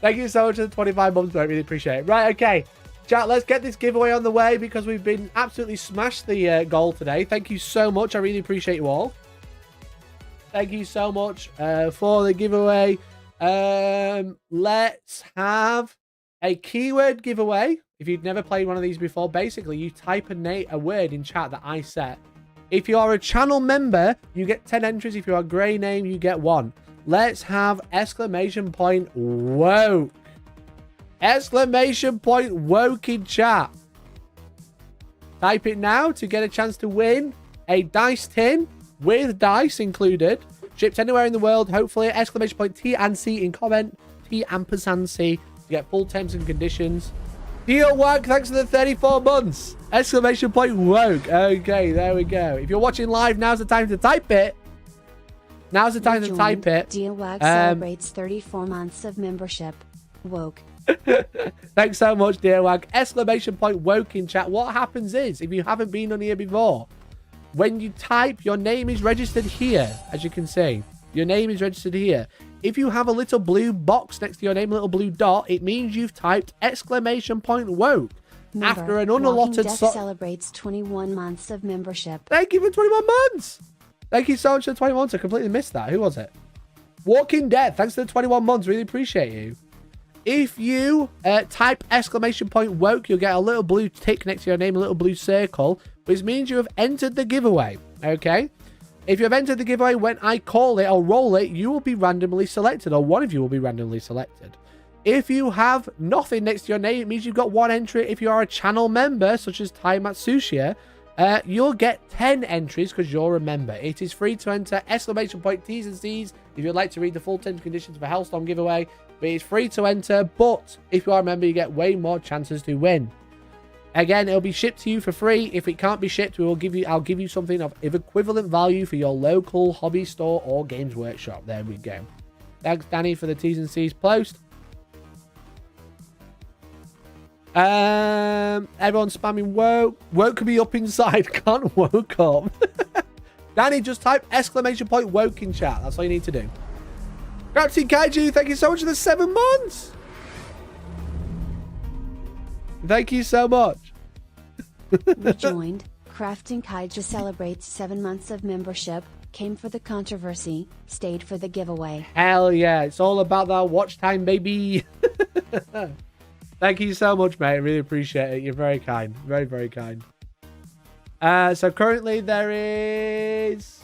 Thank you so much for the 25 months, I really appreciate it. Right, okay. Chat, let's get this giveaway on the way because we've been absolutely smashed the goal today. Thank you so much. I really appreciate you all. Thank you so much for the giveaway. Let's have a keyword giveaway. If you've never played one of these before, basically you type a word in chat that I set. If you are a channel member, you get 10 entries. If you are a grey name, you get 1. Let's have exclamation point woke. Exclamation point woke in chat. Type it now to get a chance to win a dice tin with dice included. Shipped anywhere in the world, hopefully. Exclamation point T and C in comment. T ampersand C to get full terms and conditions. Deal Wag, thanks for the 34 months. Exclamation point woke. Okay, there we go. If you're watching live, now's the time to type it. Now's the time to type it. Deal Wag celebrates 34 months of membership. Woke. Thanks so much, Dear Wag. Exclamation point woke in chat. What happens is, if you haven't been on here before, when you type, your name is registered here, as you can see. Your name is registered here. If you have a little blue box next to your name, a little blue dot, it means you've typed exclamation point woke. Member, After an unallotted... celebrates 21 months of membership. Thank you for 21 months. Thank you so much for 21 months. I completely missed that. Who was it? Walking Dead. Thanks for the 21 months. Really appreciate you. If you type exclamation point woke, you'll get a little blue tick next to your name, a little blue circle, which means you have entered the giveaway. Okay? If you have entered the giveaway, when I call it or roll it, you will be randomly selected, or one of you will be randomly selected. If you have nothing next to your name, it means you've got one entry. If you are a channel member, such as Tai Matsushia, you'll get 10 entries because you're a member. It is free to enter. Exclamation point T's and C's if you'd like to read the full terms and conditions for Hellstorm giveaway. But it's free to enter. But if you are a member, you get way more chances to win. Again, it'll be shipped to you for free. If it can't be shipped, I'll give you something of equivalent value for your local hobby store or games workshop. There we go. Thanks, Danny, for the T's and C's post. Everyone's spamming woke. Woke could be up inside. Can't woke up. Danny, just type exclamation point woke in chat. That's all you need to do. Captain Kaiju, thank you so much for the 7 months. Thank you so much. Rejoined. Crafting Kaiju celebrates 7 months of membership. Came for the controversy. Stayed for the giveaway. Hell yeah. It's all about that watch time, baby. Thank you so much, mate. I really appreciate it. You're very kind. Very, very kind. So currently there is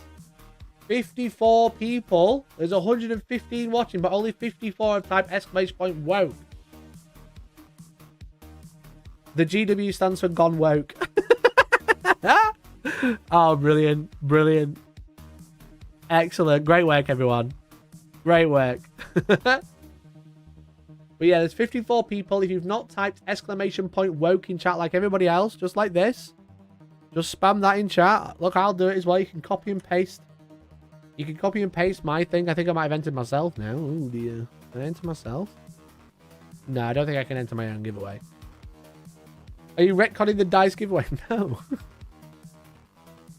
54 people. There's 115 watching, but only 54 have typed exclamation point woke. The GW stands for gone woke. Oh, brilliant. Brilliant. Excellent. Great work, everyone. Great work. But yeah, there's 54 people. If you've not typed exclamation point woke in chat like everybody else, just like this, just spam that in chat. Look, I'll do it as well. You can copy and paste. You can copy and paste my thing. I think I might have entered myself now. Oh, dear. Can I enter myself? No, I don't think I can enter my own giveaway. Are you retconning the dice giveaway? No.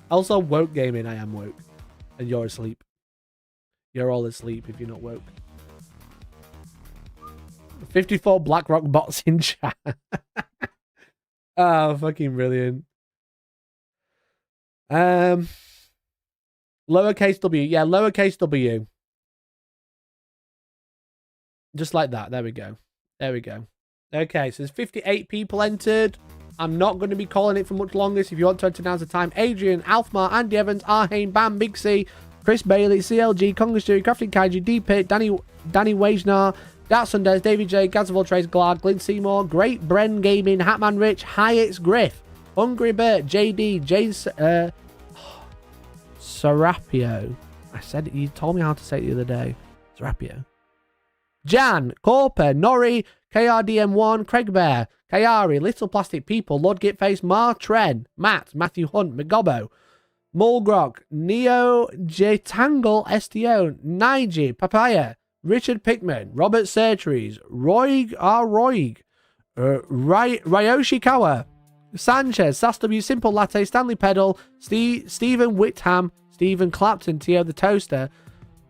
Also, woke gaming. I am woke. And you're asleep. You're all asleep if you're not woke. 54 BlackRock bots in chat. Oh, fucking brilliant. Lowercase W. Yeah, lowercase W. Just like that. There we go. There we go. Okay, so there's 58 people entered. I'm not going to be calling it for much longer. So if you want to enter, now's the time. Adrian, Alfmar, Andy Evans, Arhane, Bam, Big C, Chris Bailey, CLG, Congress Jury, Crafting Kaiju, D-Pit, Danny Wajnar, Dat Sundays, David J, Gazavol Trace, Glad, Glyn Seymour, Great Bren Gaming, Hatman Rich, Hyatt's Griff, Hungry Bert, JD, James Serapio. I said it, you told me how to say it the other day. Serapio. Jan, Corper, Norrie, KRDM1, Craig Bear, Kayari, Little Plastic People, Lord Gitface, Mar Tren, Matt, Matthew Hunt, Megobbo, Mulgrog, Neo J-Tangle, STO, Nige, Papaya, Richard Pickman, Robert Sertries, Roig R. Roig, Ryoshi Kawa, Sanchez, SAW Simple Latte, Stanley Pedal, Stephen Whitham, Stephen Clapton, Tio the Toaster,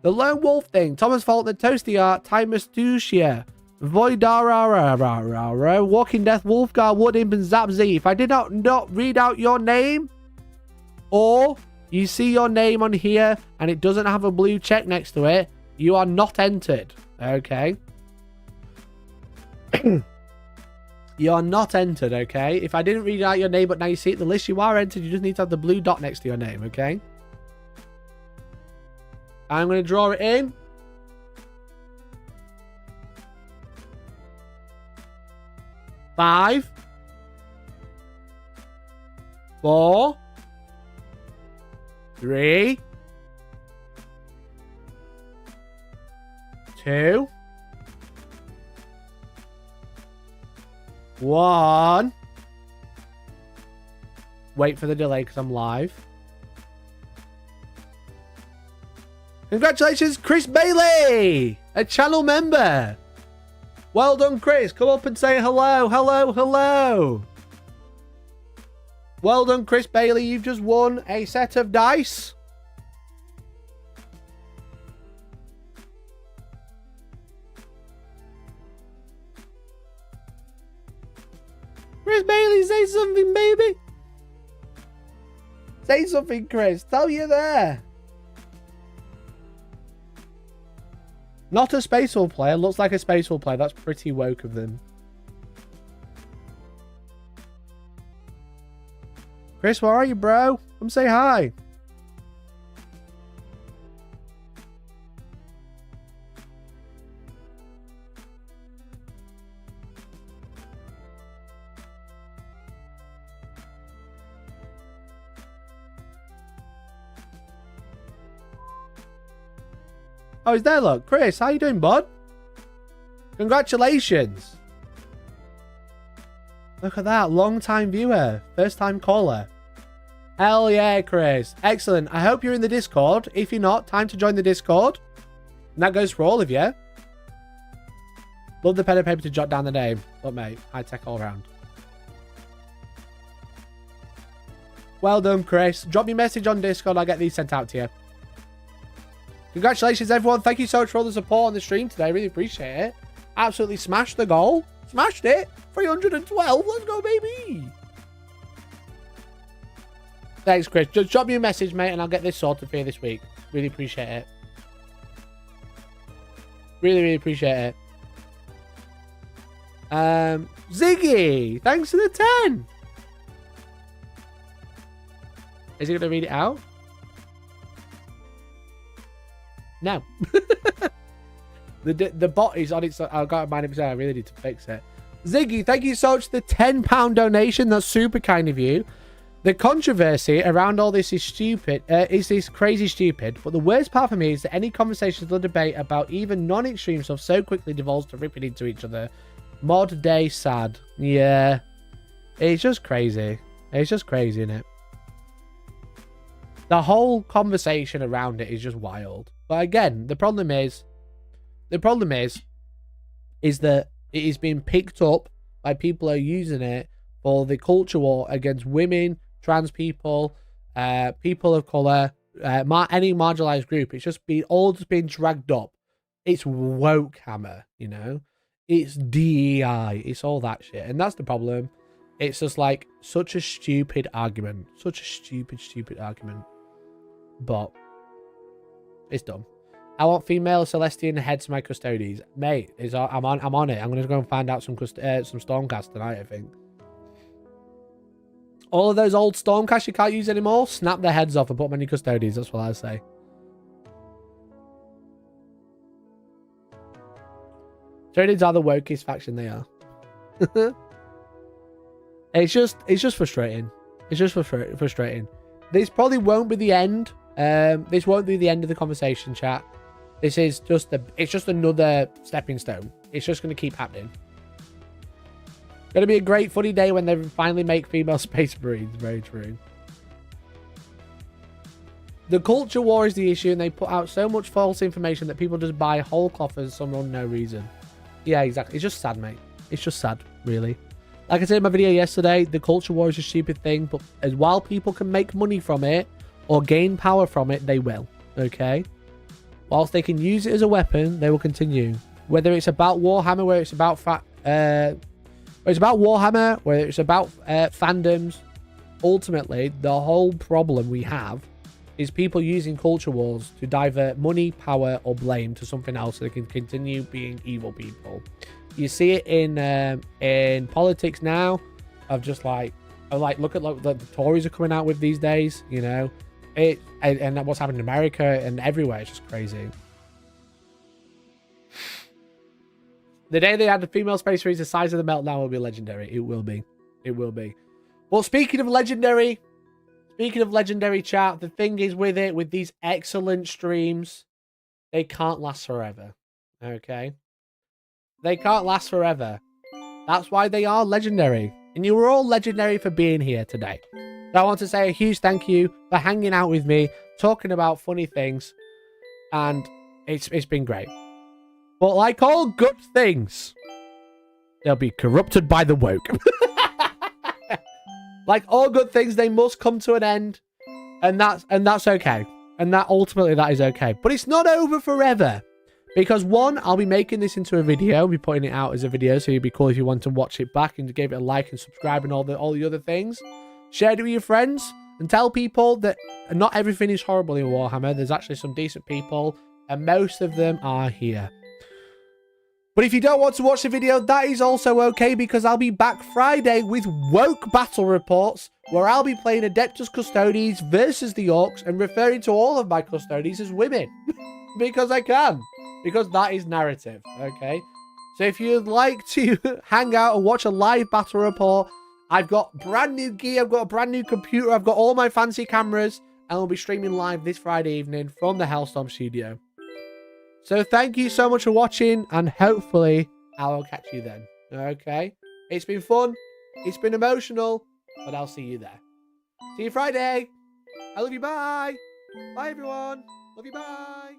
The Lone Wolf Thing, Thomas Faulkner, Toasty Art, Timus Ducia, Voidara, Walking Death, Wolfgar, Wood Imp, and Zap Z. If I did not read out your name, or you see your name on here and it doesn't have a blue check next to it, you are not entered. Okay? You are not entered, okay? If I didn't read out your name, but now you see it in the list, you are entered. You just need to have the blue dot next to your name, okay? I'm going to draw it in. Five. 4. 3. 2. 1. Wait for the delay because I'm live. Congratulations, Chris Bailey, a channel member. Well done, Chris. Come up and say hello, hello, hello. Well done, Chris Bailey. You've just won a set of dice. Chris Bailey, say something, baby. Say something, Chris. Tell you there. Not a Spacewall player. Looks like a Spacewall player. That's pretty woke of them. Chris, where are you, bro? Come say hi. Oh, he's there, look. Chris, how you doing, bud? Congratulations. Look at that. Long-time viewer. First-time caller. Hell yeah, Chris. Excellent. I hope you're in the Discord. If you're not, time to join the Discord. And that goes for all of you. Love the pen and paper to jot down the name. Look, mate. High-tech all around. Well done, Chris. Drop me a message on Discord. I'll get these sent out to you. Congratulations, everyone. Thank you so much for all the support on the stream today. I really appreciate it. Absolutely smashed the goal. Smashed it. 312. Let's go, baby. Thanks, Chris. Just drop me a message, mate, and I'll get this sorted for you this week. Really appreciate it. Really, really appreciate it. Ziggy, thanks for the 10. Is he going to read it out? No. The bot is on its... I've got to mind him. I really need to fix it. Ziggy, thank you so much for the £10 donation. That's super kind of you. The controversy around all this is stupid. Is this crazy stupid? But the worst part for me is that any conversations or debate about even non-extreme stuff so quickly devolves to ripping into each other. Mod day sad. Yeah. It's just crazy. It's just crazy, isn't it? The whole conversation around it is just wild. But again, the problem is that it is being picked up by people who are using it for the culture war against women, trans people, people of color, any marginalized group. It's just being dragged up. It's woke hammer, you know. It's DEI. It's all that shit, and that's the problem. It's just like such a stupid argument, such a stupid argument. But it's dumb. I want female Celestian heads to my custodies, mate. I'm on it. I'm gonna go and find out some Stormcast tonight, I think. All of those old Stormcasts you can't use anymore, snap their heads off and put them on your custodies. That's what I say. Tyranids are the wokest faction they are. It's just frustrating. It's just frustrating. This probably won't be the end. This won't be the end of the conversation, chat. This is just it's just another stepping stone. It's just going to keep happening. Going to be a great funny day when they finally make female space marines. Very true. The culture war is the issue, and they put out so much false information that people just buy whole cloth for some unknown reason. Yeah, exactly. It's just sad, mate. It's just sad, really. Like I said in my video yesterday, the culture war is a stupid thing, but while people can make money from it or gain power from it, they will. Okay? Whilst they can use it as a weapon, they will continue. Whether it's about Warhammer, whether it's about Warhammer, whether it's about fandoms, ultimately, the whole problem we have is people using culture wars to divert money, power, or blame to something else so they can continue being evil people. You see it in politics now, of just like look at what the Tories are coming out with these days, you know, and what's happening in America and everywhere. It's just crazy. The day they add the female space marines the size of the meltdown will be legendary. It will be. It will be. Well, speaking of legendary chat, the thing is with these excellent streams, they can't last forever. Okay? They can't last forever. That's why they are legendary. And you were all legendary for being here today. So I want to say a huge thank you for hanging out with me, talking about funny things. And it's been great. But like all good things, they'll be corrupted by the woke. Like all good things, they must come to an end. And that's okay. And that ultimately that is okay. But it's not over forever. Because one, I'll be making this into a video. I'll be putting it out as a video, so it'd be cool if you want to watch it back and give it a like and subscribe and all the other things. Share it with your friends and tell people that not everything is horrible in Warhammer. There's actually some decent people, and most of them are here. But if you don't want to watch the video, that is also okay, because I'll be back Friday with woke battle reports, where I'll be playing Adeptus Custodes versus the Orcs and referring to all of my Custodes as women. Because I can. Because that is narrative, okay? So if you'd like to hang out and watch a live battle report, I've got brand new gear, I've got a brand new computer, I've got all my fancy cameras, and we'll be streaming live this Friday evening from the Hellstorm studio. So thank you so much for watching, and hopefully I will catch you then, okay? It's been fun, it's been emotional, but I'll see you there. See you Friday. I love you, bye. Bye, everyone. Love you, bye.